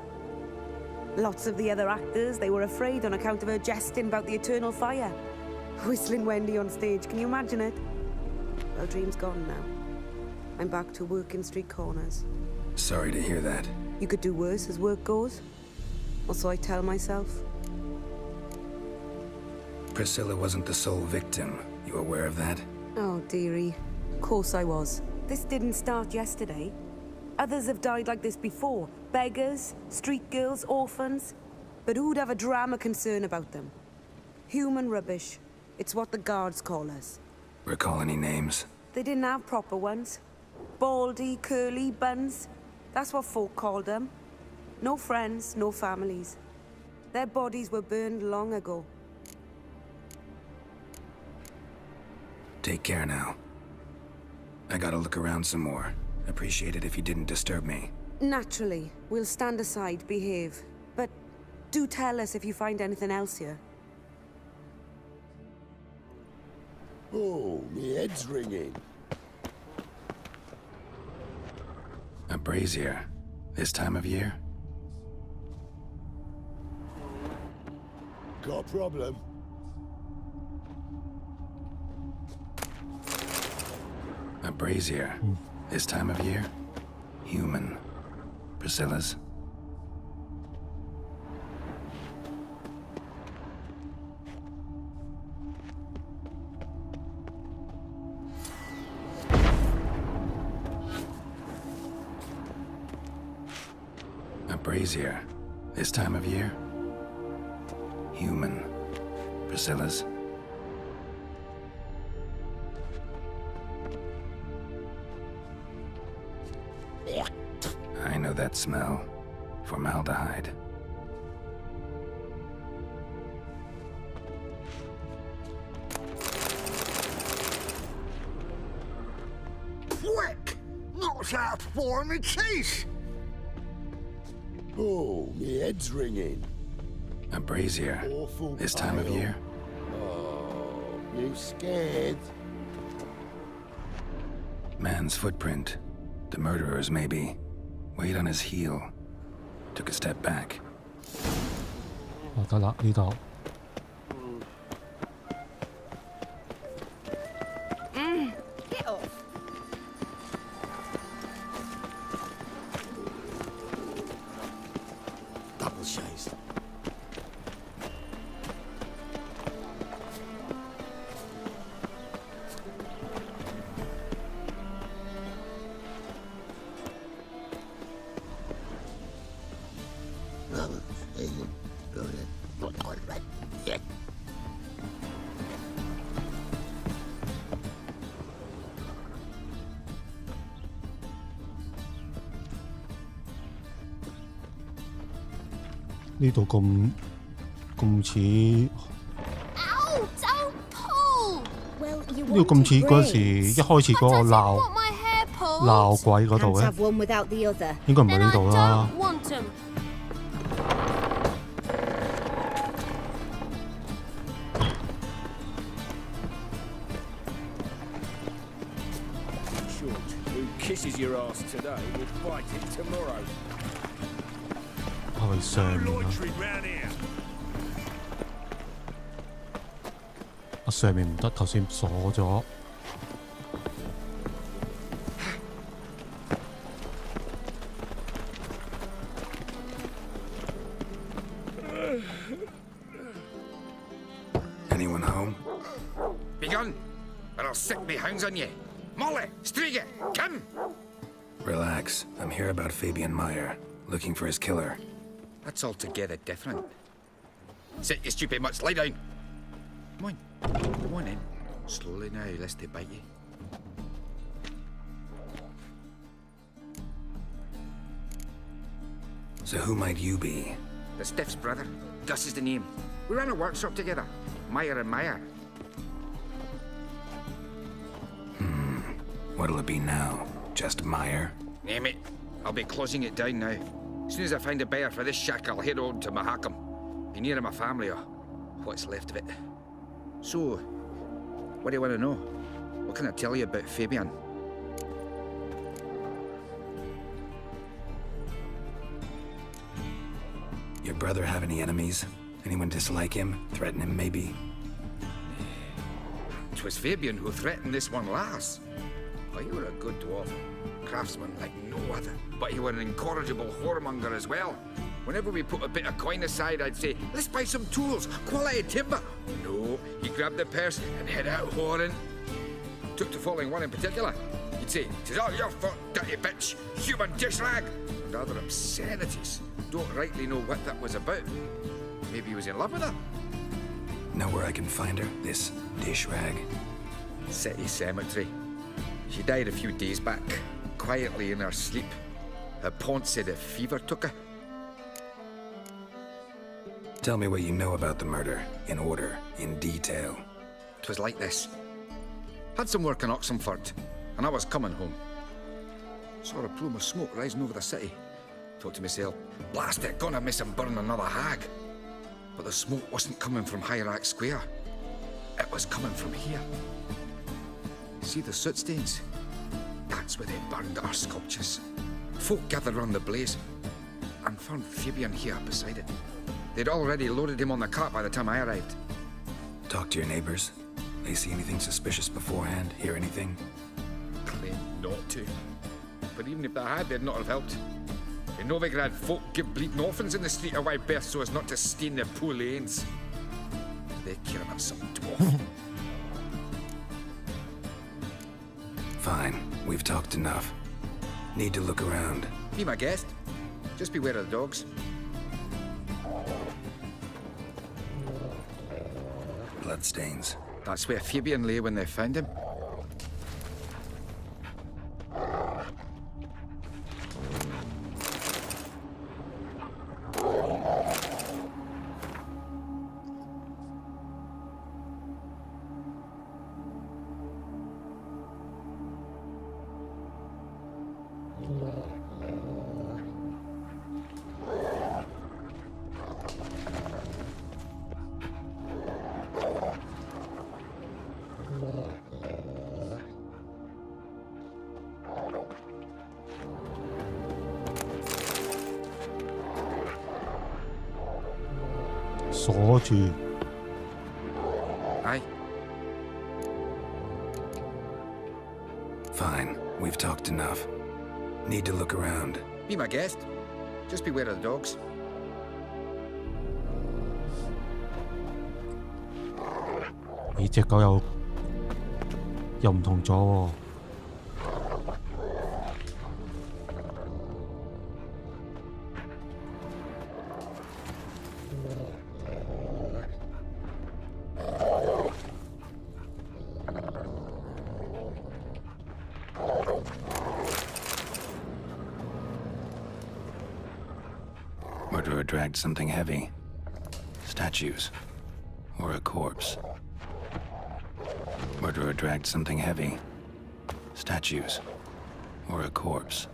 Lots of the other actors, they were afraid on account of her jesting about the eternal fire. Whistling Wendy on stage, can you imagine it? Well, dream's gone now. I'm back to working street corners.
Sorry to hear that.
You could do worse as work goes. Or so I tell myself.
Priscilla wasn't the sole victim. You aware of that?
Oh, dearie. Of course I was. This didn't start yesterday. Others have died like this before. Beggars, street girls, orphans. But who'd have a drama concern about them? Human rubbish. It's what the guards call us.
Recall any names?
They didn't have proper ones. Baldy, curly, buns. That's what folk called them. No friends, no families. Their bodies were burned long ago.
Take care now. I gotta look around some more. Appreciate it if you didn't disturb me.
Naturally, we'll stand aside, behave. But do tell us if you find anything else here.
Oh, me head's ringing.
A brazier. This time of year?
Got a problem?
A brazier. This time of year? Human. Priscilla's? A brazier. This time of year? Human. Priscilla's? I know that smell. Formaldehyde.
Quick! Knocked out for me teeth! Oh, me head's ringing.
A brazier. This time of year?
Oh, you scared?
Man's footprint. The murderer's maybe. Weight on his heel. Took a step back.
得啦，呢度。
Get off.
Double chase. Yeah.
呢度咁似呢
Ow! Don't pull! Well, you
個咁似嗰陣時一開始嗰個鬧
want my hair pulled?
鬧鬼嗰度
Can't
嘅，
have one without the other.
應該唔係呢度啦。
Don't want them.
Short. Who kisses your ass today will bite it tomorrow.
係咪上面啊？
Loitering round here.
啊上面唔得，頭先鎖咗。
Anyone home?
Be gone, or I'll set me hounds on you. Molly, Striga, come!
Relax. I'm here about Fabian Meyer. Looking for his killer.
That's altogether different. Sit your stupid mutts, lie down. Come on in. Slowly now, lest they bite you.
So who might you be?
The Stiff's brother. Gus is the name. We ran a workshop together. Meyer and Meyer.
What'll it be now? Just Meyer?
Name it. I'll be closing it down now. As soon as I find a buyer for this shack, I'll head on to Mahakam. Be near my family or what's left of it. So, what do you want to know? What can I tell you about Fabian?
Your brother have any enemies? Anyone dislike him? Threaten him, maybe?
'Twas Fabian who threatened this one last. Oh, you were a good dwarf. Craftsman like no other. But you were an incorrigible whoremonger as well. Whenever we put a bit of coin aside, I'd say, let's buy some tools, quality timber. No, he grabbed the purse and head out whoring. Took to following one in particular. He'd say, "'Tis all your fault, dirty bitch, human dish rag," and other obscenities. Don't rightly know what that was about. Maybe he was in love with her?
Know where I can find her, this dish rag?
City Cemetery. She died a few days back, quietly in her sleep. Her pont said a fever took her.
Tell me what you know about the murder, in order, in detail.
'Twas like this. Had some work in Oxenford, and I was coming home. Saw a plume of smoke rising over the city. Thought to myself, blast it, gonna miss and burn another hag. But the smoke wasn't coming from Hierarch Square. It was coming from here. See the soot stains? That's where they burned our sculptures. Folk gathered round the blaze and found Fabian here beside it. They'd already loaded him on the cart by the time I arrived.
Talk to your neighbors. They see anything suspicious beforehand? Hear anything?
Claim not to. But even if they had, they'd not have helped. In Novigrad, folk give bleeding orphans in the street a wide berth so as not to stain their poor lanes. They care about some dwarf.
Fine, we've talked enough. Need to look around.
Be my guest. Just beware of the dogs.
Bloodstains.
That's where Fabian lay when they found him. Aye.
Fine, we've talked enough. Need to look around.
Be my guest. Just beware of the dogs.
咦，隻狗又唔同咗喎。
Murderer dragged something heavy. Statues. Or a corpse. Murderer dragged something heavy. Statues. Or a corpse.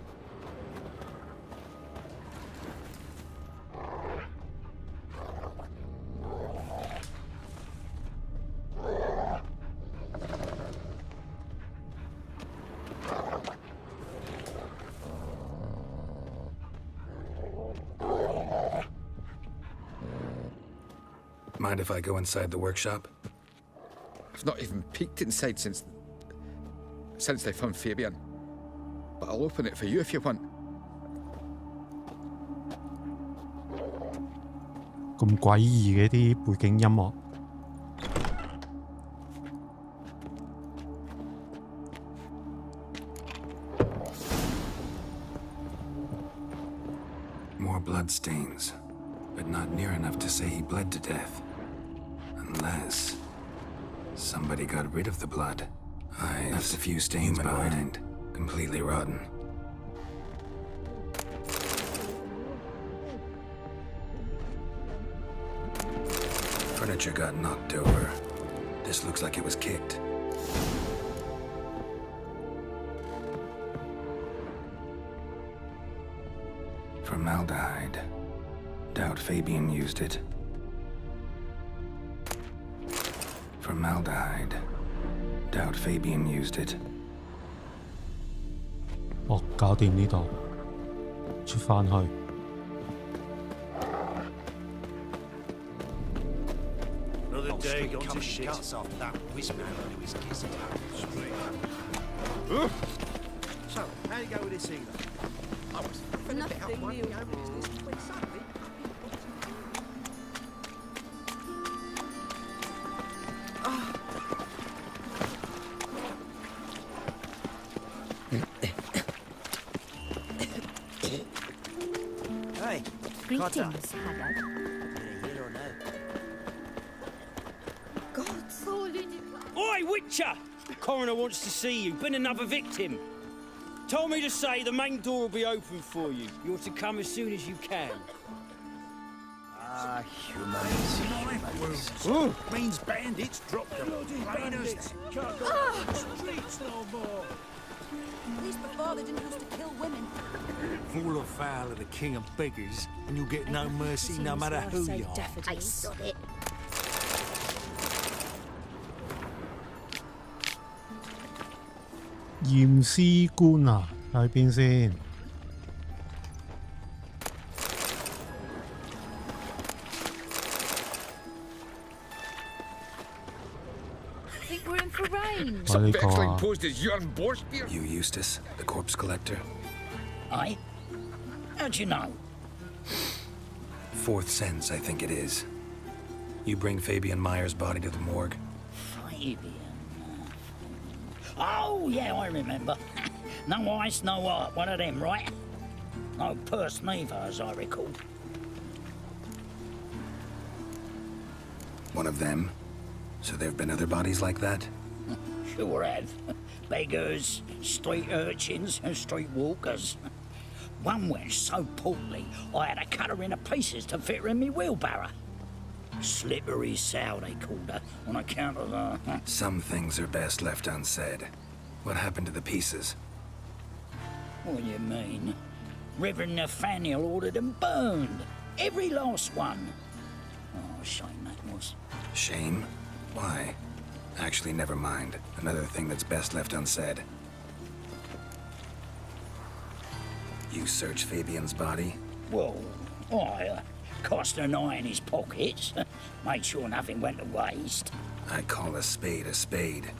Mind if I go inside the workshop?
I've not even peeked inside since they found Fabian. But I'll open it for you if you want.
咁詭異嘅啲背景音樂。
More bloodstains, but not near enough to say he bled to death. Unless somebody got rid of the blood. I left a few stains behind, completely rotten. Furniture got knocked over. This looks like it was kicked. Formaldehyde. Doubt Fabian used it. Formaldehyde. Doubt Fabian used it.
哦，搞掂呢度，出返去。
Another day gone to shit. Off that whisper who is kissed. So, how do you go with this healer? I was finna pick up one of the own business when suddenly. Hey,
Greetings, Haggard.
Oi, Witcher! Coroner wants to see you. Been another victim. Told me to say the main door will be open for you. You're to come as soon as you can.
Humans.
Ooh.
Means bandits drop the bloody bandits. Can't go out the streets no more.
At least before they didn't used to kill women.
Fall afoul of the king of beggars, and you'll get no mercy no matter who you are.
I sod it.
「驗屍官啊，喺邊先？
Think we're in for rain.
Some backslide
posed as Jan Borspier. You, Eustace, the corpse collector?
Aye? How'd you know?
Fourth sense, I think it is. You bring Fabian Meyer's body to the morgue?
Fabian. Oh, yeah, I remember. No ice, no art. One of them, right? No purse neither, as I recall.
One of them? So there have been other bodies like that?
Sure have. Beggars, street urchins, and street walkers. One went so portly, I had to cut her into pieces to fit her in me wheelbarrow. Slippery sow, they called her, on account of the...
Some things are best left unsaid. What happened to the pieces?
What do you mean? Reverend Nathaniel ordered them burned. Every last one. Oh, shame that was.
Shame? Why? Actually, never mind. Another thing that's best left unsaid. You searched Fabian's body?
Well, I cast an eye in his pockets. Made sure nothing went to waste.
I call a spade a spade.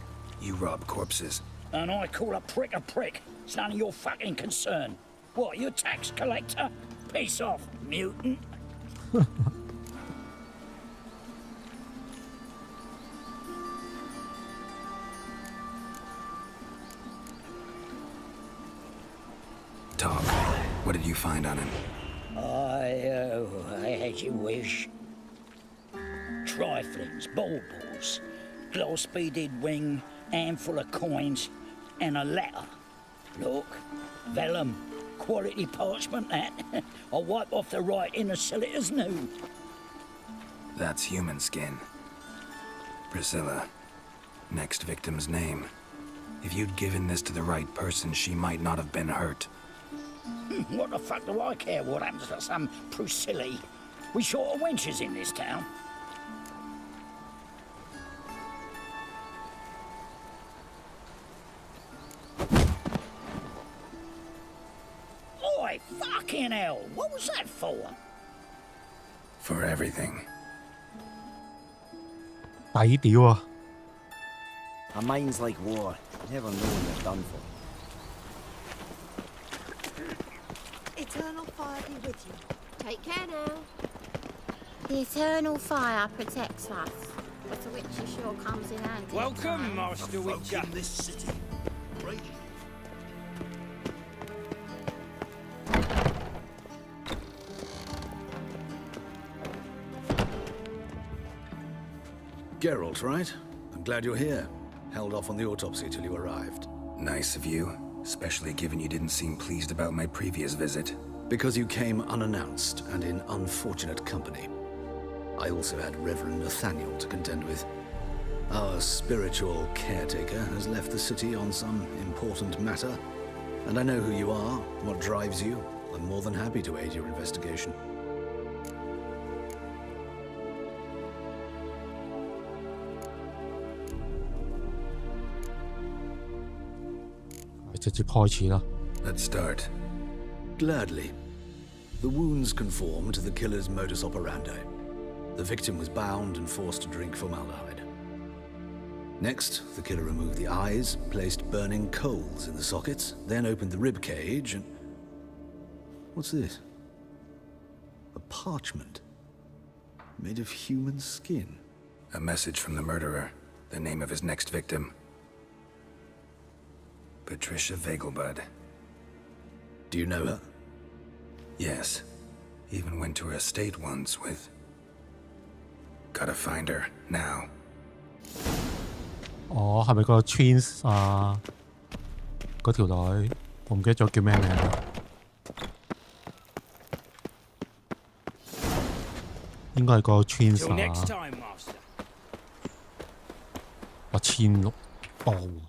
You rob corpses.
And I call a prick a prick. It's none of your fucking concern. What, you a tax collector? Piss off, mutant.
Talk. What did you find on him?
I as you wish. Triflings, baubles, glass-beaded ring, handful of coins, and a letter. Look, vellum, quality parchment that. I'll wipe off the writing and sell it as new.
That's human skin. Priscilla. Next victim's name. If you'd given this to the right person, she might not have been hurt.
What the fuck do I care what happens to some Priscilla? We short of wenches in this town. Oi, fucking hell! What was that for?
For everything.
抵屌啊！
A mind's like war. Never know when you're done for.
Eternal fire be with you. Take care now. The eternal fire protects us. But the witcher sure comes in handy.
Welcome, Master Witcher.
In this city. Great.
Geralt, right? I'm glad you're here. Held off on the autopsy till you arrived.
Nice of you, especially given you didn't seem pleased about my previous visit.
Because you came unannounced and in unfortunate company. I also had Reverend Nathaniel to contend with. Our spiritual caretaker has left the city on some important matter, and I know who you are, what drives you. I'm more than happy to aid your investigation.
Let's start.
Gladly. The wounds conform to the killer's modus operandi. The victim was bound and forced to drink formaldehyde. Next, the killer removed the eyes, placed burning coals in the sockets, then opened the rib cage and... What's this? A parchment. Made of human skin.
A message from the murderer. The name of his next victim. Patricia Vegelbud.
Do you know her?
Yes. Even went to her estate once with... Gotta find her, now.
哦，係咪個 twins 啊？嗰條女，我唔記得咗叫咩名啦。應該係個 twins 啊。哇，1600磅。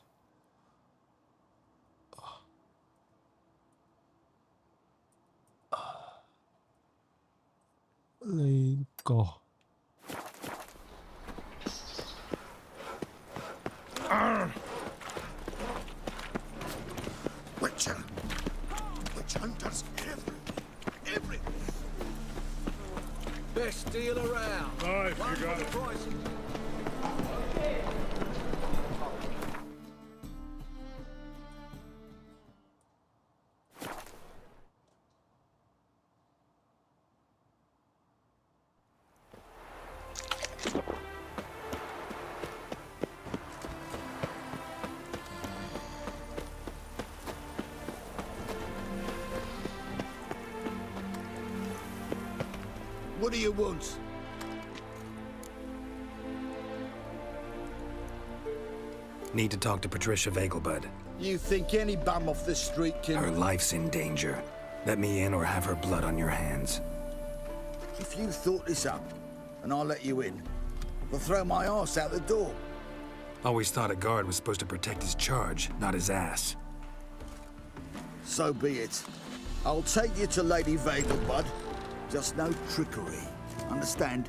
呢個。
Witcher! Witch hunters everywhere!
Best deal around.
Nice, you got it.
What do you want?
Need to talk to Patricia Vegelbud.
You think any bum off the street can...
Her life's in danger. Let me in or have her blood on your hands.
If you thought this up, and I'll let you in, I'll throw my ass out the door.
Always thought a guard was supposed to protect his charge, not his ass.
So be it. I'll take you to Lady Vegelbud. Just no trickery. Understand?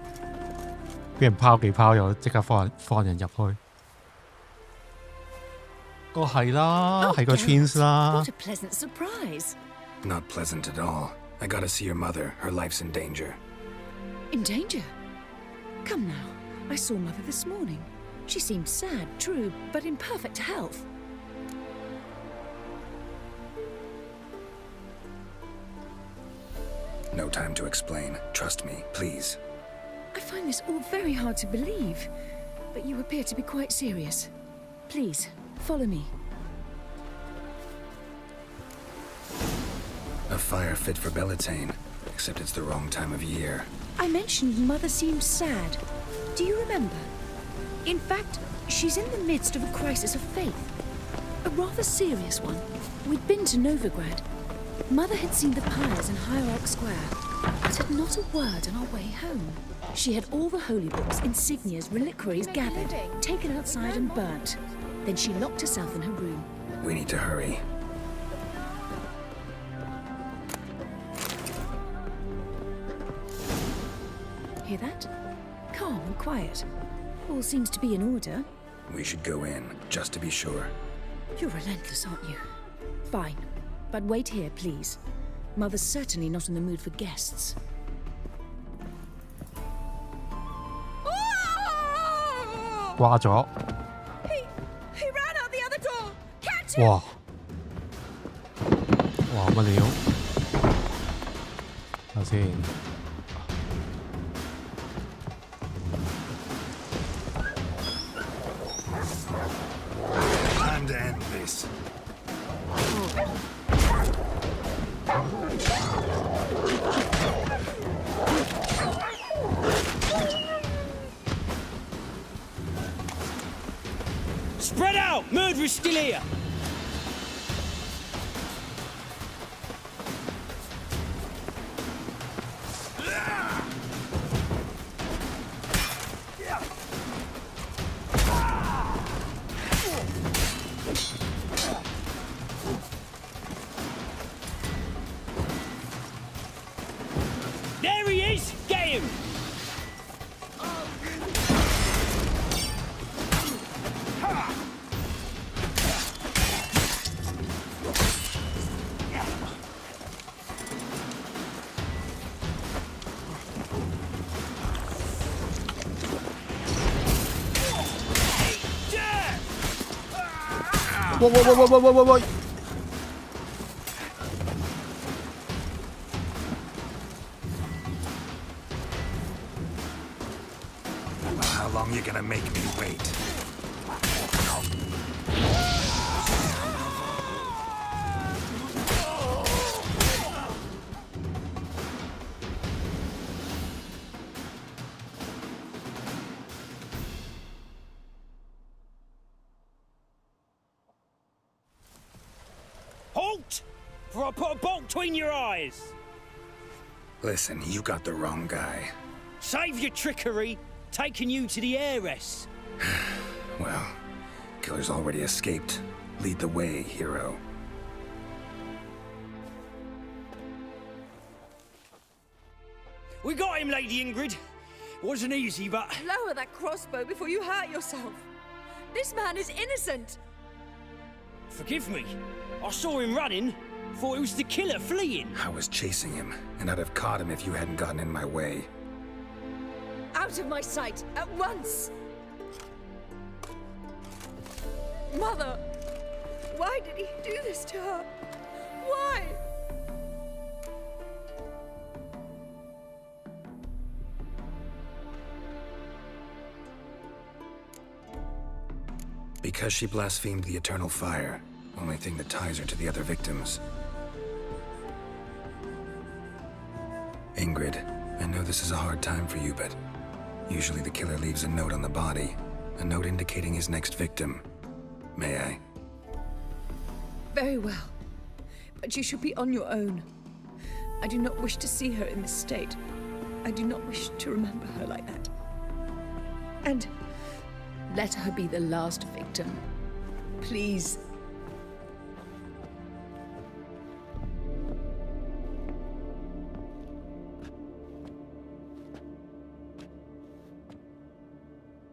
俾人拋幾拋又即刻放人入去。個係啦，係個 twins 啦。
What a pleasant surprise.
Not pleasant at all. I gotta see your mother. Her life's in danger.
In danger? Come now. I saw Mother this morning. She seemed sad, true, but in perfect health.
No time to explain. Trust me, please.
I find this all very hard to believe, but you appear to be quite serious. Please, follow me.
A fire fit for Bellatane, except it's the wrong time of year.
I mentioned Mother seemed sad. Do you remember? In fact, she's in the midst of a crisis of faith. A rather serious one. We'd been to Novigrad. Mother had seen the pyres in Hierarch Square, but had not a word on our way home. She had all the holy books, insignias, reliquaries gathered, taken outside and burnt. Then she locked herself in her room.
We need to hurry.
Hear that? Calm and quiet. All seems to be in order.
We should go in, just to be sure.
You're relentless, aren't you? Fine. But wait here, please. Mother's certainly not in the mood for guests.
He ran out the other door! Catch him!
哇！哇乜料？睇下先。
Time to end this.
Spread out! Murderer's still here!
him!
Whoa.
How long you gonna make me wait?
Halt! Before I put a bolt between your eyes!
Listen, you got the wrong guy.
Save your trickery! Taking you to the heiress!
Well, killer's already escaped. Lead the way, hero.
We got him, Lady Ingrid. Wasn't easy, but...
Lower that crossbow before you hurt yourself. This man is innocent.
Forgive me. I saw him running. Thought it was the killer fleeing.
I was chasing him, and I'd have caught him if you hadn't gotten in my way.
Out of my sight, at once! Mother! Why did he do this to her? Why?
Because she blasphemed the eternal fire. Only thing that ties her to the other victims. Ingrid, I know this is a hard time for you, but usually the killer leaves a note on the body. A note indicating his next victim. May I?
Very well. But you should be on your own. I do not wish to see her in this state. I do not wish to remember her like that. And let her be the last victim. Please.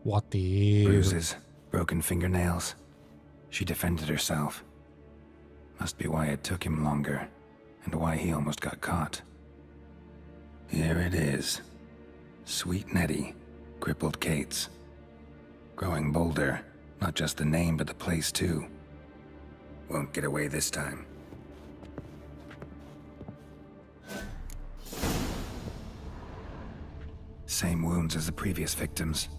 What the...
Bruises, broken fingernails. She defended herself. Must be why it took him longer, and why he almost got caught. Here it is. Sweet Nettie, crippled Kate's. Growing bolder, not just the name but the place too. Won't get away this time. Same wounds as the previous victims.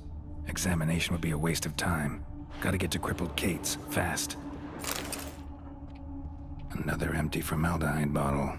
Examination would be a waste of time. Gotta get to crippled Kate's, fast. Another empty formaldehyde bottle.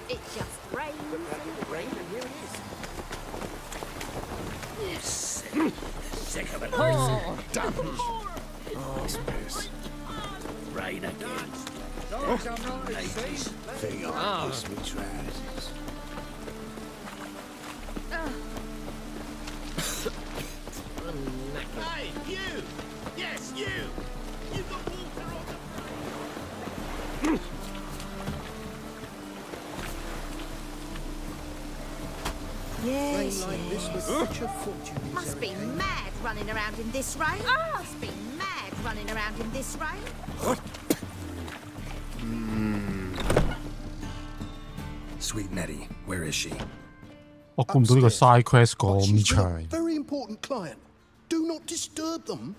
It just rains and rains, and here it is.
Sick of it. Damn. This mess. Rain again. Ladies, feet on kiss me trousers.
Hey, you! Yes, you! You got water on the...
Yes,
Rain like this with such a fortune.
Must be mad running around in this rain. Must be mad running around in this rain.
Sweet Nettie, where is she?
我估唔到呢個 side quest
But
咁
she's with a
長。
very important client. Do not disturb them.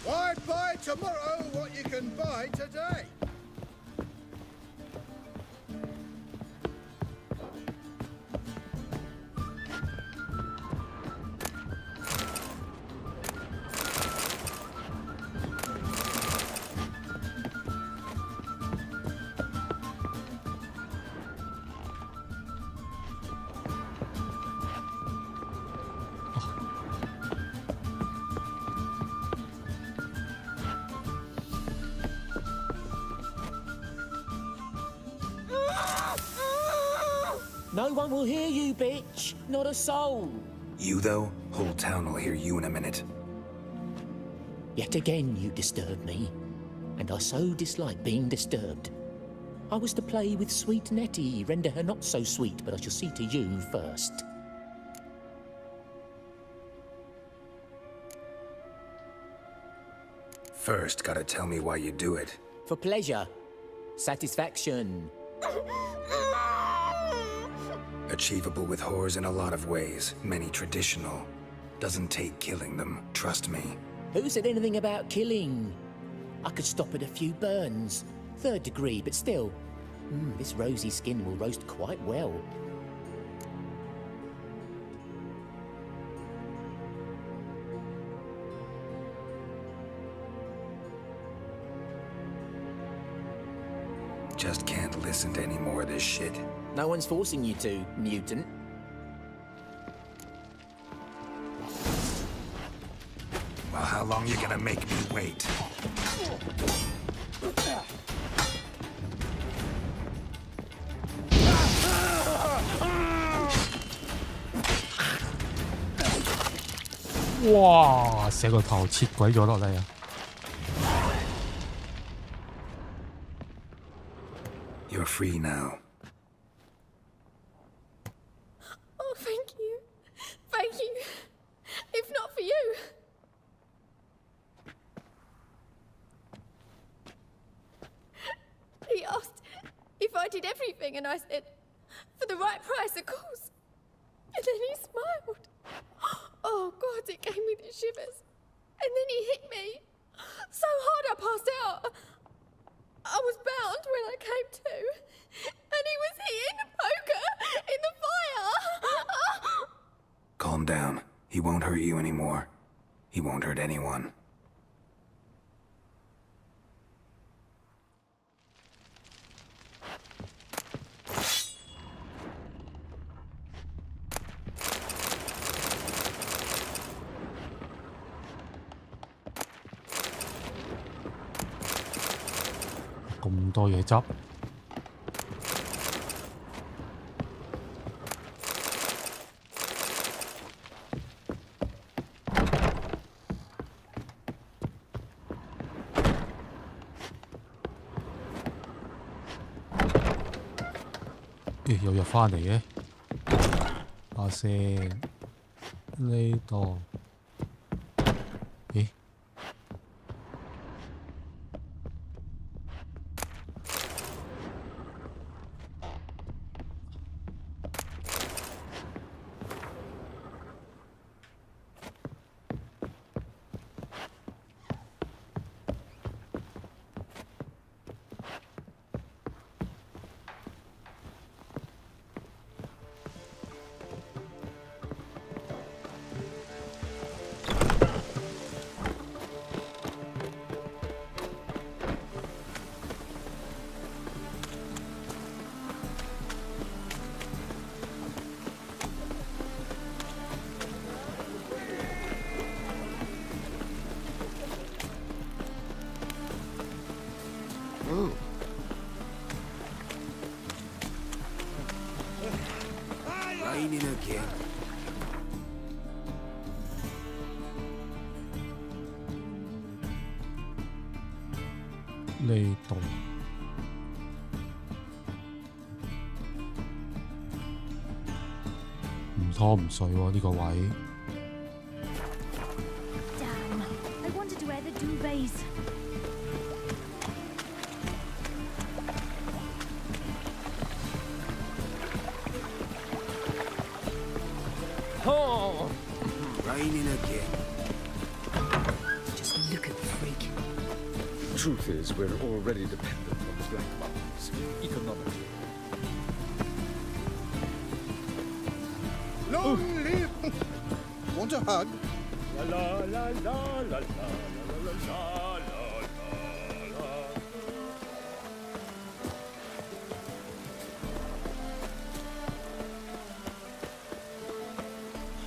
Why buy tomorrow what you can buy today?
No one will hear you, bitch. Not a soul.
You, though? Whole town will hear you in a minute.
Yet again you disturb me, and I so dislike being disturbed. I was to play with sweet Nettie, render her not so sweet, but I shall see to you first.
First, gotta tell me why you do it.
For pleasure. Satisfaction.
Achievable with whores in a lot of ways, many traditional. Doesn't take killing them, trust me.
Who said anything about killing? I could stop at a few burns. 3rd degree, but still. This rosy skin will roast quite well.
Just can't listen to any more of this shit.
No one's forcing you to, mutant.
Well, how long you gonna make me wait?
Wow, 哇！成個頭切鬼咗落嚟啊！
You're free now.
Oh, thank you. Thank you. If not for you. He asked if I did everything, and I said, for the right price, of course. And then he smiled. Oh, God, it gave me the shivers. And then he hit me so hard I passed out. I was bound when I came to, and he was hitting the poker in the fire.
Calm down. He won't hurt you anymore. He won't hurt anyone.
咁多嘢執。咦，又入返嚟嘅？下先呢度。咦？
Oh.
Raining again.
呢度唔拖唔水喎，呢個位。
Damn! I wanted to wear the duvets.
Oh!
Raining again.
Just look at the freak.
Truth is, we're already dependent on the black markets, economically.
Long live! Want a hug?
La la la la la la la la la.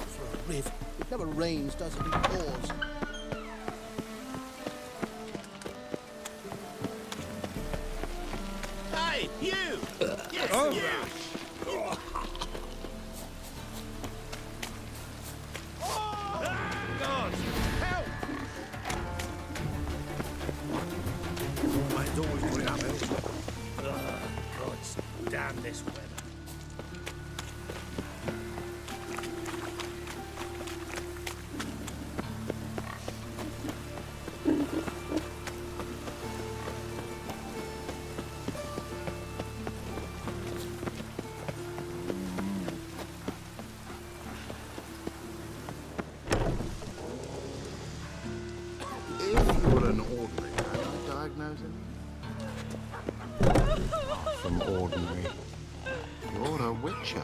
For a riv. It never rains, does it? It pours.
Hey, you! Yes,
Oh.
you! God, help!
Mine's always put it up,
God damn this weather.
If you were an ordinary man, I'd diagnose him. Far from ordinary. You're a witcher.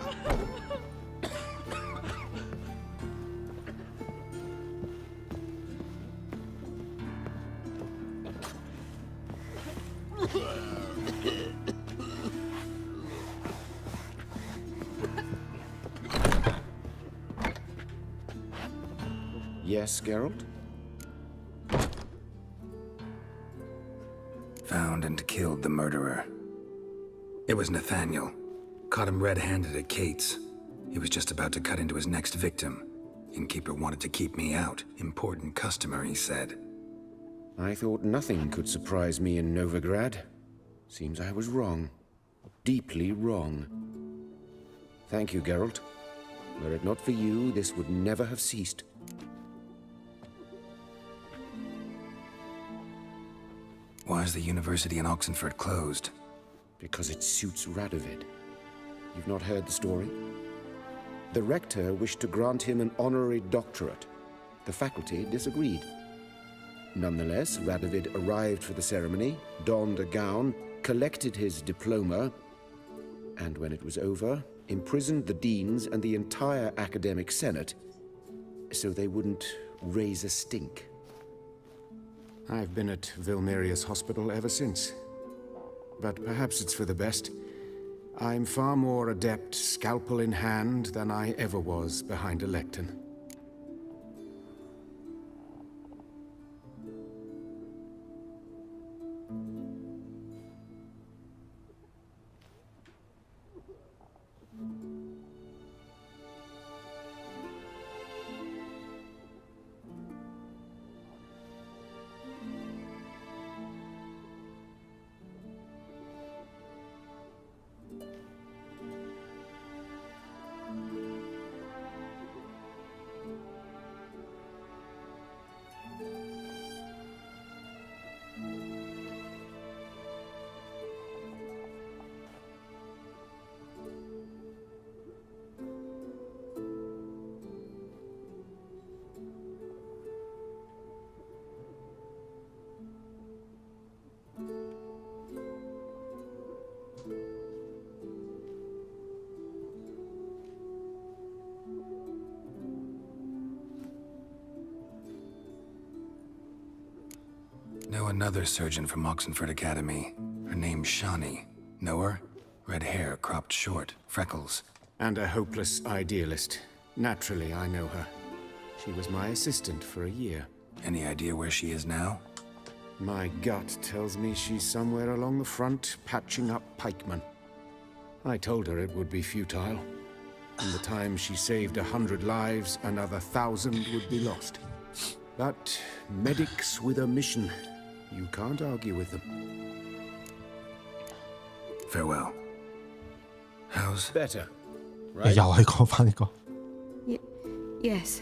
Yes, Geralt?
Found and killed the murderer. It was Nathaniel. Caught him red-handed at Kate's. He was just about to cut into his next victim. Innkeeper wanted to keep me out. Important customer, he said.
I thought nothing could surprise me in Novigrad. Seems I was wrong. Deeply wrong. Thank you, Geralt. Were it not for you, this would never have ceased.
Why is the university in Oxenford closed?
Because it suits Radovid. You've not heard the story? The rector wished to grant him an honorary doctorate. The faculty disagreed. Nonetheless, Radovid arrived for the ceremony, donned a gown, collected his diploma, and when it was over, imprisoned the deans and the entire academic senate so they wouldn't raise a stink. I've been at Vilmerius Hospital ever since. But perhaps it's for the best. I'm far more adept, scalpel in hand, than I ever was behind a lectern.
Know another surgeon from Oxenford Academy. Her name's Shani. Know her? Red hair, cropped short, freckles.
And a hopeless idealist. Naturally, I know her. She was my assistant for a year.
Any idea where she is now?
My gut tells me she's somewhere along the front, patching up pikemen. I told her it would be futile. In the time she saved 100 lives, another 1,000 would be lost. But medics with a mission, you can't argue with them.
Farewell. How's
better?
又係講翻呢個。
Yes.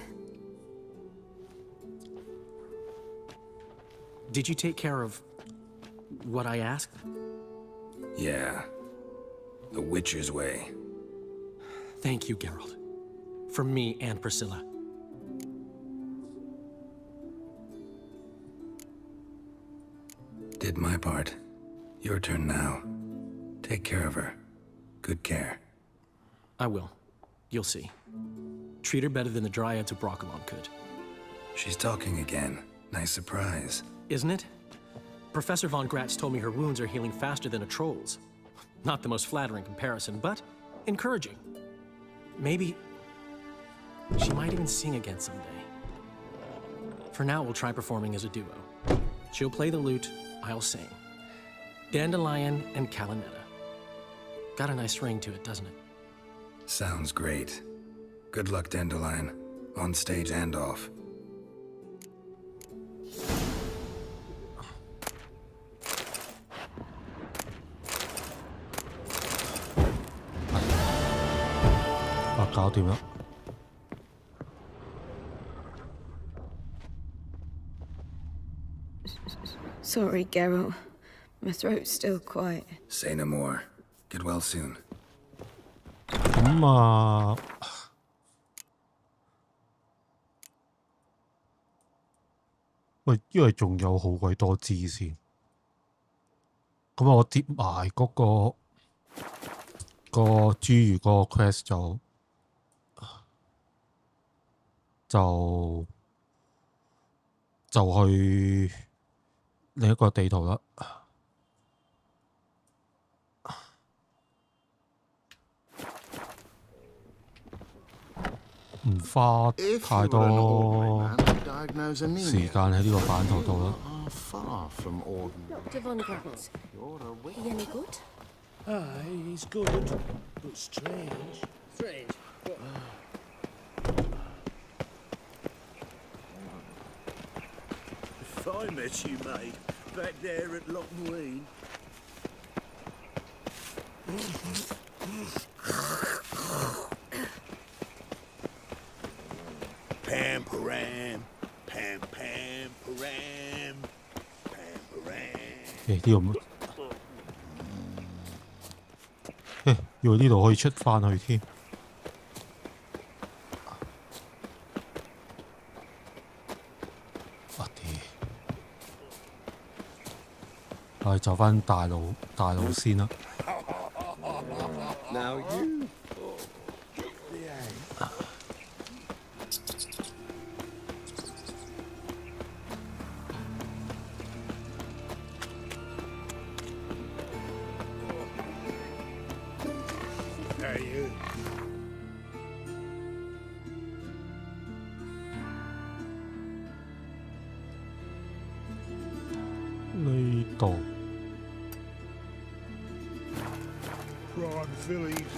Did you take care of what I asked?
Yeah. The Witcher's way.
Thank you, Geralt. From me and Priscilla.
Did my part. Your turn now. Take care of her. Good care.
I will. You'll see. Treat her better than the Dryads of Broccolon could.
She's talking again. Nice surprise.
Isn't it? Professor von Gratz told me her wounds are healing faster than a troll's. Not the most flattering comparison, but encouraging. Maybe she might even sing again someday. For now, we'll try performing as a duo. She'll play the lute, I'll sing. Dandelion and Calinetta. Got a nice ring to it, doesn't it?
Sounds great. Good luck, Dandelion. On stage and off.
搞掂啦。
Sorry, Geralt. My throat's still quiet.
Say no more. Get well soon.
咁啊，喂，因為仲有好鬼多支先。咁我接埋嗰個侏儒嗰個 quest 就去另一個地圖啦。唔花太多時間喺呢個版圖度啦。
Dr. von Gratz. He any good?
Aye, he's good, but strange. Strange? If I met you, mate, back there at Lochmuine. Pam param, pam pam param, pam param.
呢度要呢度可以出翻去添。我哋走翻大路先啦。
Now you.
Are you?
呢度。
Prime fillies.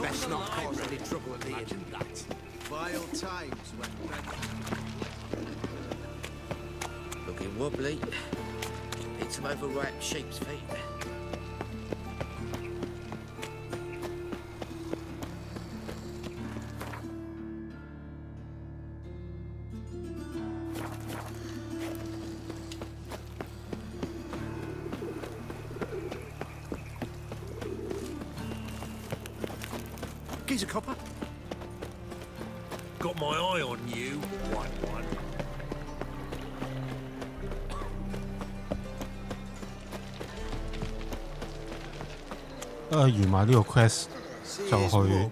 Best not cause any trouble at the end. Vile times when
Looking wobbly. Need some overripe sheep's feet.
Geezer copper.
Got my eye on you, white one.
完埋呢個 quest 就去咩？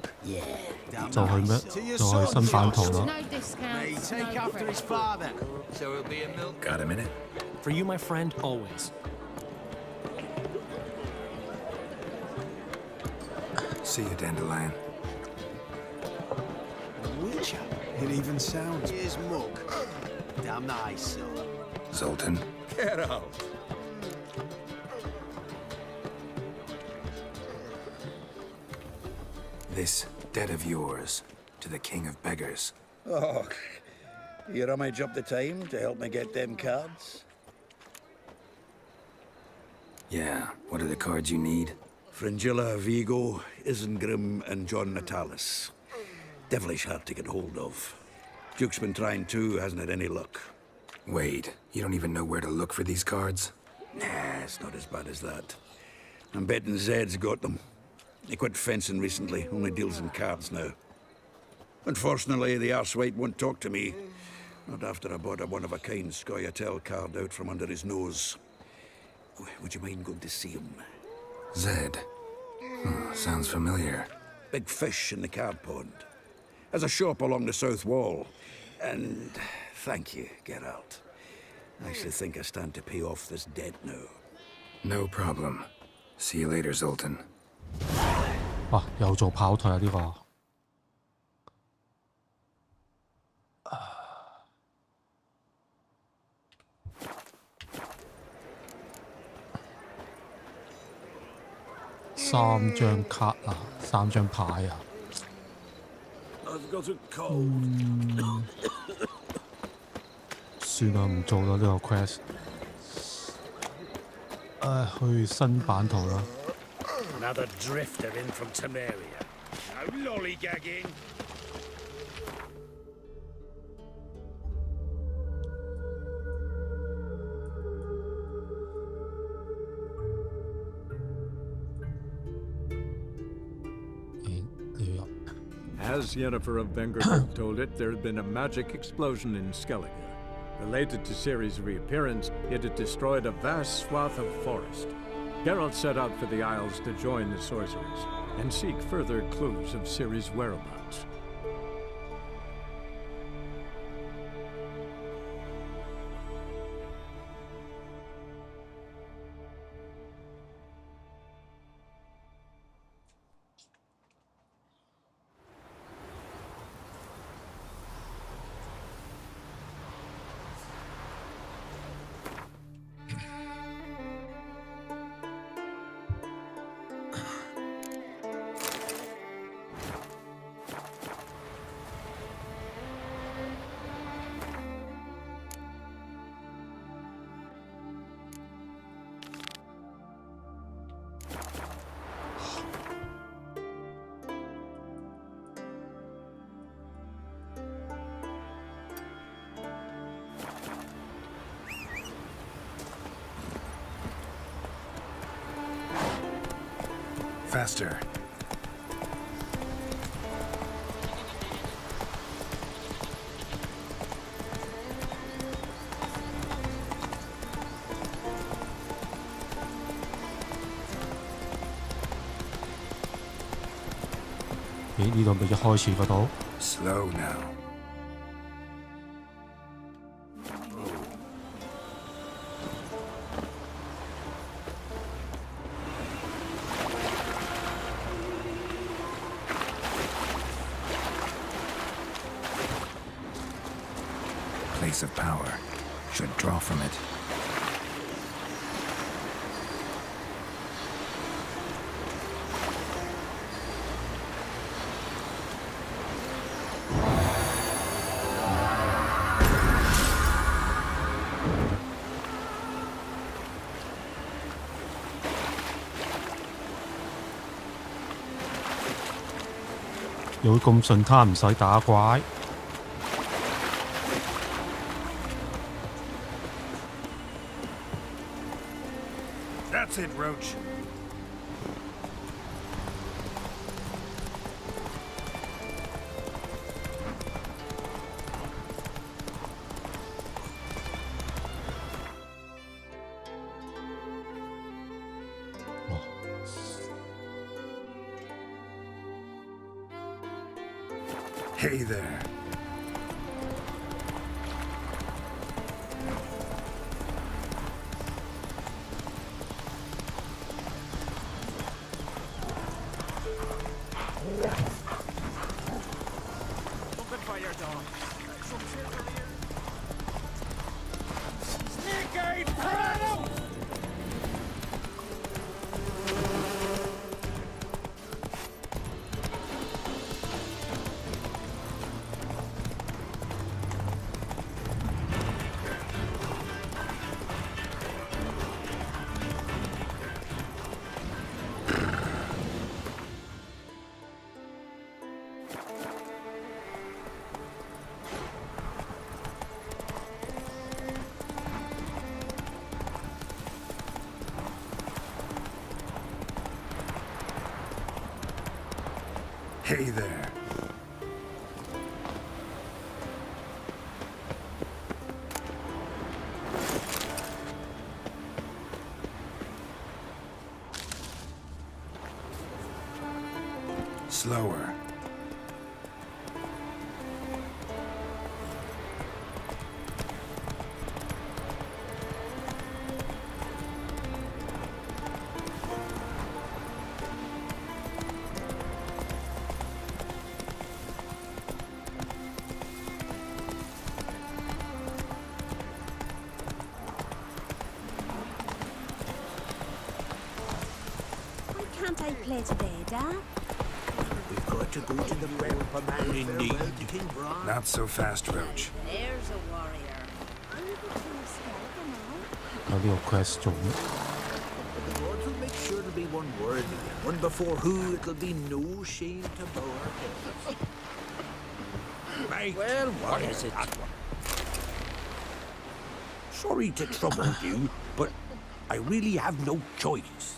就去新版圖啦。
Take after his father.
So it'll be a milk.
Got a minute?
For you, my friend, always.
See you, Dandelion.
Witcher. It even sounds. Here's Mug. Damn nice, son.
Zoltan.
Get out.
This debt of yours to the king of beggars.
Oh, you rummage up the time to help me get them cards?
Yeah, what are the cards you need?
Fringilla, Vigo, Isengrim, and John Natalis. Devilish hard to get hold of. Duke's been trying too, hasn't had any luck.
Wait, you don't even know where to look for these cards?
Nah, it's not as bad as that. I'm betting Zed's got them. He quit fencing recently, only deals in cards now. Unfortunately, the arsewite won't talk to me. Not after I bought a one-of-a-kind Scoia'tael card out from under his nose. Would you mind going to see him?
Zed. Sounds familiar.
Big fish in the card pond. Has a shop along the south wall. And thank you, Geralt. I actually think I stand to pay off this debt now.
No problem. See you later, Zoltan.
哇！又做跑腿啊！呢、個3張卡啊，3張牌啊。算啦，唔做啦呢個 quest。去新版圖啦。
Another drifter in from Temeria. No lollygagging.
As Yennefer of Vengerberg told it, there had been a magic explosion in Skellige. Related to Ciri's reappearance, it had destroyed a vast swath of forest. Geralt set out for the Isles to join the sorcerers and seek further clues of Ciri's whereabouts.
Faster.
咦？呢度咪一開始嗰度
？Slow now. Place of power. Should draw from it.
Hey
That's it, Roach.
Hey there. Hey there. Slower.
Why can't I play today, Dad?
We've got to go to the Reworked Women indeed.
Not so fast, Roach.
There's a warrior.
有呢個 quest 做咩？
The gods will make sure to be one worthy, one before who it'll be no shame to bow our heads. Mate, well, what is it? Sorry to trouble you, but I really have no choice.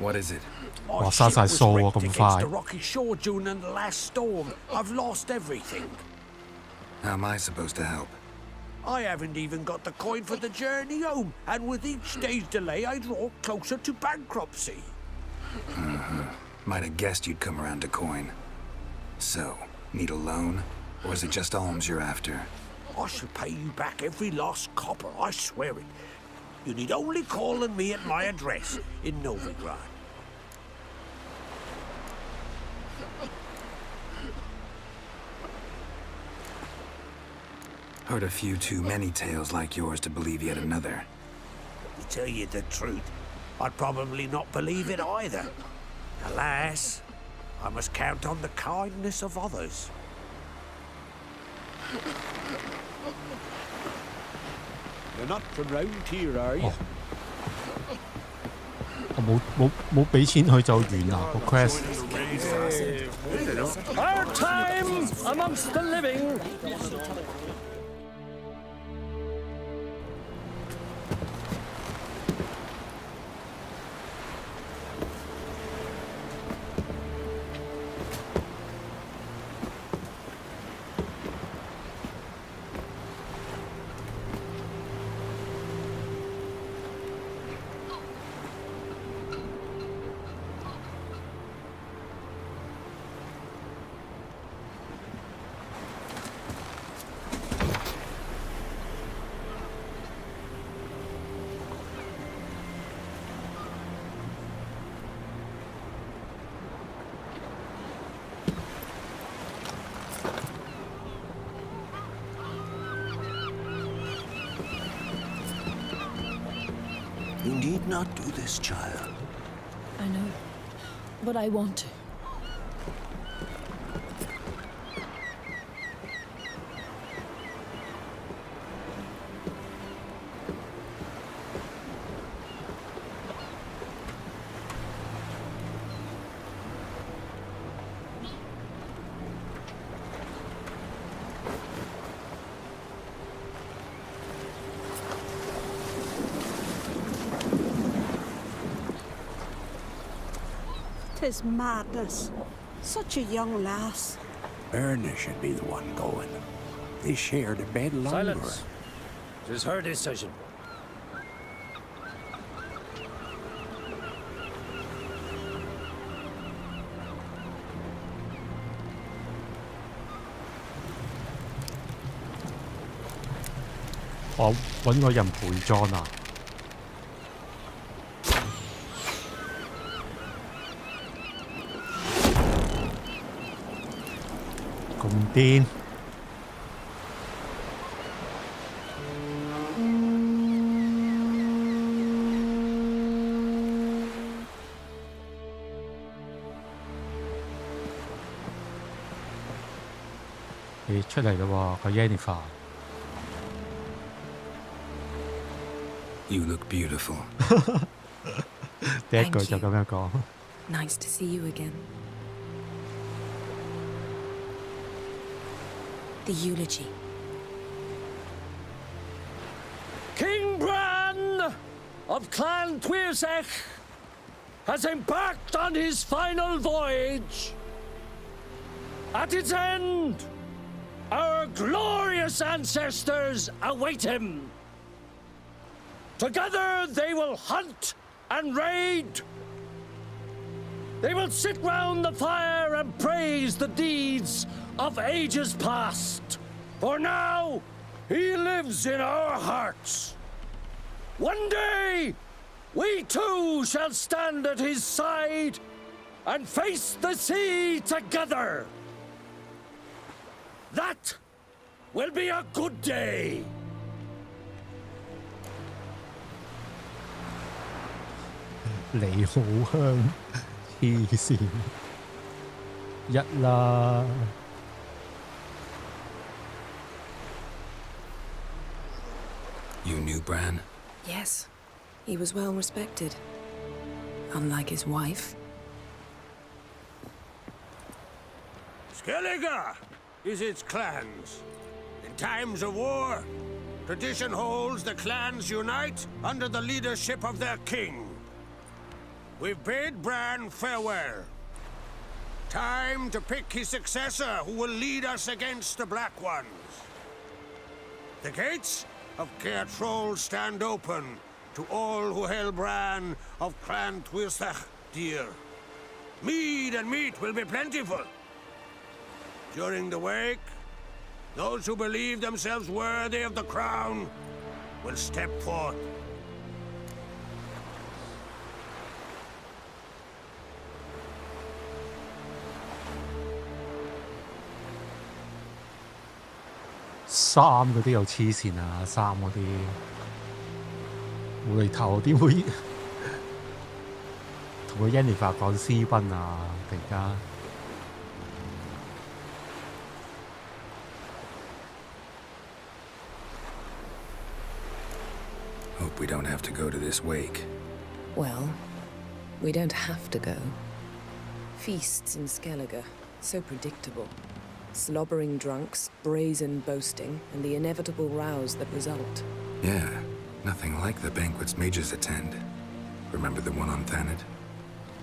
What is it?
哇，生晒數喎，咁快
The rocky shore during the last storm. I've lost everything.
How am I supposed to help?
I haven't even got the coin for the journey home, and with each day's delay, I draw closer to bankruptcy.
Might have guessed you'd come around to coin. So, need a loan? Or is it just alms you're after?
I shall pay you back every last copper, I swear it. You need only call on me at my address in Novigrad.
Heard a few too many tales like yours to believe yet another.
To tell you the truth, I'd probably not believe it either. Alas, I must count on the kindness of others. You're not from round here, are you?
我冇俾錢佢就完啦個 quest。
Our time amongst the living.
You need not do this, child.
I know, but I want to.
Tis madness. Such a young lass.
Erna should be the one going. They shared a bed longer.
Silence. It is her decision.
「我揾個人陪葬啊！咁癲！你出嚟啦喎，個 Yennefer。
You look beautiful.
第一句就咁樣講。
Nice to see you again. The eulogy.
King Bran of Clan Tuirsech
has embarked on his final voyage. At its end, our glorious ancestors await him. Together they will hunt and raid. They will sit round the fire and praise the deeds of ages past. For now, he lives in our hearts. One day, we too shall stand at his side and face the sea together. That will be a good day.
你好香，黐線，一啦。
You knew Bran?
Yes, he was well respected. Unlike his wife.
Skellige is its clans. In times of war, tradition holds the clans unite under the leadership of their king. We've bid Bran farewell. Time to pick his successor who will lead us against the Black Ones. The gates of Caer Troll stand open to all who hail Bran of Clan Twisach dear. Mead and meat will be plentiful. During the wake, those who believe themselves worthy of the crown will step forth.
衫嗰啲又黐線啊！衫嗰啲無厘頭點會同個 Yennefer 講私奔啊？突然間。
Hope we don't have to go to this wake.
Well, we don't have to go. Feasts in Skellige, so predictable. Slobbering drunks, brazen boasting, and the inevitable rows that result.
Yeah, nothing like the banquets mages attend. Remember the one on Thanet?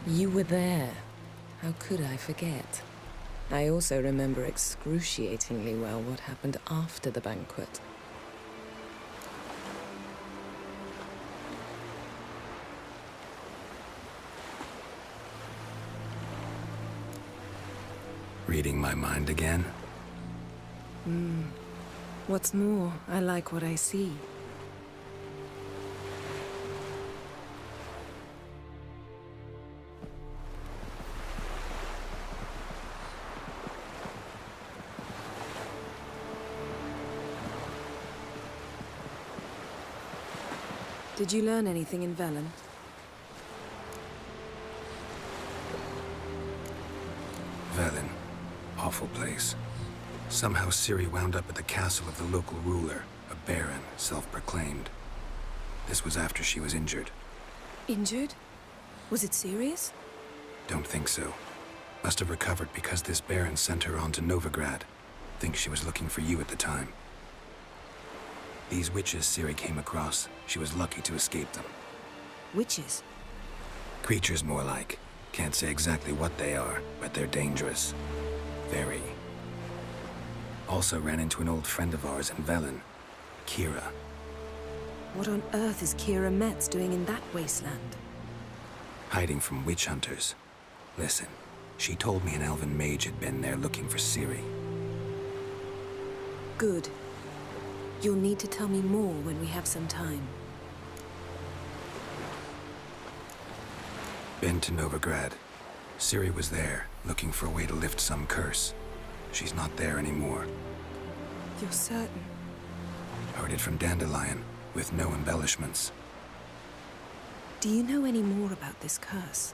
You were there. How could I forget? I also remember excruciatingly well what happened after the banquet.
Reading my mind again?
What's more, I like what I see. Did you learn anything in Velen?
Velen. Awful place. Somehow Ciri wound up at the castle of the local ruler, a baron, self-proclaimed. This was after she was injured.
Injured? Was it serious?
Don't think so. Must have recovered because this baron sent her on to Novigrad. Think she was looking for you at the time. These witches Ciri came across, she was lucky to escape them.
Witches?
Creatures more like. Can't say exactly what they are, but they're dangerous. Very. Also ran into an old friend of ours in Velen, Kira.
What on earth is Kira Metz doing in that wasteland?
Hiding from witch hunters. Listen, she told me an elven mage had been there looking for Ciri.
Good. You'll need to tell me more when we have some time.
Been to Novigrad. Ciri was there, looking for a way to lift some curse. She's not there anymore.
You're certain?
Heard it from Dandelion, with no embellishments.
Do you know any more about this curse?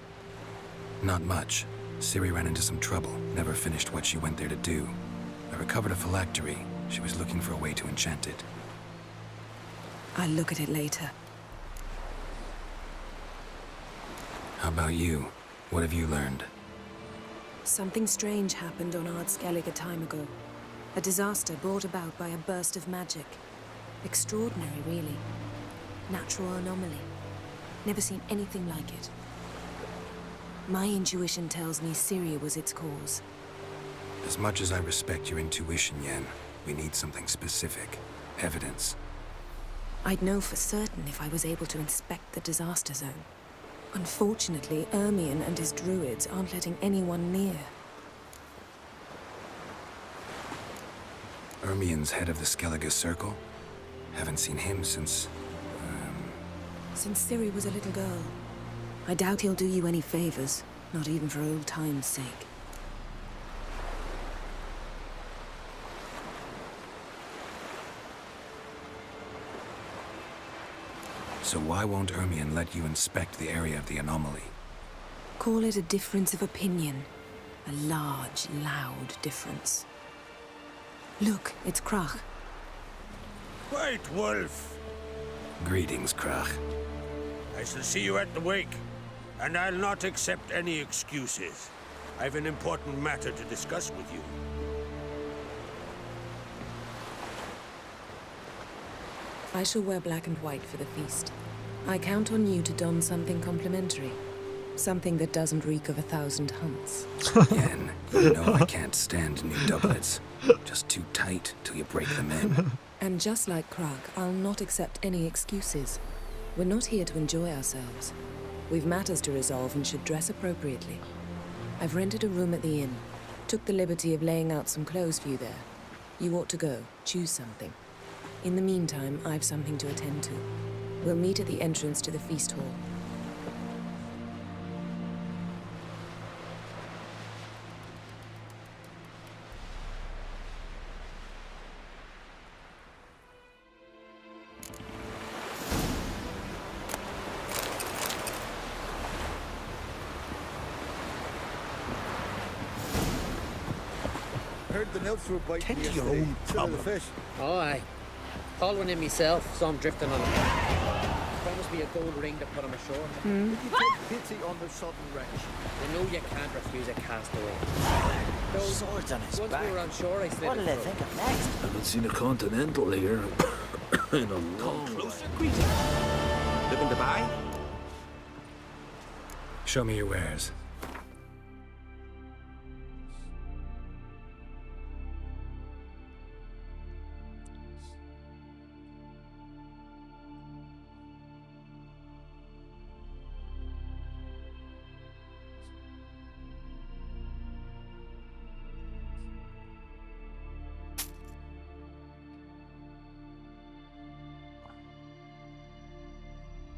Not much. Ciri ran into some trouble, never finished what she went there to do. I recovered a phylactery. She was looking for a way to enchant it.
I'll look at it later.
How about you? What have you learned?
Something strange happened on Ard Skellige a time ago. A disaster brought about by a burst of magic. Extraordinary, really. Natural anomaly. Never seen anything like it. My intuition tells me Syria was its cause.
As much as I respect your intuition, Yen, we need something specific. Evidence.
I'd know for certain if I was able to inspect the disaster zone. Unfortunately, Ermion and his druids aren't letting anyone near.
Ermion's head of the Skellige Circle? Haven't seen him since...
Since Ciri was a little girl. I doubt he'll do you any favors, not even for old time's sake.
So why won't Ermion let you inspect the area of the anomaly?
Call it a difference of opinion. A large, loud difference. Look, it's Krach.
Wait, Wolf.
Greetings, Krach.
I shall see you at the wake, and I'll not accept any excuses. I've an important matter to discuss with you.
I shall wear black and white for the feast. I count on you to don something complimentary. Something that doesn't reek of 1,000 hunts.
Yen, you know I can't stand new doublets. Just too tight till you break them in.
And just like Krag, I'll not accept any excuses. We're not here to enjoy ourselves. We've matters to resolve and should dress appropriately. I've rented a room at the inn. Took the liberty of laying out some clothes for you there. You ought to go. Choose something. In the meantime, I've something to attend to. We'll meet at the entrance to the feast hall.
Heard the nymphs were biting
Tend to your
yesterday.
own
Still the fish.
Oh, aye. Caught one in myself, so I'm drifting on it. Promised me a gold ring to put on my shore.
Would you take pity on the sudden wrench?
You know you can't refuse a castaway.
Swords on his
Once
back.
we were on shore, I slid
What did
it
I
through.
think of next?
Haven't seen a continental here in a long
Closer greeting. Looking to buy?
Show me your wares.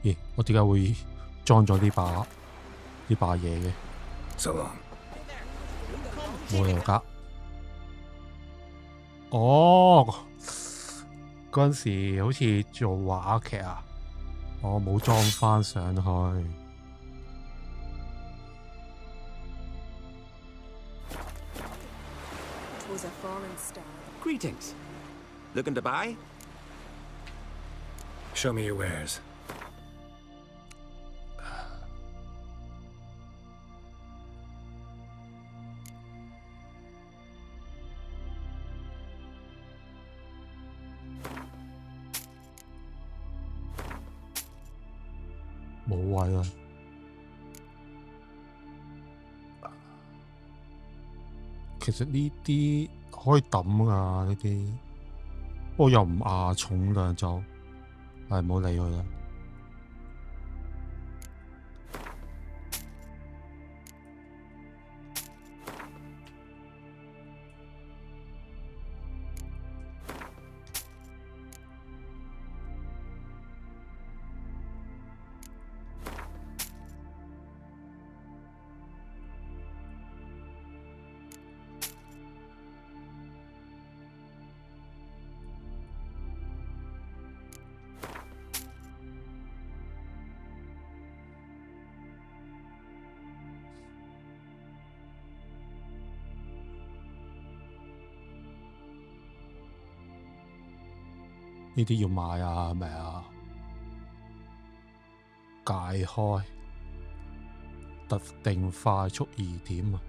咦，我點解會裝咗呢把嘢嘅？
So long.
冇理由㗎。哦，嗰陣時好似做話劇啊，我冇裝翻上去。
Was a fallen star.
Greetings. Looking to buy?
Show me your wares.
冇位啦。其實呢啲可以抌㗎，呢啲，不過又唔重量就係唔好理佢啦。呢啲要買啊，係咪啊？解開特定快速疑點啊！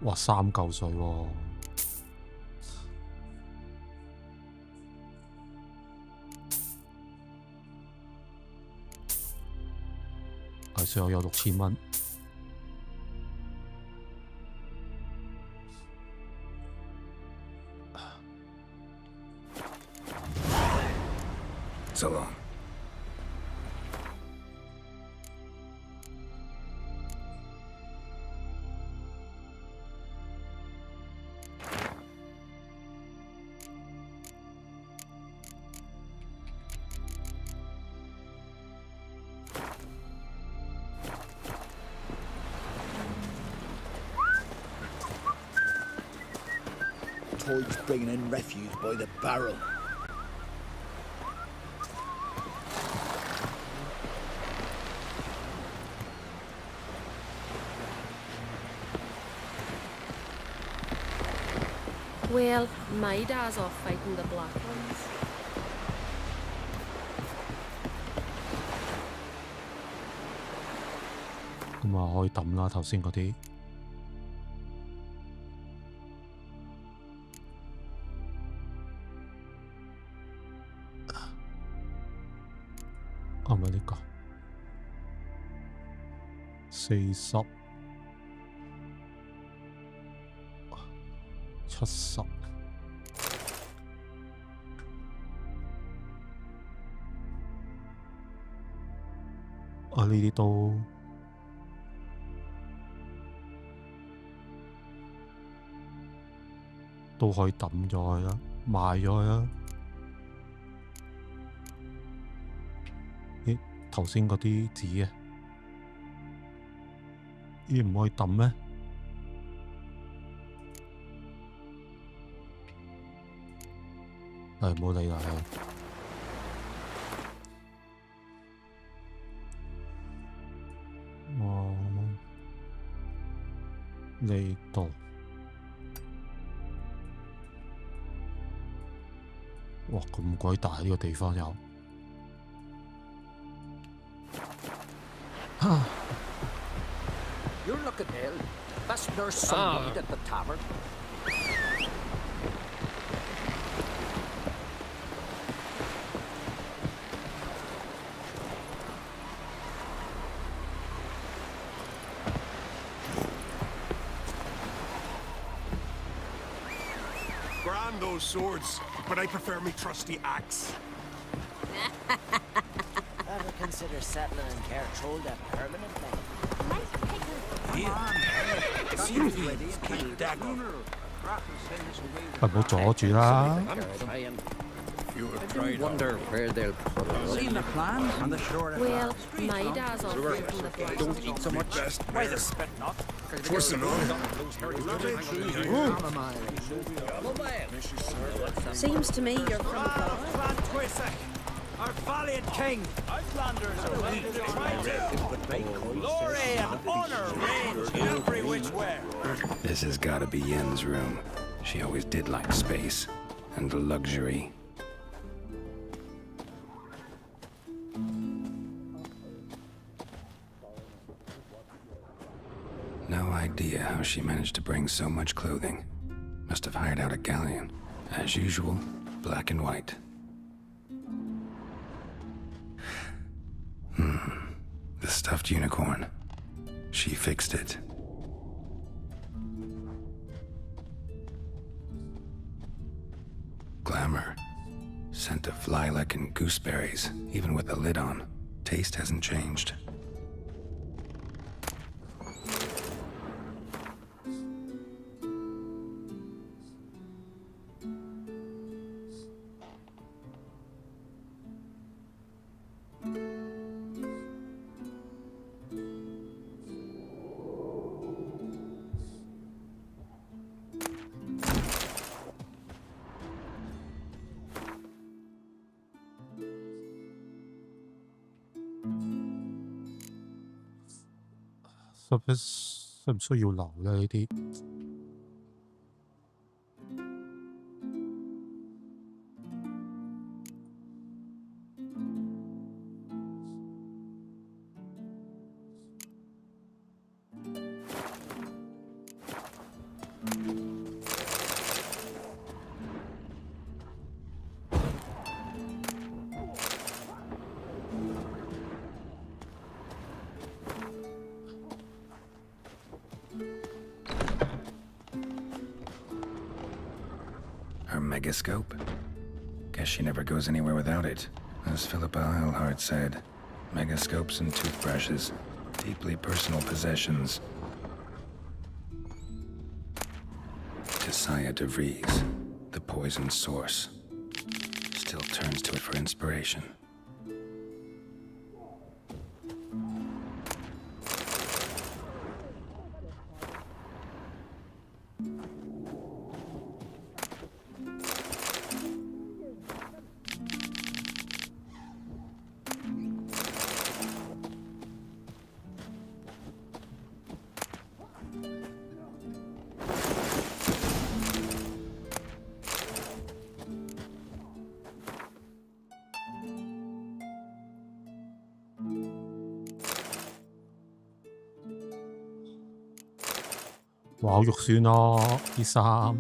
哇，3嚿水喎！係上有6000蚊。
So long.
Tide's bringing in refuse by the barrel.
Well, my dad's off fighting the black ones.
咁啊，可以抌啦，頭先嗰啲。係咪呢個？40、70。啊！呢啲都可以抌咗佢啦，賣咗佢啦。咦？頭先嗰啲紙啊，咦唔可以抌咩？係冇理啦，係。呢度，哇咁鬼大呢個地方有。
You're looking ill. Best nurse some meat at the tavern.
Grand those swords, but I prefer me trusty axe.
Ever consider settling in Cartrolda permanently?
唔好阻住啦！
Wonder where they'll put us.
Seen the plan on the shore.
Well, my dad's off fighting the black
Don't eat so much.
Why the spit not?
What's the
Seems to me you're from
our valiant king. Outlanders are weak. Glory and honor range every which way.
This has gotta be Yen's room. She always did like space and luxury. No idea how she managed to bring so much clothing. Must have hired out a galleon. As usual, black and white. The stuffed unicorn. She fixed it. Glamour. Scent of lilac and gooseberries, even with the lid on. Taste hasn't changed.
需唔需要留咧？呢啲
megascope? Guess she never goes anywhere without it. As Philippa Eilhart said, megascopes and toothbrushes, deeply personal possessions. Josiah DeVries, the poison source, still turns to it for inspiration.
哇，好肉酸咯啲衫。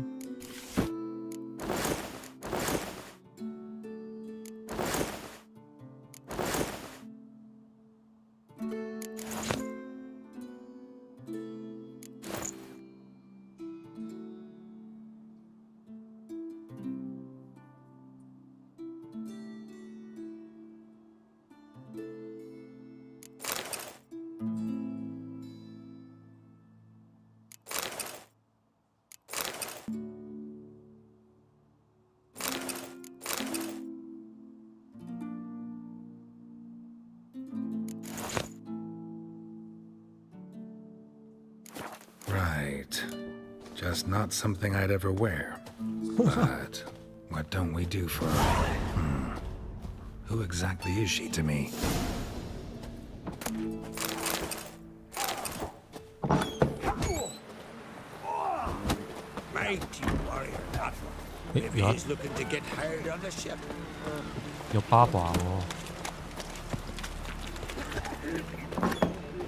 Right. Just not something I'd ever wear. But what don't we do for her? Who exactly is she to me?
Mate, you warrior not. If he's looking to get hired on the ship.
有爸爸喎。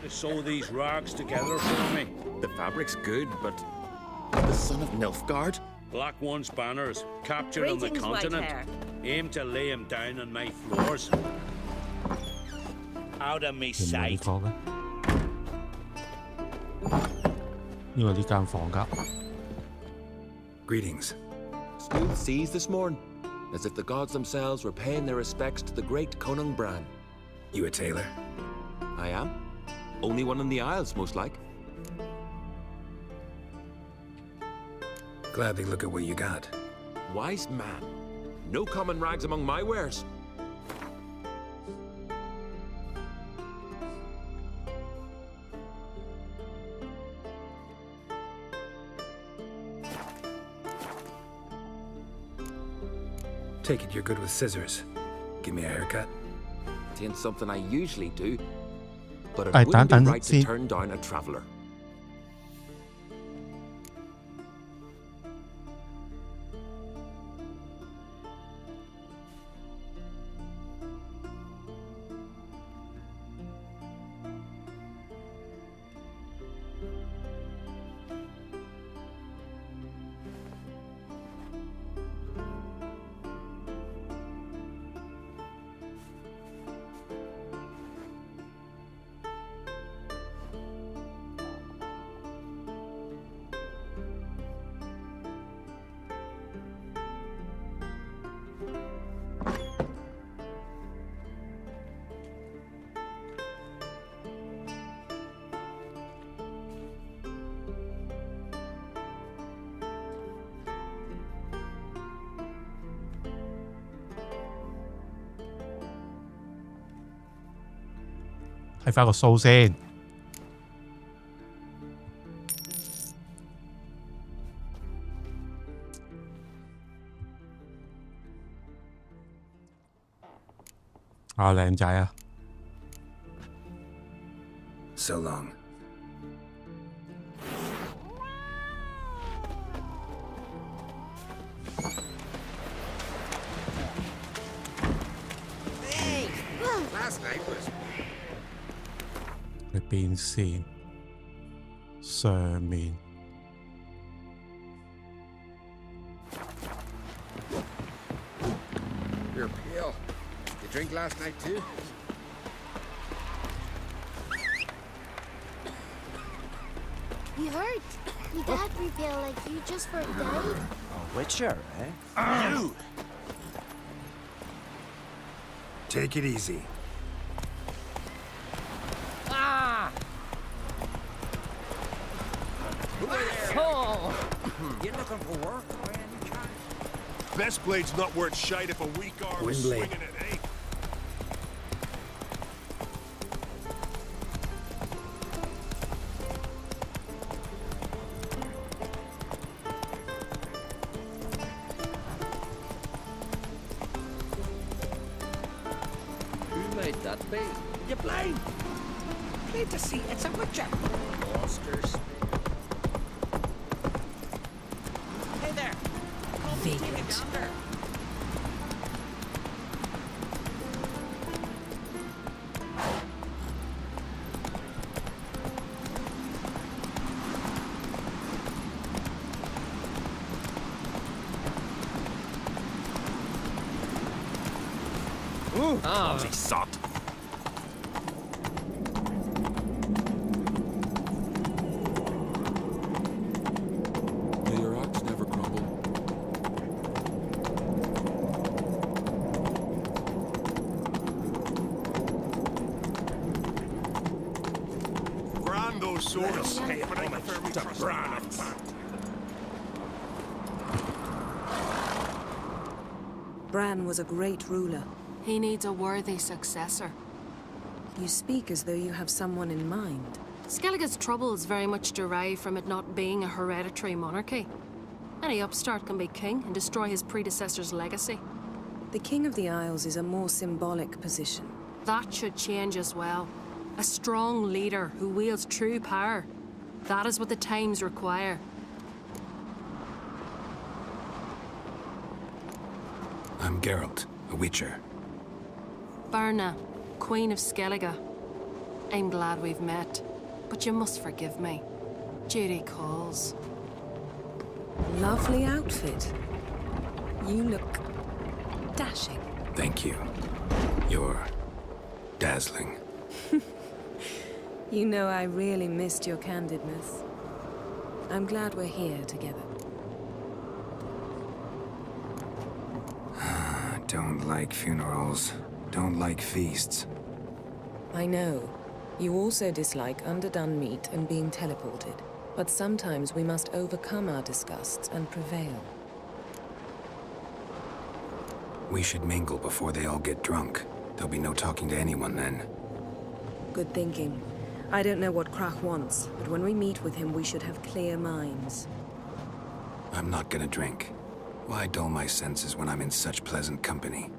Sew these rags together for me.
The fabric's good, but the son of Nilfgaard?
Black One's banners, captured on the continent. Aim to lay him down on my floors. Out of me sight.
呢個呢間房㗎。
Greetings.
Smooth seas this morn, as if the gods themselves were paying their respects to the great Conung Bran.
You a tailor?
I am. Only one in the Isles, most like.
Gladly look at what you got.
Wise man. No common rags among my wares.
Take it you're good with scissors. Give me a haircut.
It ain't something I usually do, but it
等
wouldn't be
等
right to
先。
turn down a traveller.
睇翻個數先。啊，靚仔啊！
So long.
Hey! Last night was
佢變線上面。
You're pale. You drink last night too?
You hurt? Your dad feel like you just for a day?
Witcher, eh? You!
Take it easy.
Ah! Oh! You looking for work?
Best blade's not worth shite if a weak arm is
Windblade.
swinging it, eh?
Who made that blade?
You blind! Glad to see it's a witcher. Monsters. Hey there!
Vagrant.
Clumsy sot.
May your axe never crumble.
Brand those swords, but I prefer me trust Bran.
Bran was a great ruler.
He needs a worthy successor.
You speak as though you have someone in mind.
Skellige's troubles very much derive from it not being a hereditary monarchy. Any upstart can be king and destroy his predecessor's legacy.
The King of the Isles is a more symbolic position.
That should change as well. A strong leader who wields true power. That is what the times require.
I'm Geralt, a Witcher.
Berna, Queen of Skellige. I'm glad we've met, but you must forgive me. Duty calls.
Lovely outfit. You look dashing.
Thank you. You're dazzling.
You know, I really missed your candidness. I'm glad we're here together.
Don't like funerals. Don't like feasts.
I know. You also dislike underdone meat and being teleported. But sometimes we must overcome our disgusts and prevail.
We should mingle before they all get drunk. There'll be no talking to anyone then.
Good thinking. I don't know what Krach wants, but when we meet with him, we should have clear minds.
I'm not gonna drink. Why dull my senses when I'm in such pleasant company?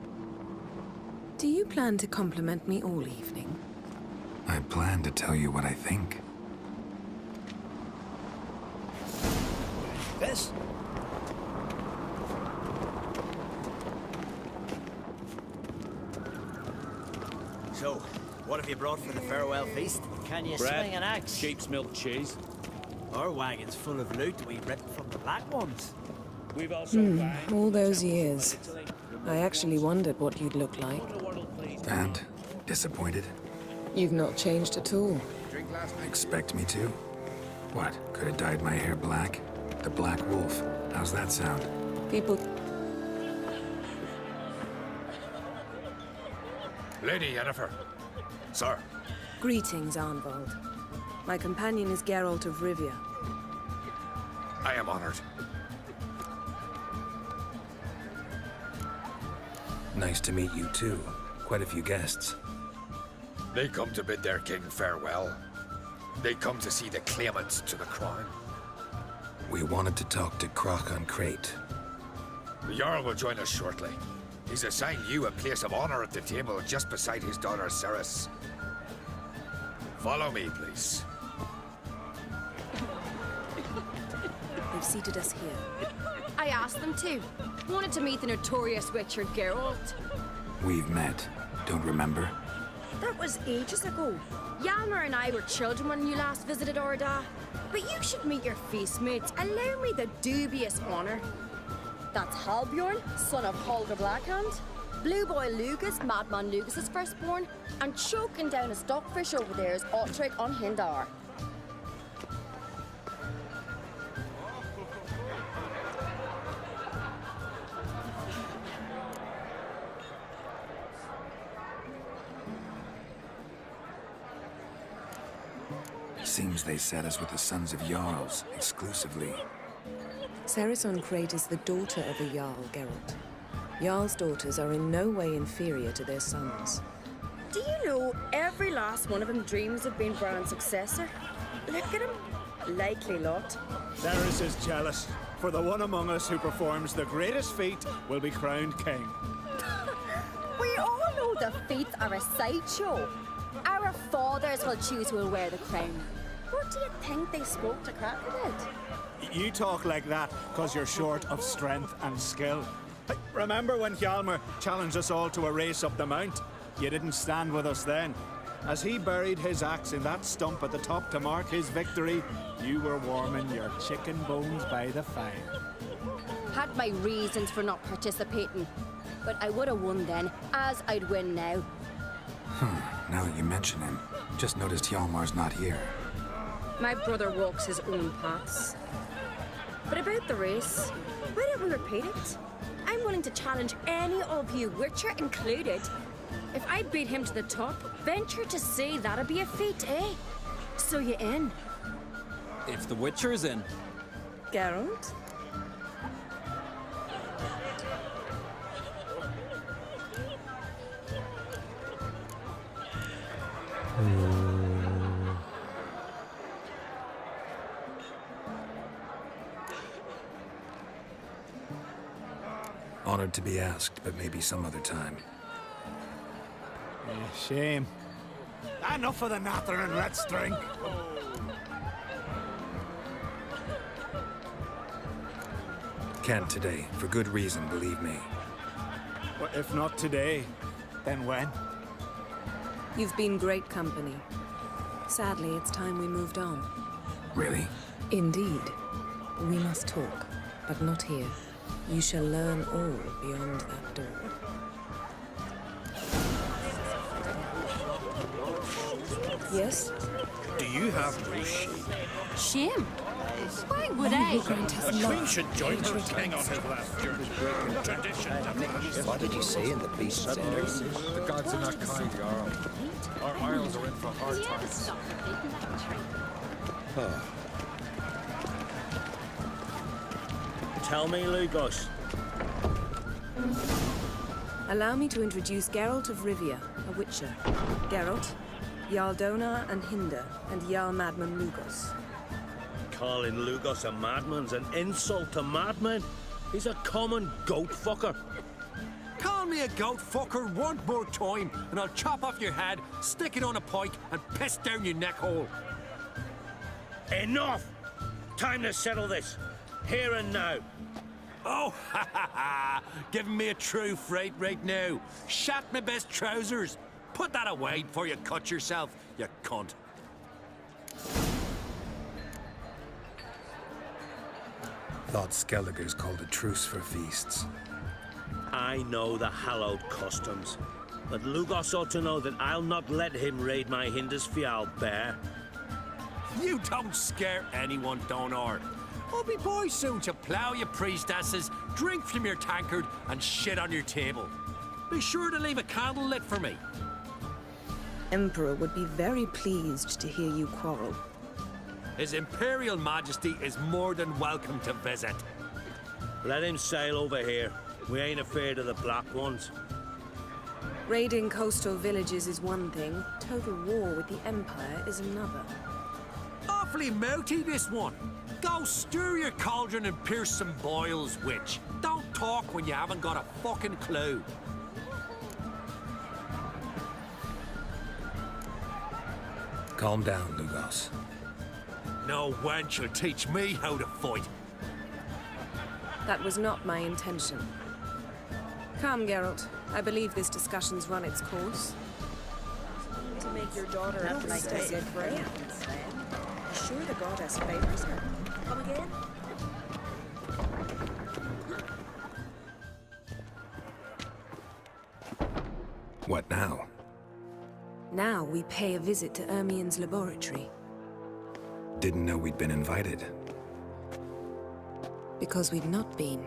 Do you plan to compliment me all evening?
I plan to tell you what I think.
This? So, what have you brought for the farewell feast? Can you swing an axe?
Sheep's milk cheese.
Our wagon's full of loot we ripped from the black ones.
We've also
All those years. I actually wondered what you'd look like.
And? Disappointed?
You've not changed at all.
Expect me to? What, could have dyed my hair black? The Black Wolf. How's that sound?
People...
Lady Yennefer. Sir.
Greetings, Arnvald. My companion is Geralt of Rivia.
I am honored.
Nice to meet you too. Quite a few guests.
They come to bid their king farewell. They come to see the claimants to the crown.
We wanted to talk to Krach on Crate.
The Jarl will join us shortly. He's assigned you a place of honor at the table just beside his daughter Ceres. Follow me, please.
They've seated us here.
I asked them to. Wanted to meet the notorious Witcher Geralt.
We've met. Don't remember?
That was ages ago. Yalmer and I were children when you last visited Orda. But you should meet your feast mates. Allow me the dubious honor. That's Halbjorn, son of Holger Blackhand. Blue Boy Lucas, Madman Lucas's firstborn. And choking down a stockfish over there is Otric on Hindar.
Seems they set us with the sons of Jarls, exclusively.
Cerys Crate is the daughter of a Jarl, Geralt. Jarl's daughters are in no way inferior to their sons.
Do you know every last one of them dreams of being Bran's successor? Look at him. Likely lot.
Cerys is jealous, for the one among us who performs the greatest feat will be crowned king.
We all know the feats are a sideshow. Our fathers will choose who will wear the crown. What do you think they spoke to Crack about?
You talk like that because you're short of strength and skill. Hey, remember when Hjalmar challenged us all to a race up the mount? You didn't stand with us then. As he buried his axe in that stump at the top to mark his victory, you were warming your chicken bones by the fire.
Had my reasons for not participating. But I would have won then, as I'd win now.
Now that you mention him, just noticed Hjalmar's not here.
My brother walks his own paths. But about the race, why don't we repeat it? I'm willing to challenge any of you, Witcher included. If I beat him to the top, venture to say that'd be a feat, eh? So you in?
If the Witcher's in.
Geralt?
Honored to be asked, but maybe some other time.
Shame. Enough of the nattering, let's drink.
Can't today, for good reason, believe me.
Well, if not today, then when?
You've been great company. Sadly, it's time we moved on.
Really?
Indeed. We must talk, but not here. You shall learn all beyond that door. Yes?
Do you have no shame?
Shame? Why would I?
A queen should join her king on his last journey. Tradition.
What did you say in the beast's ears?
The gods are not kind, Jarl. Our isles are in for hard times.
Tell me, Lugos.
Allow me to introduce Geralt of Rivia, a Witcher. Geralt, Jarl Donar and Hinder, and Jarl Madman Lugos.
Calling Lugos a madman's an insult to madmen. He's a common goat fucker.
Call me a goat fucker one more time, and I'll chop off your head, stick it on a pike, and piss down your neck hole.
Enough! Time to settle this. Here and now.
Oh, ha ha ha! Giving me a true fright right now. Shat my best trousers. Put that away before you cut yourself, you cunt.
Thought Skellige's called a truce for feasts.
I know the hallowed customs, but Lugos ought to know that I'll not let him raid my Hinder's fial bear.
You don't scare anyone, Donar. I'll be boy soon to plough your priestesses, drink from your tankard, and shit on your table. Be sure to leave a candle lit for me.
Emperor would be very pleased to hear you quarrel.
His Imperial Majesty is more than welcome to visit.
Let him sail over here. We ain't afraid of the Black Ones.
Raiding coastal villages is one thing. Total war with the Empire is another.
Awfully mouty, this one. Go stir your cauldron and pierce some boils, witch. Don't talk when you haven't got a fucking clue.
Calm down, Lugos.
No wench will teach me how to fight.
That was not my intention. Come, Geralt. I believe this discussion's run its course.
To make your daughter a priestess of Freya. Sure the goddess favors her. Come again?
What now?
Now we pay a visit to Ermien's laboratory.
Didn't know we'd been invited.
Because we've not been.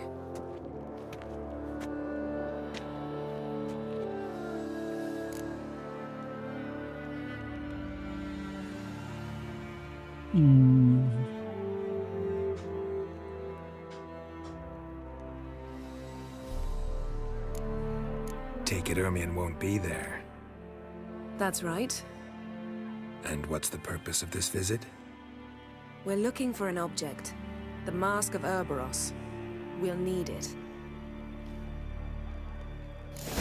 Take it Ermion won't be there.
That's right.
And what's the purpose of this visit?
We're looking for an object. The Mask of Urboros. We'll need it.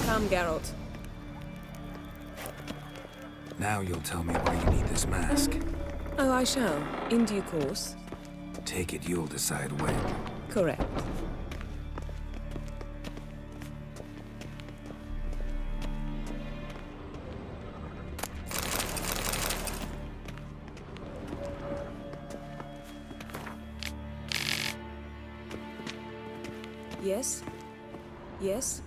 Come, Geralt.
Now you'll tell me why you need this mask.
Oh, I shall. In due course.
Take it you'll decide when.
Correct. Yes? Yes?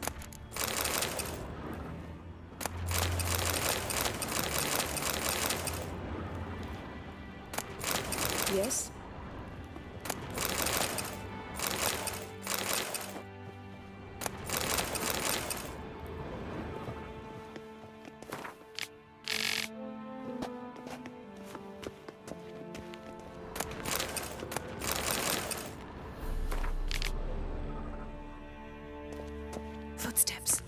Yes? Footsteps.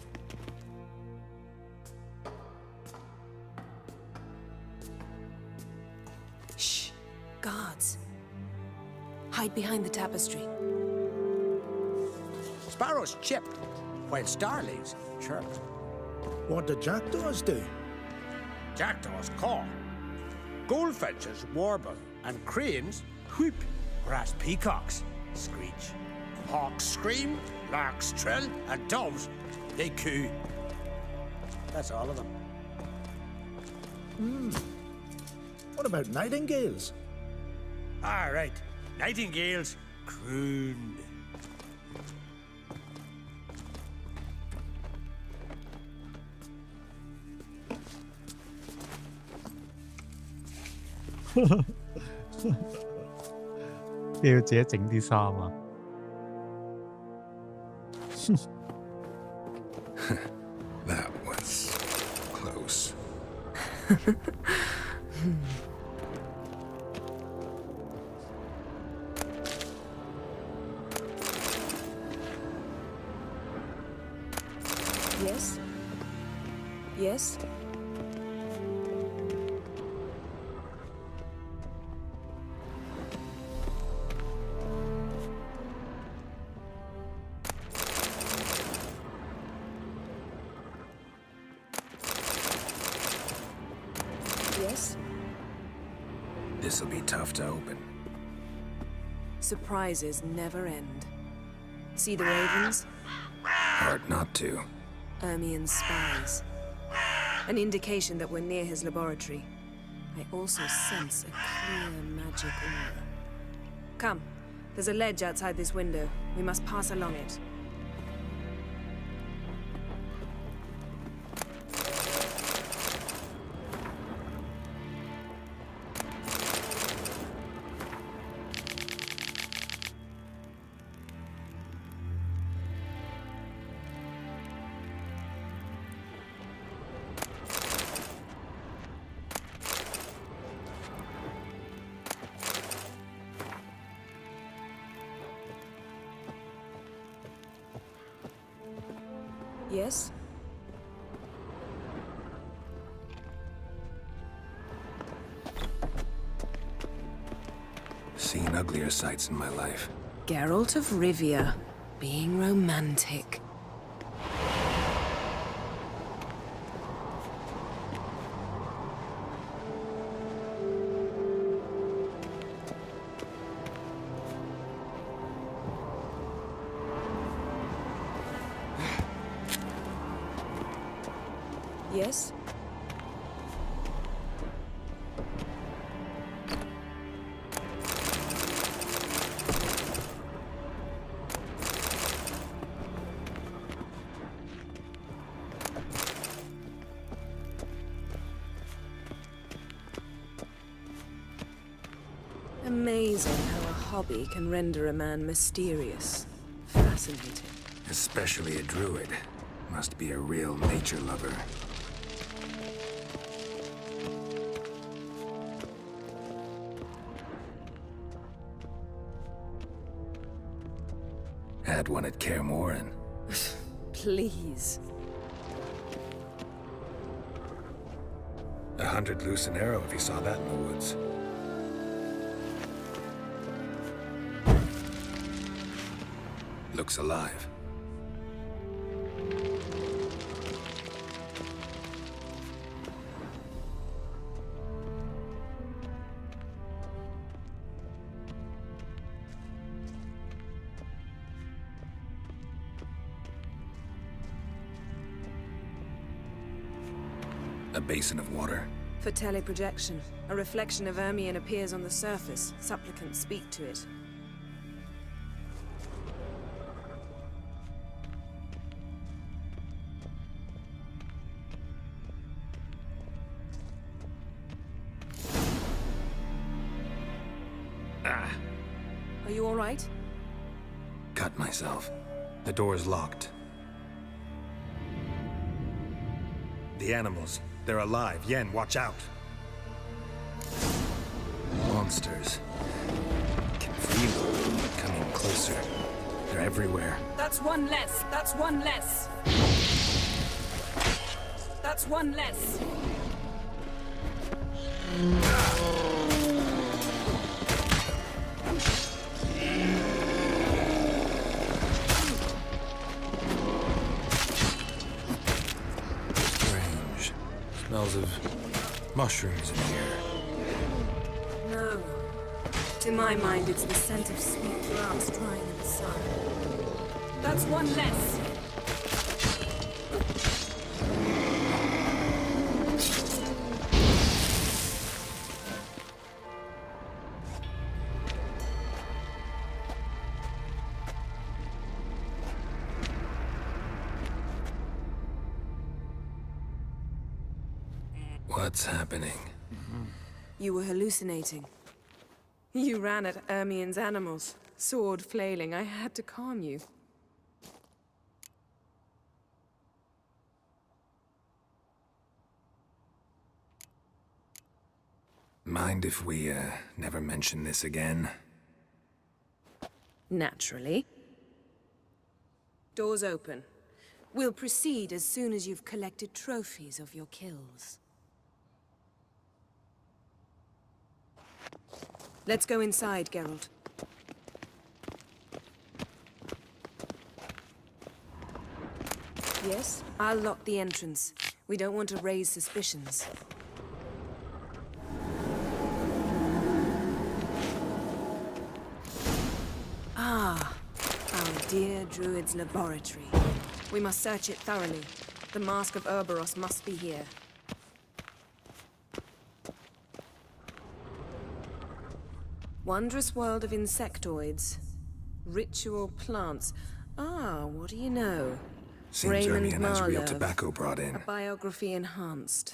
Shh. Guards. Hide behind the tapestry.
Sparrows chip, while starlings chirp.
What do jackdaws do?
Jackdaws caw. Goldfinches warble, and cranes whoop, whereas peacocks screech. Hawks scream, larks trill, and doves, they coo. That's all of them.
What about nightingales?
Ah, right. Nightingales croon.
你要自己整啲衫啊
？That was close.
Yes? Yes? Yes?
This'll be tough to open.
Surprises never end. See the ravens?
Hard not to.
Ermion's spies. An indication that we're near his laboratory. I also sense a clear magic aura. Come, there's a ledge outside this window. We must pass along it. Yes?
Seen uglier sights in my life.
Geralt of Rivia, being romantic. Yes? Amazing how a hobby can render a man mysterious. Fascinating.
Especially a druid. Must be a real nature lover. Had one at Kaer Morhen.
Please.
A 100 loose an arrow if you saw that in the woods. Looks alive. A basin of water.
For teleprojection, a reflection of Ermion appears on the surface. Supplicants speak to it.
Ah!
Are you all right?
Cut myself. The door's locked. The animals. They're alive. Yen, watch out. Monsters. Can feel them coming closer. They're everywhere.
That's one less. That's one less. That's one less.
Strange. Smells of mushrooms in here.
No. To my mind, it's the scent of sweet grass drying in the sun. That's one less.
What's happening?
You were hallucinating. You ran at Ermion's animals, sword flailing. I had to calm you.
Mind if we, never mention this again?
Naturally. Doors open. We'll proceed as soon as you've collected trophies of your kills. Let's go inside, Geralt. Yes, I'll lock the entrance. We don't want to raise suspicions. Ah, our dear Druid's laboratory. We must search it thoroughly. The Mask of Ouroboros must be here. Wondrous world of insectoids. Ritual plants. Ah, what do you know?
Seems
Raymond
Ermion has real
Marlowe.
tobacco brought in.
A biography enhanced.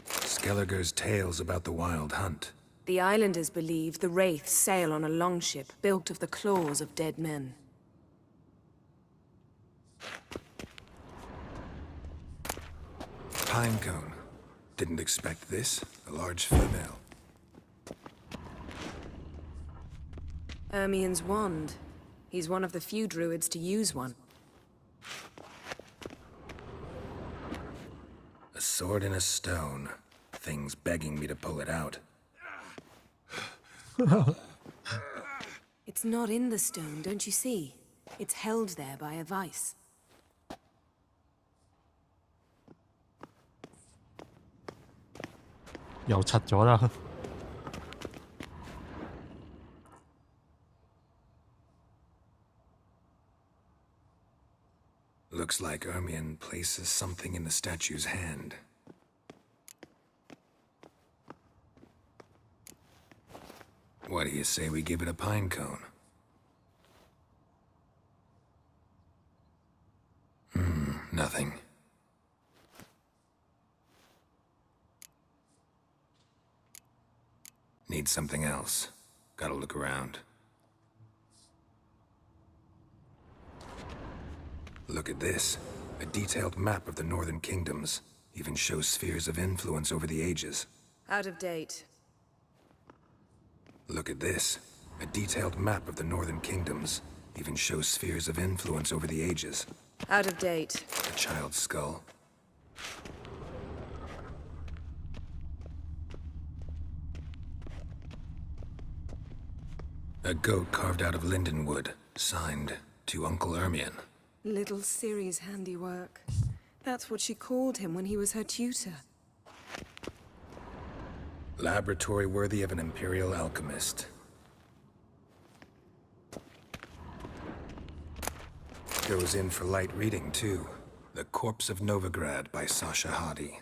Skelliger's tales about the Wild Hunt.
The islanders believe the wraiths sail on a longship built of the claws of dead men.
Pinecone. Didn't expect this. A large female.
Ermion's wand. He's one of the few druids to use one.
A sword in a stone. Thing's begging me to pull it out.
It's not in the stone, don't you see? It's held there by a vice.
又柒咗啦。
Looks like Ermion places something in the statue's hand. What do you say we give it a pine cone? Nothing. Need something else. Gotta look around. Look at this. A detailed map of the Northern Kingdoms. Even shows spheres of influence over the ages.
Out of date.
Look at this. A detailed map of the northern kingdoms. Even shows spheres of influence over the ages.
Out of date.
A child's skull. A goat carved out of linden wood, signed to Uncle Ermion.
Little Ciri's handiwork. That's what she called him when he was her tutor.
Laboratory worthy of an imperial alchemist. Goes in for light reading, too. The Corpse of Novigrad by Sasha Hadi.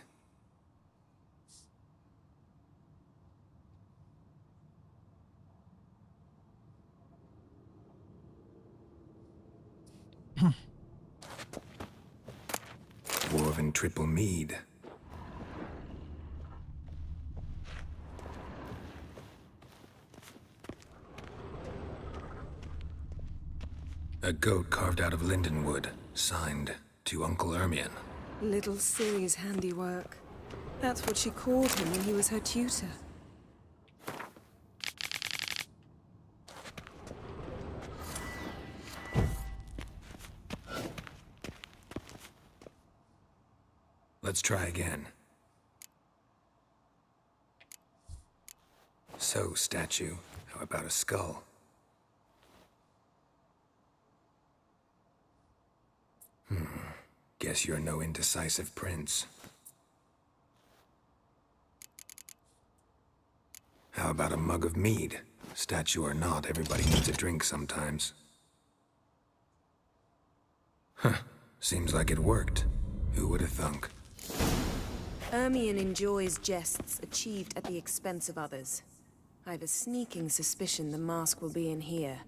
Woven triple mead. A goat carved out of linden wood, signed to Uncle Ermion.
Little Ciri's handiwork. That's what she called him when he was her tutor.
Let's try again. So, statue, how about a skull? Guess you're no indecisive prince. How about a mug of mead? Statue or not, everybody needs a drink sometimes. Huh. Seems like it worked. Who would have thunk?
Ermion enjoys jests achieved at the expense of others. I've a sneaking suspicion the mask will be in here.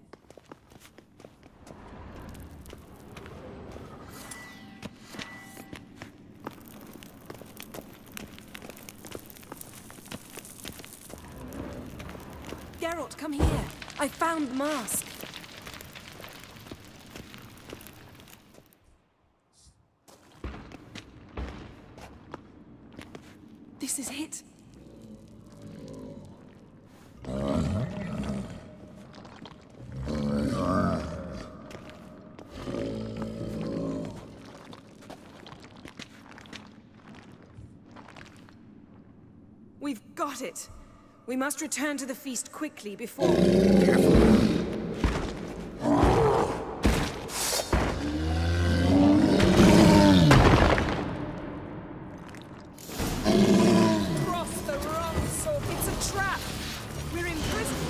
Geralt, come here. I found the mask. This is it. We've got it. We must return to the feast quickly before... Cross the wrong soap. It's a trap. We're imprisoned.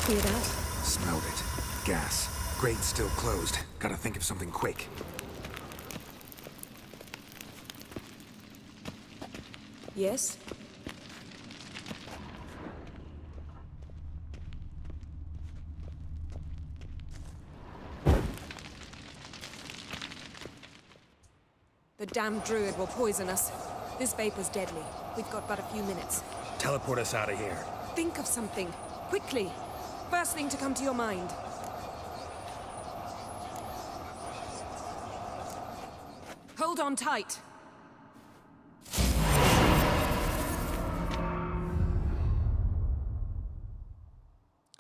Hear that?
Smelled it. Gas. Grate's still closed. Gotta think of something quick.
Yes? The damned druid will poison us. This vapor's deadly. We've got but a few minutes.
Teleport us out of here.
Think of something. Quickly. First thing to come to your mind. Hold on tight.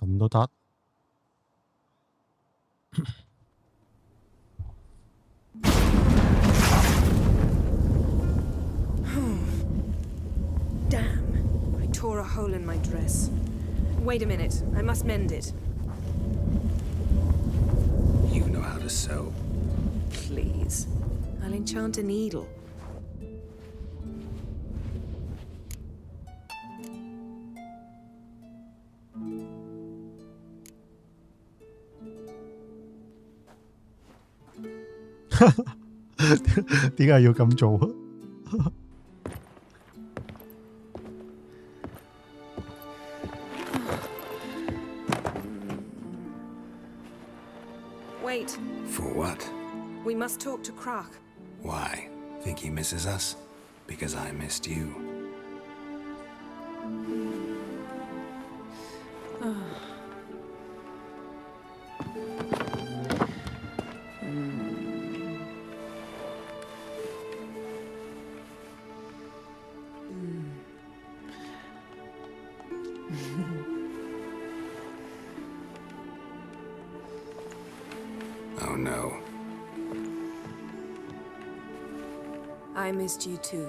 咁都得。
Damn. I tore a hole in my dress. Wait a minute. I must mend it.
You know how to sew.
Please. I'll enchant a needle.
點解要咁做
？Wait.
For what?
We must talk to Croc.
Why? Think he misses us? Because I missed you. Oh no.
I missed you too.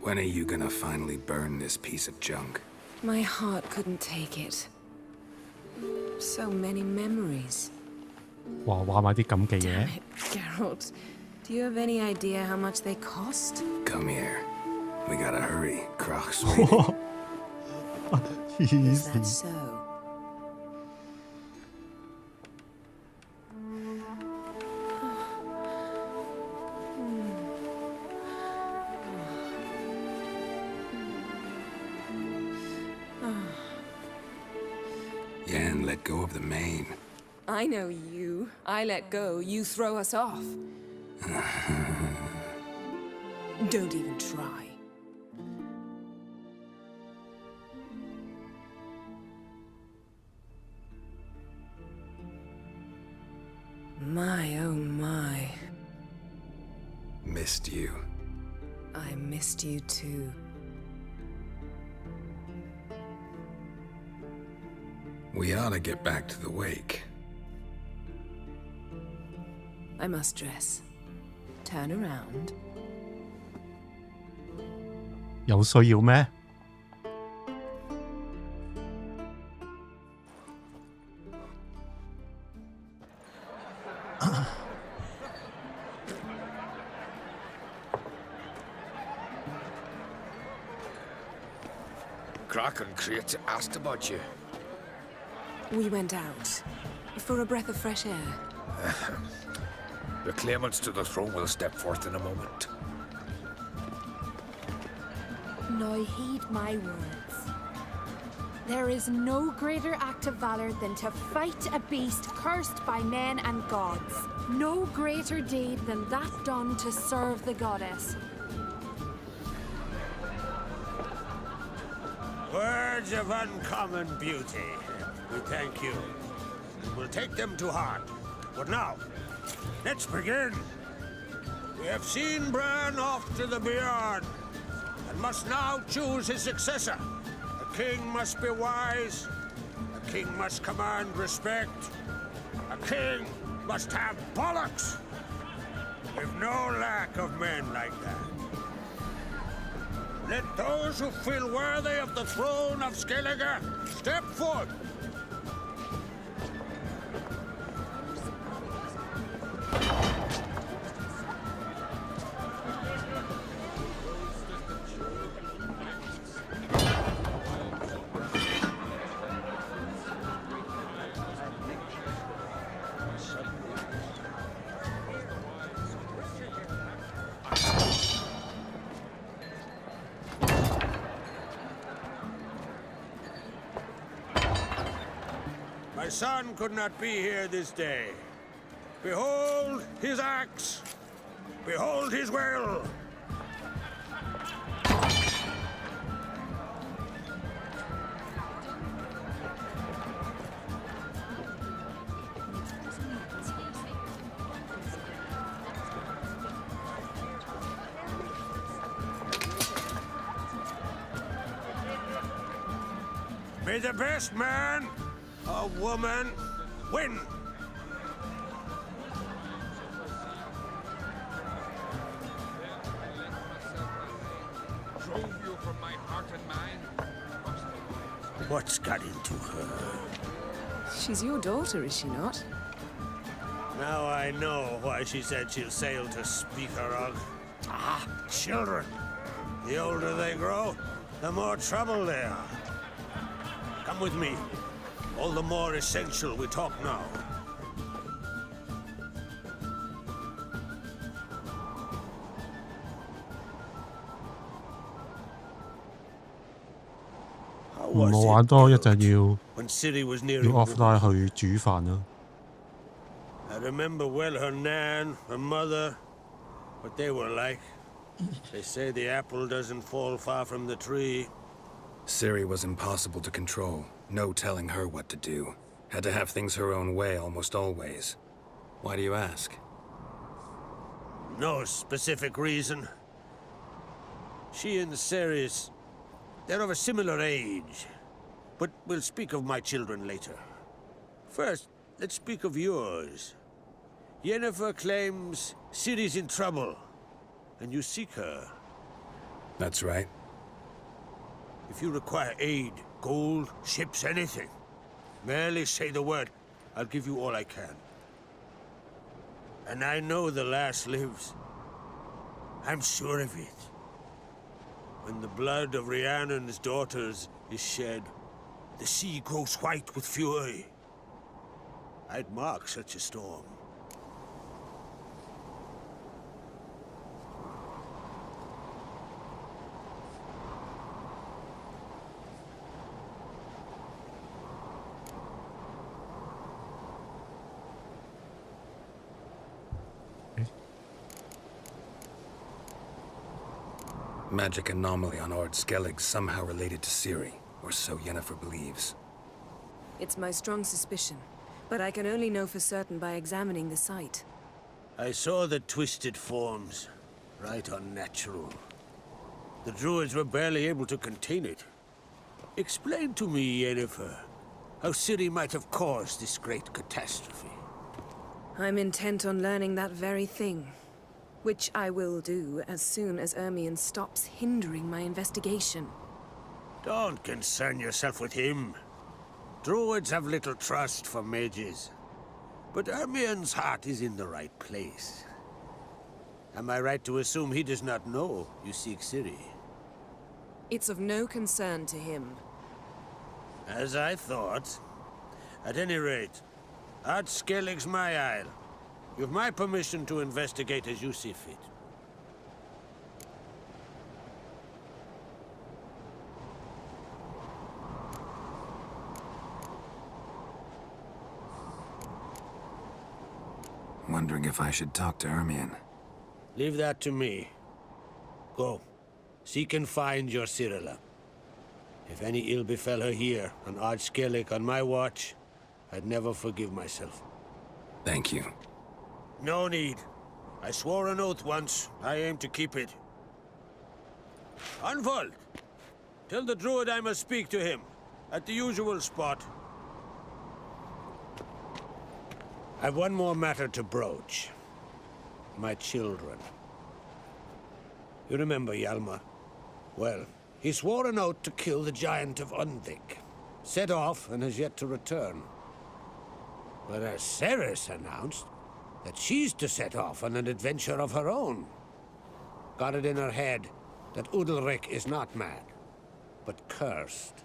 When are you gonna finally burn this piece of junk?
My heart couldn't take it. So many memories.
哇，話埋啲咁嘅嘢。
Geralt, do you have any idea how much they cost?
Come here. We gotta hurry. Croc's waiting.
Is that so?
Yen, let go of the mane.
I know you. I let go, you throw us off. Don't even try. My, oh my.
Missed you.
I missed you too.
We ought to get back to the wake.
I must dress. Turn around.
有需要咩
Croc and Crate asked about you.
We went out. For a breath of fresh air.
The claimants to the throne will step forth in a moment.
Now heed my words. There is no greater act of valor than to fight a beast cursed by men and gods. No greater deed than that done to serve the goddess.
Words of uncommon beauty. We thank you. We'll take them to heart. But now, let's begin. We have seen Bran off to the beyond, and must now choose his successor. A king must be wise. A king must command respect. A king must have bollocks. We've no lack of men like that. Let those who feel worthy of the throne of Skellige step forth. My son could not be here this day. Behold his axe. Behold his will. May the best man or woman win.
Drove you from my heart and mind.
What's got into her?
She's your daughter, is she not?
Now I know why she said she'll sail to Speakerog. Ah, children. The older they grow, the more trouble they are. Come with me. All the more essential we talk now. How
唔
was
好
it
玩多一
built
陣要
when Ciri was near
要
you?
offline 去煮飯啦。
I remember well her nan, her mother, what they were like. They say the apple doesn't fall far from the tree.
Ciri was impossible to control. No telling her what to do. Had to have things her own way almost always. Why do you ask?
No specific reason. She and Ceres, they're of a similar age. But we'll speak of my children later. First, let's speak of yours. Yennefer claims Ciri's in trouble, and you seek her.
That's right.
If you require aid, gold, ships, anything, merely say the word. I'll give you all I can. And I know the lass lives. I'm sure of it. When the blood of Rhiannon's daughters is shed, the sea grows white with fury. I'd mark such a storm.
Magic anomaly on Ord Skellig somehow related to Ciri, or so Yennefer believes.
It's my strong suspicion, but I can only know for certain by examining the site.
I saw the twisted forms. Right unnatural. The druids were barely able to contain it. Explain to me, Yennefer, how Ciri might have caused this great catastrophe.
I'm intent on learning that very thing. Which I will do as soon as Ermion stops hindering my investigation.
Don't concern yourself with him. Druids have little trust for mages. But Ermion's heart is in the right place. Am I right to assume he does not know you seek Ciri?
It's of no concern to him.
As I thought. At any rate, Ard Skellig's my isle. You've my permission to investigate as you see fit.
Wondering if I should talk to Ermion.
Leave that to me. Go. Seek and find your Cirilla. If any ill befell her here, on Ard Skellig on my watch, I'd never forgive myself.
Thank you.
No need. I swore an oath once. I aim to keep it. Unfold! Tell the druid I must speak to him. At the usual spot. I've one more matter to broach. My children. You remember Hjalmar? Well, he swore an oath to kill the giant of Undvik. Set off and has yet to return. Whereas Ceres announced that she's to set off on an adventure of her own. Got it in her head that Udalric is not mad, but cursed.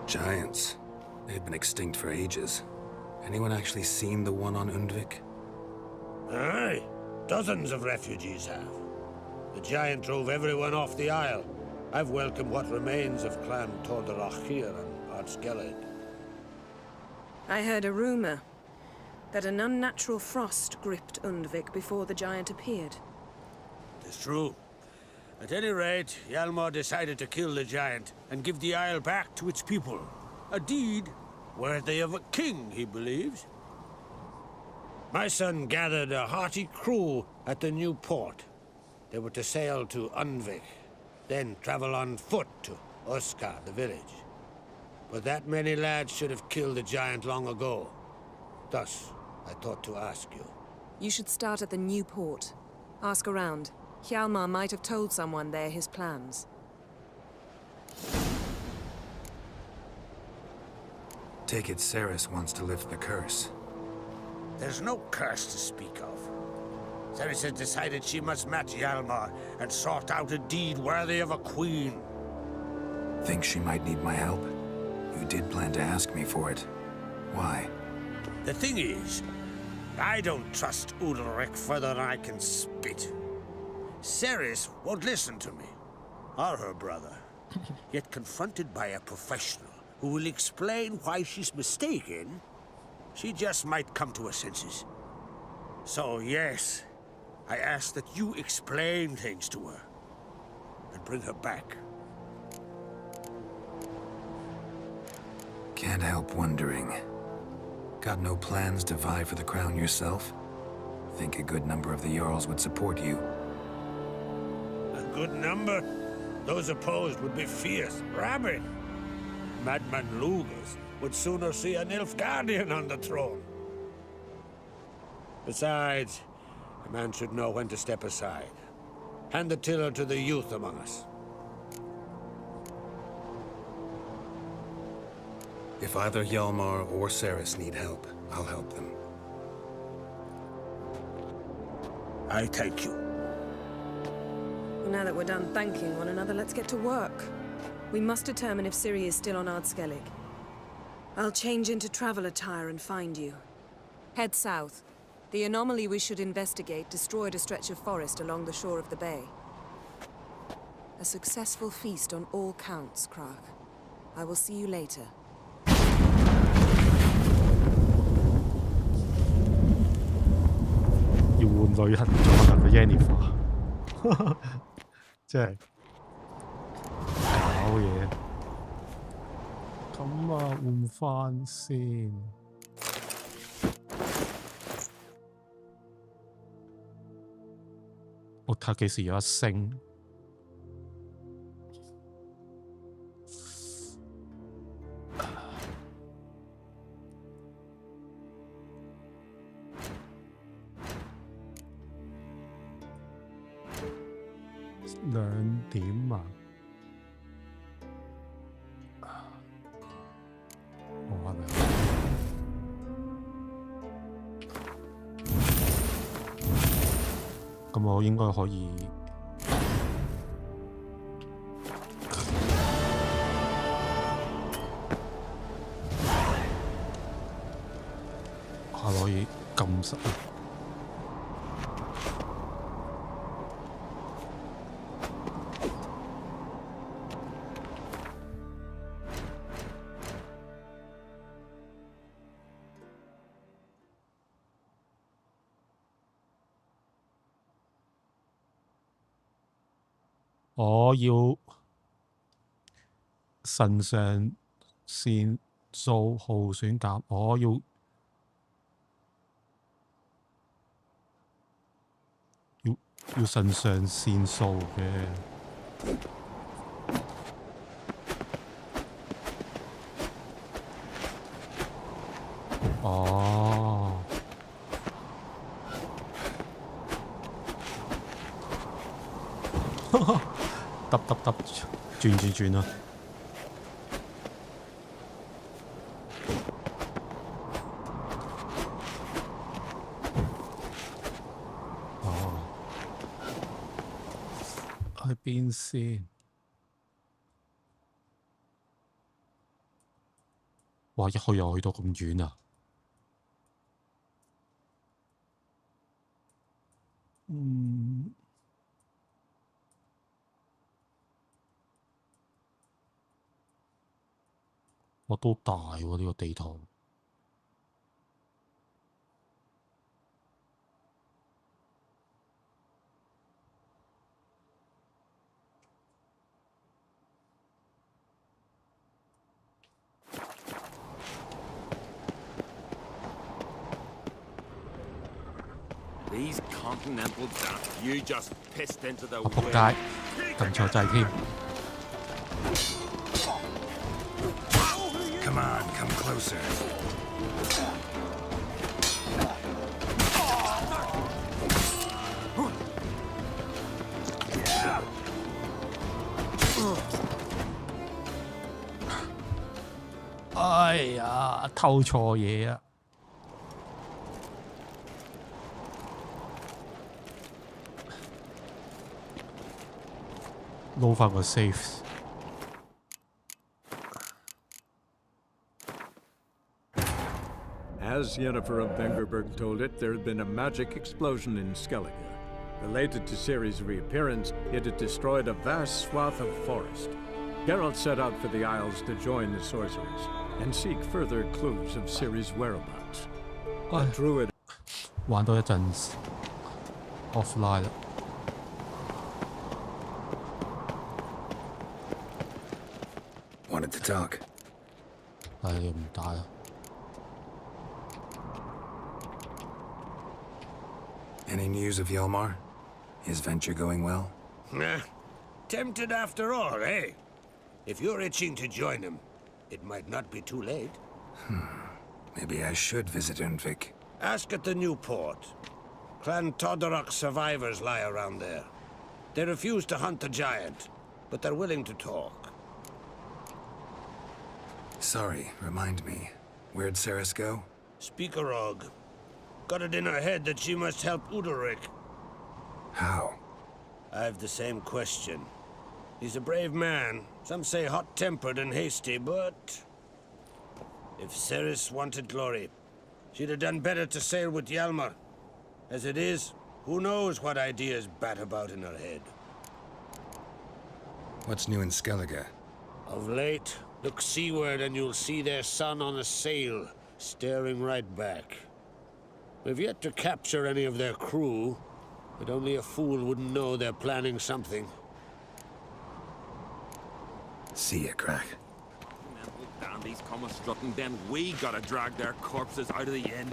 Giants. They've been extinct for ages. Anyone actually seen the one on Undvik?
Aye. Dozens of refugees have. The giant drove everyone off the isle. I've welcomed what remains of Clan Tordarach here and Ard Skellig.
I heard a rumor that an unnatural frost gripped Undvik before the giant appeared.
It's true. At any rate, Hjalmar decided to kill the giant and give the isle back to its people. A deed worthy of a king, he believes. My son gathered a hearty crew at the new port. They were to sail to Undvik, then travel on foot to Oskar, the village. But that many lads should have killed the giant long ago. Thus, I thought to ask you.
You should start at the new port. Ask around. Hjalmar might have told someone there his plans.
Take it Ceres wants to lift the curse.
There's no curse to speak of. Ceres had decided she must match Hjalmar and sought out a deed worthy of a queen.
Think she might need my help? You did plan to ask me for it. Why?
The thing is, I don't trust Ulrich further than I can spit. Ceres won't listen to me, or her brother. Yet confronted by a professional who will explain why she's mistaken, she just might come to her senses. So yes, I ask that you explain things to her and bring her back.
Can't help wondering. Got no plans to vie for the crown yourself? Think a good number of the Jarls would support you.
A good number? Those opposed would be fierce, rabid. Madman Lugas would sooner see an Nilfgaardian on the throne. Besides, a man should know when to step aside. Hand the tiller to the youth among us.
If either Hjalmar or Ceres need help, I'll help them.
I thank you.
Well, now that we're done thanking one another, let's get to work. We must determine if Ciri is still on Ardskellig. I'll change into travel attire and find you. Head south. The anomaly we should investigate destroyed a stretch of forest along the shore of the bay. A successful feast on all counts, Krach. I will see you later.
要換旅行咗啦，個 Yennefer 真係搞嘢。咁啊，換翻先。我睇下幾時有一升。2點啊！我咁我應該可以可以撳實。我要腎上腺素耗損減，我要腎上腺素嘅。哦。得，轉啦。哦，去邊先？哇！一去又去到咁遠啊！我都大喎呢個地圖。
These continental dumps, you just pissed into the
我仆街，撳錯掣添。
Come on, come closer.
哎呀，偷錯嘢啊！撈翻個 safe。As
Yennefer of Vengerberg told it, there had been a magic explosion in Skellige. Related to Ciri's reappearance, it had destroyed a vast swath of forest. Geralt set out for the Isles to join the sorcerers and seek further clues of Ciri's whereabouts. A druid
玩多一陣 offline 啦。
Wanted to talk.
但係你唔打啦。
Any news of Yelmar? His venture going well?
Nah. Tempted after all, eh? If you're itching to join him, it might not be too late.
Maybe I should visit Undvik.
Ask at the new port. Clan Todorok survivors lie around there. They refuse to hunt the giant, but they're willing to talk.
Sorry, remind me. Where'd Ceres go?
Speakerog. Got it in her head that she must help Udalric.
How?
I've the same question. He's a brave man. Some say hot-tempered and hasty, but... if Ceres wanted glory, she'd have done better to sail with Hjalmar. As it is, who knows what ideas bat about in her head.
What's new in Skellige?
Of late, look seaward and you'll see their sun on a sail, staring right back. We've yet to capture any of their crew, but only a fool wouldn't know they're planning something.
See ya, Crack.
Damn, these come strutting, then we gotta drag their corpses out of the inn.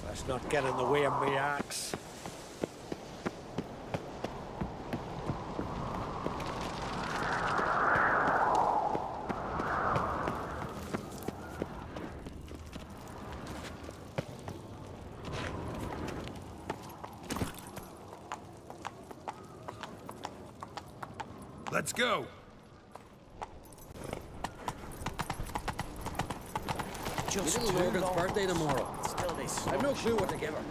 Let's not get in the way of me axe.
Let's go.
Little Morgan's birthday tomorrow. I've no clue what to give her.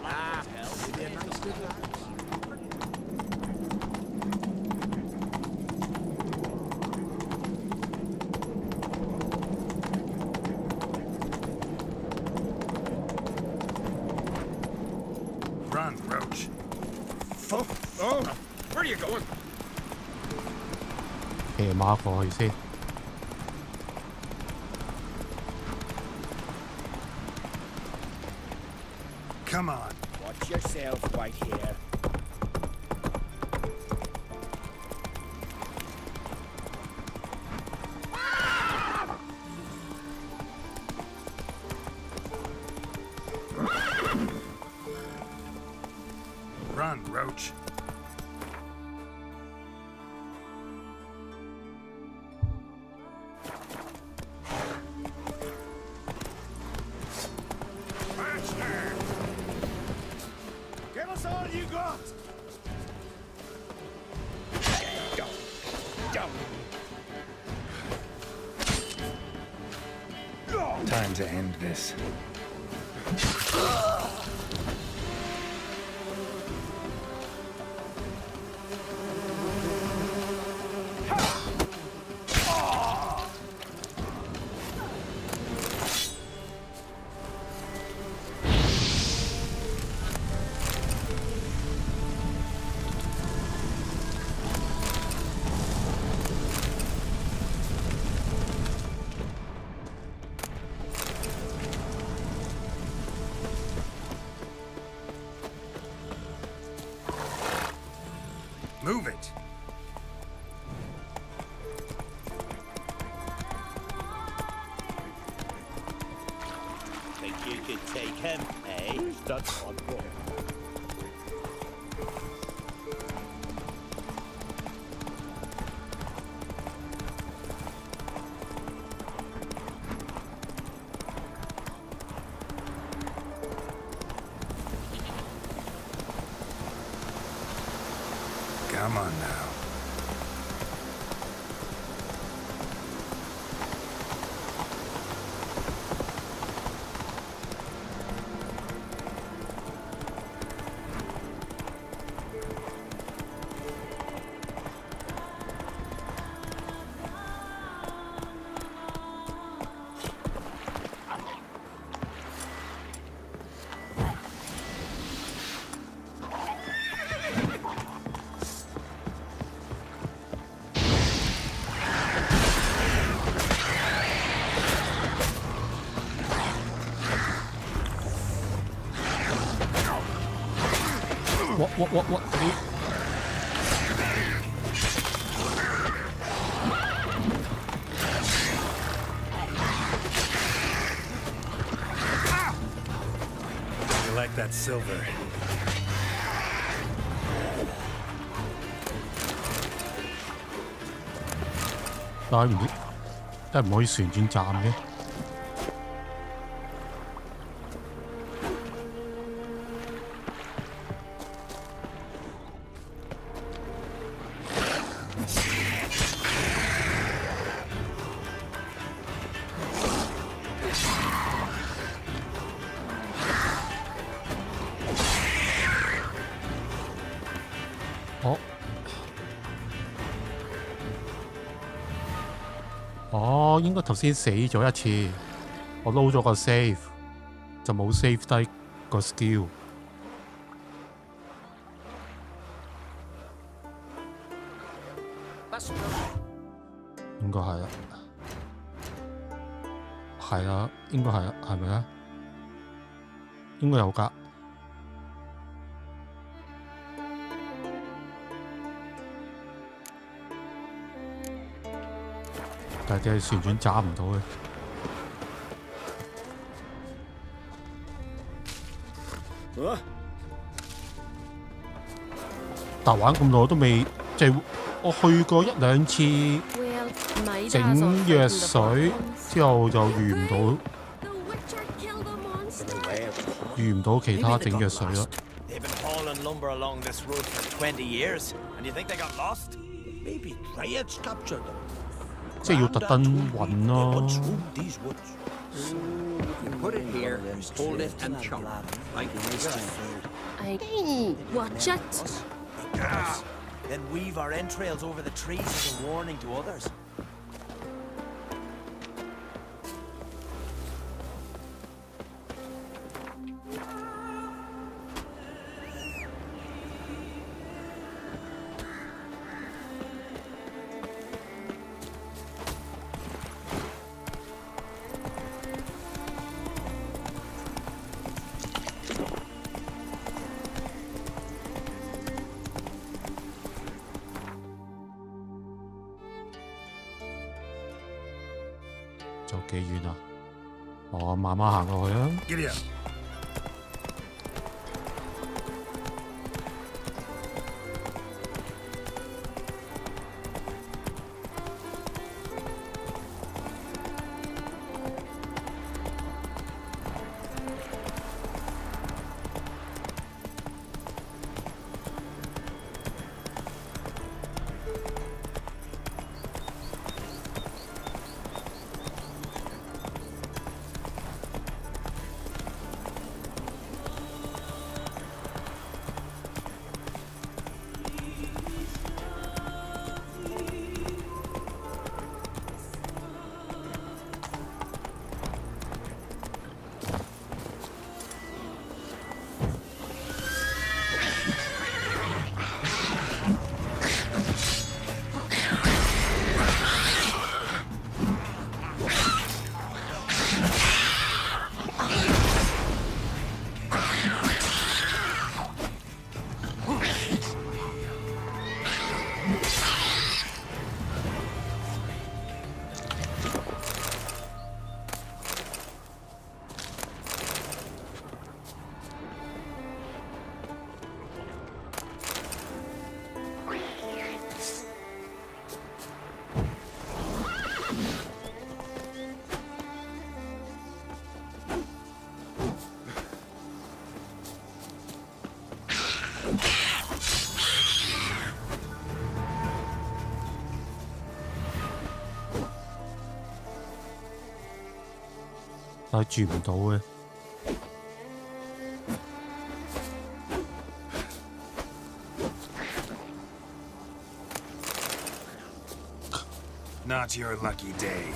Run, Roach. Oh, where are you going?
騎馬過去先。
Come on.
Watch yourself right here.
Run, Roach.
Give us all you got!
Time to end this. Move it!
Think you could take him, eh? That's on board.
Come on now.
哇！You
like that silver?
但係唔可以旋轉站嘅。哦，應該頭先死咗一次，我撈咗個 save， 就冇 save 低個 skill。應該係啦，係啦，應該係啦，係咪咧？應該有㗎。但係旋轉揸唔到嘅。但玩咁耐都未，即係我去過1、2次整藥水之後就遇唔到其他整藥水啦。即係要特登揾咯。
Put it here, hold it and chop. Like this.
Hey, watch it.
Then weave our entrails over the trees as a warning to others.
仲幾遠啊？我慢慢行過去啊。但係住唔到嘅。
Not your lucky day.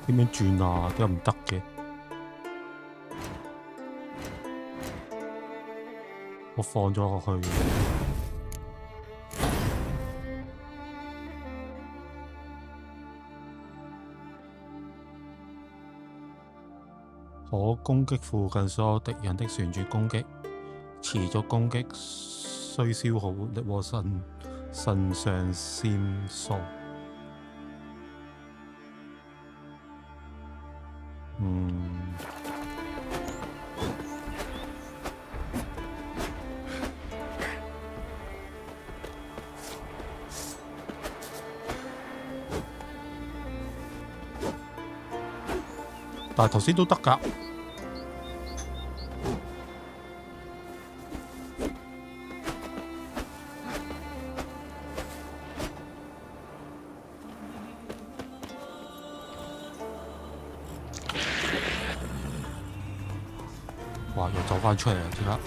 點樣轉啊？點解唔得嘅？我放咗落去。可攻擊附近所有敵人的旋轉攻擊，持續攻擊需消耗活力和腎上腺素。但係頭先都得㗎。哇！又走返出嚟啦，即刻。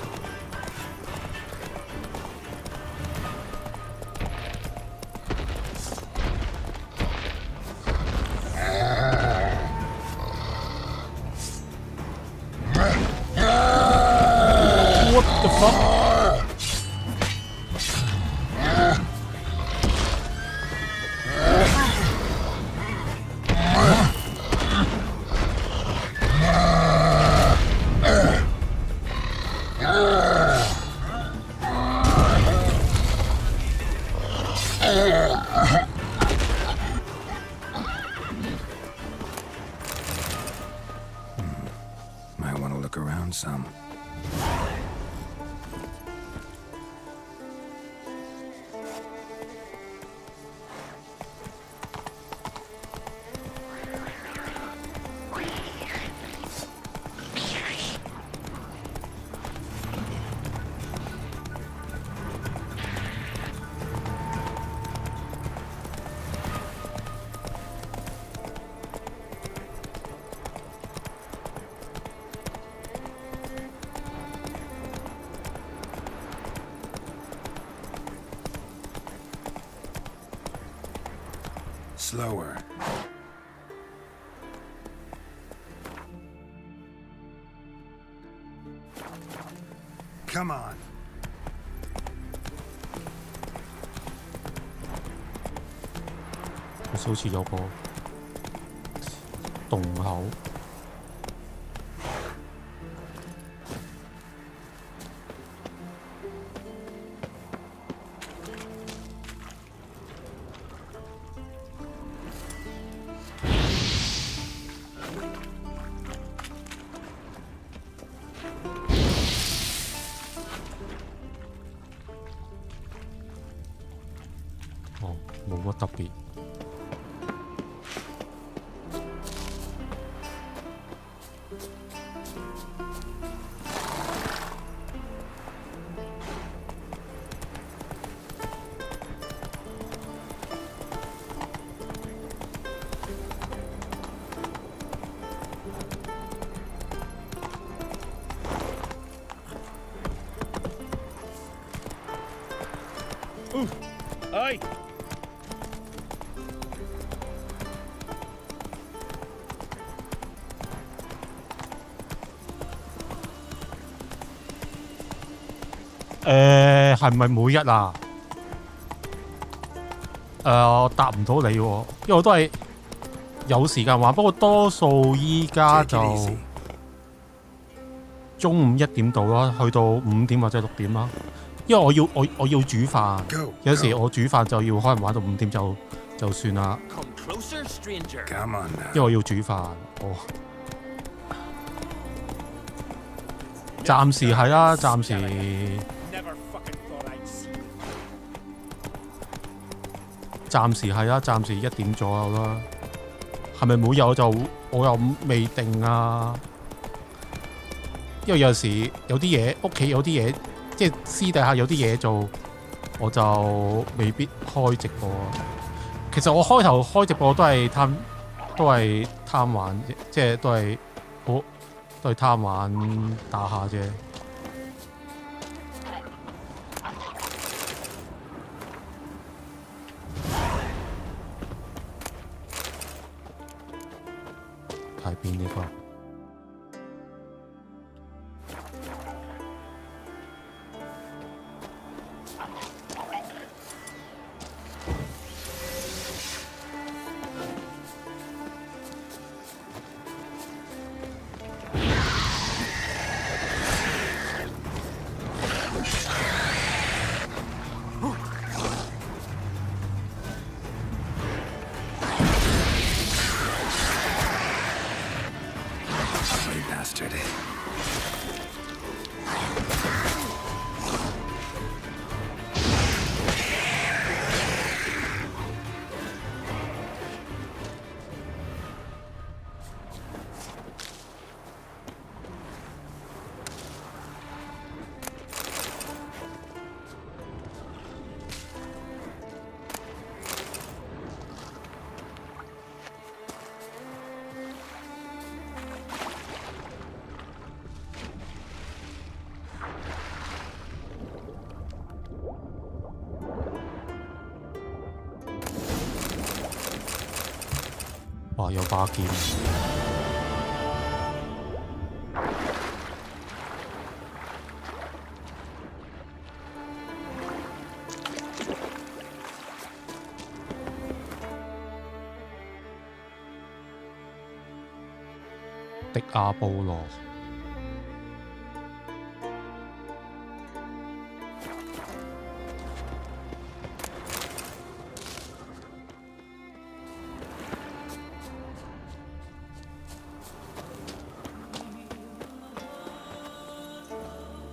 What the fuck？
Might want to look around some. Slower. Come on.
好似有個洞口。哦，冇乜特別。
Aye.
係咪每日啊？我答唔到你喎，因為我都係有時間玩，不過多數依家就中午1點到啦，去到5點或者6點啦。因為我要煮飯，有時我煮飯就要可能玩到5點就算啦。因為我要煮飯，暫時係啦，暫時係啦，暫時1點左右啦。係咪每日我又未定啊？因為有時有啲嘢屋企有啲嘢。即係私底下有啲嘢做，我就未必開直播。其實我開頭開直播都係貪玩，即係都係貪玩打下啫。睇邊呢個？哇！有把劍。迪亞布羅。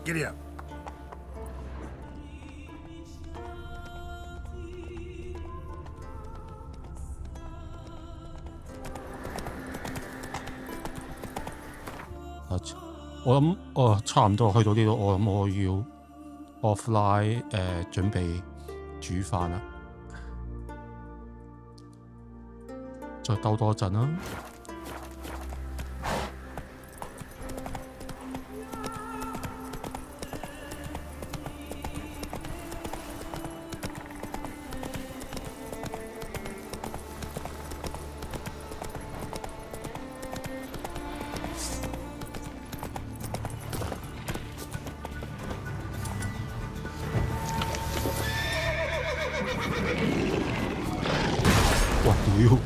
Giddy up.
我諗差唔多去到呢度，我諗我要 offline 準備煮飯啦，再兜多陣啦。哇屌！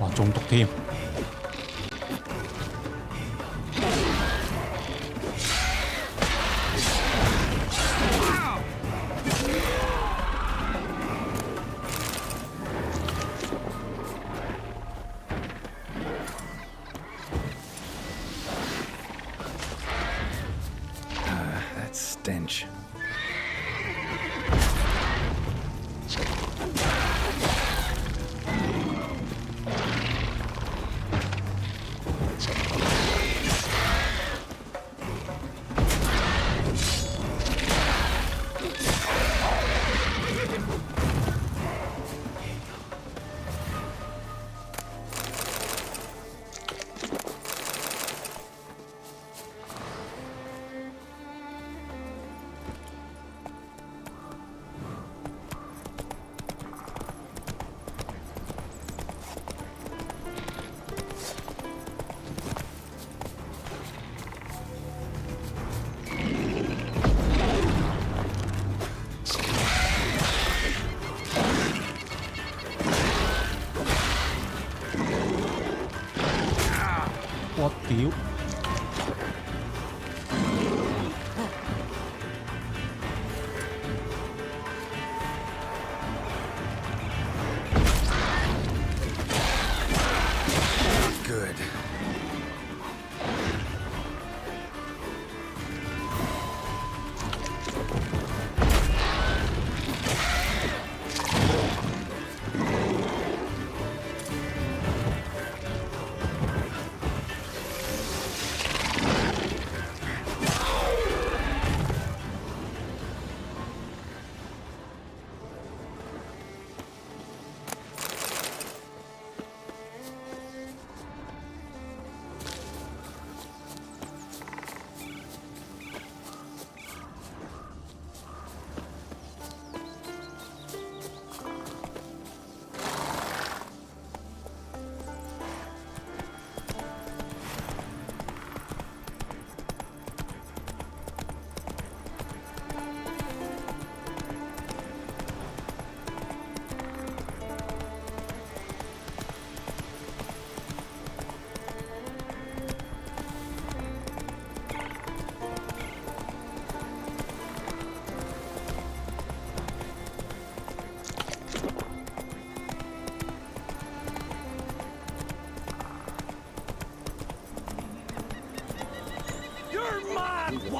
哇中毒添！Stench.
我屌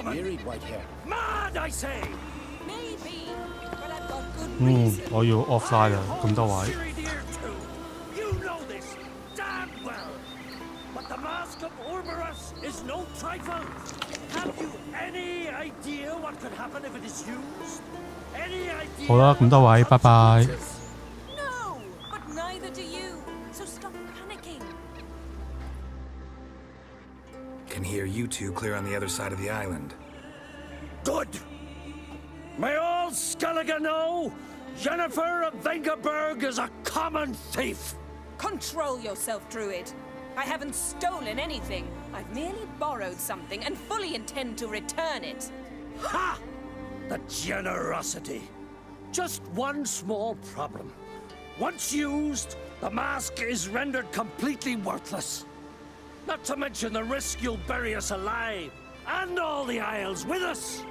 ！Married
white hair. Mad, I say.
Maybe, but I've got good
我要 offline 啦，咁多位。
You know this damn well. But the mask of Ouroboros is no trifle. Have you any idea what could happen if it is used? Any idea?
好啦，咁多位，拜拜。
No, but neither do you. So stop panicking.
Can hear you two clear on the other side of the island.
Good. May all Skellige know Jennifer of Vengerberg is a common thief.
Control yourself, Druid. I haven't stolen anything. I've merely borrowed something and fully intend to return it.
Ha! The generosity. Just one small problem. Once used, the mask is rendered completely worthless. Not to mention the risk you'll bury us alive, and all the Isles with us.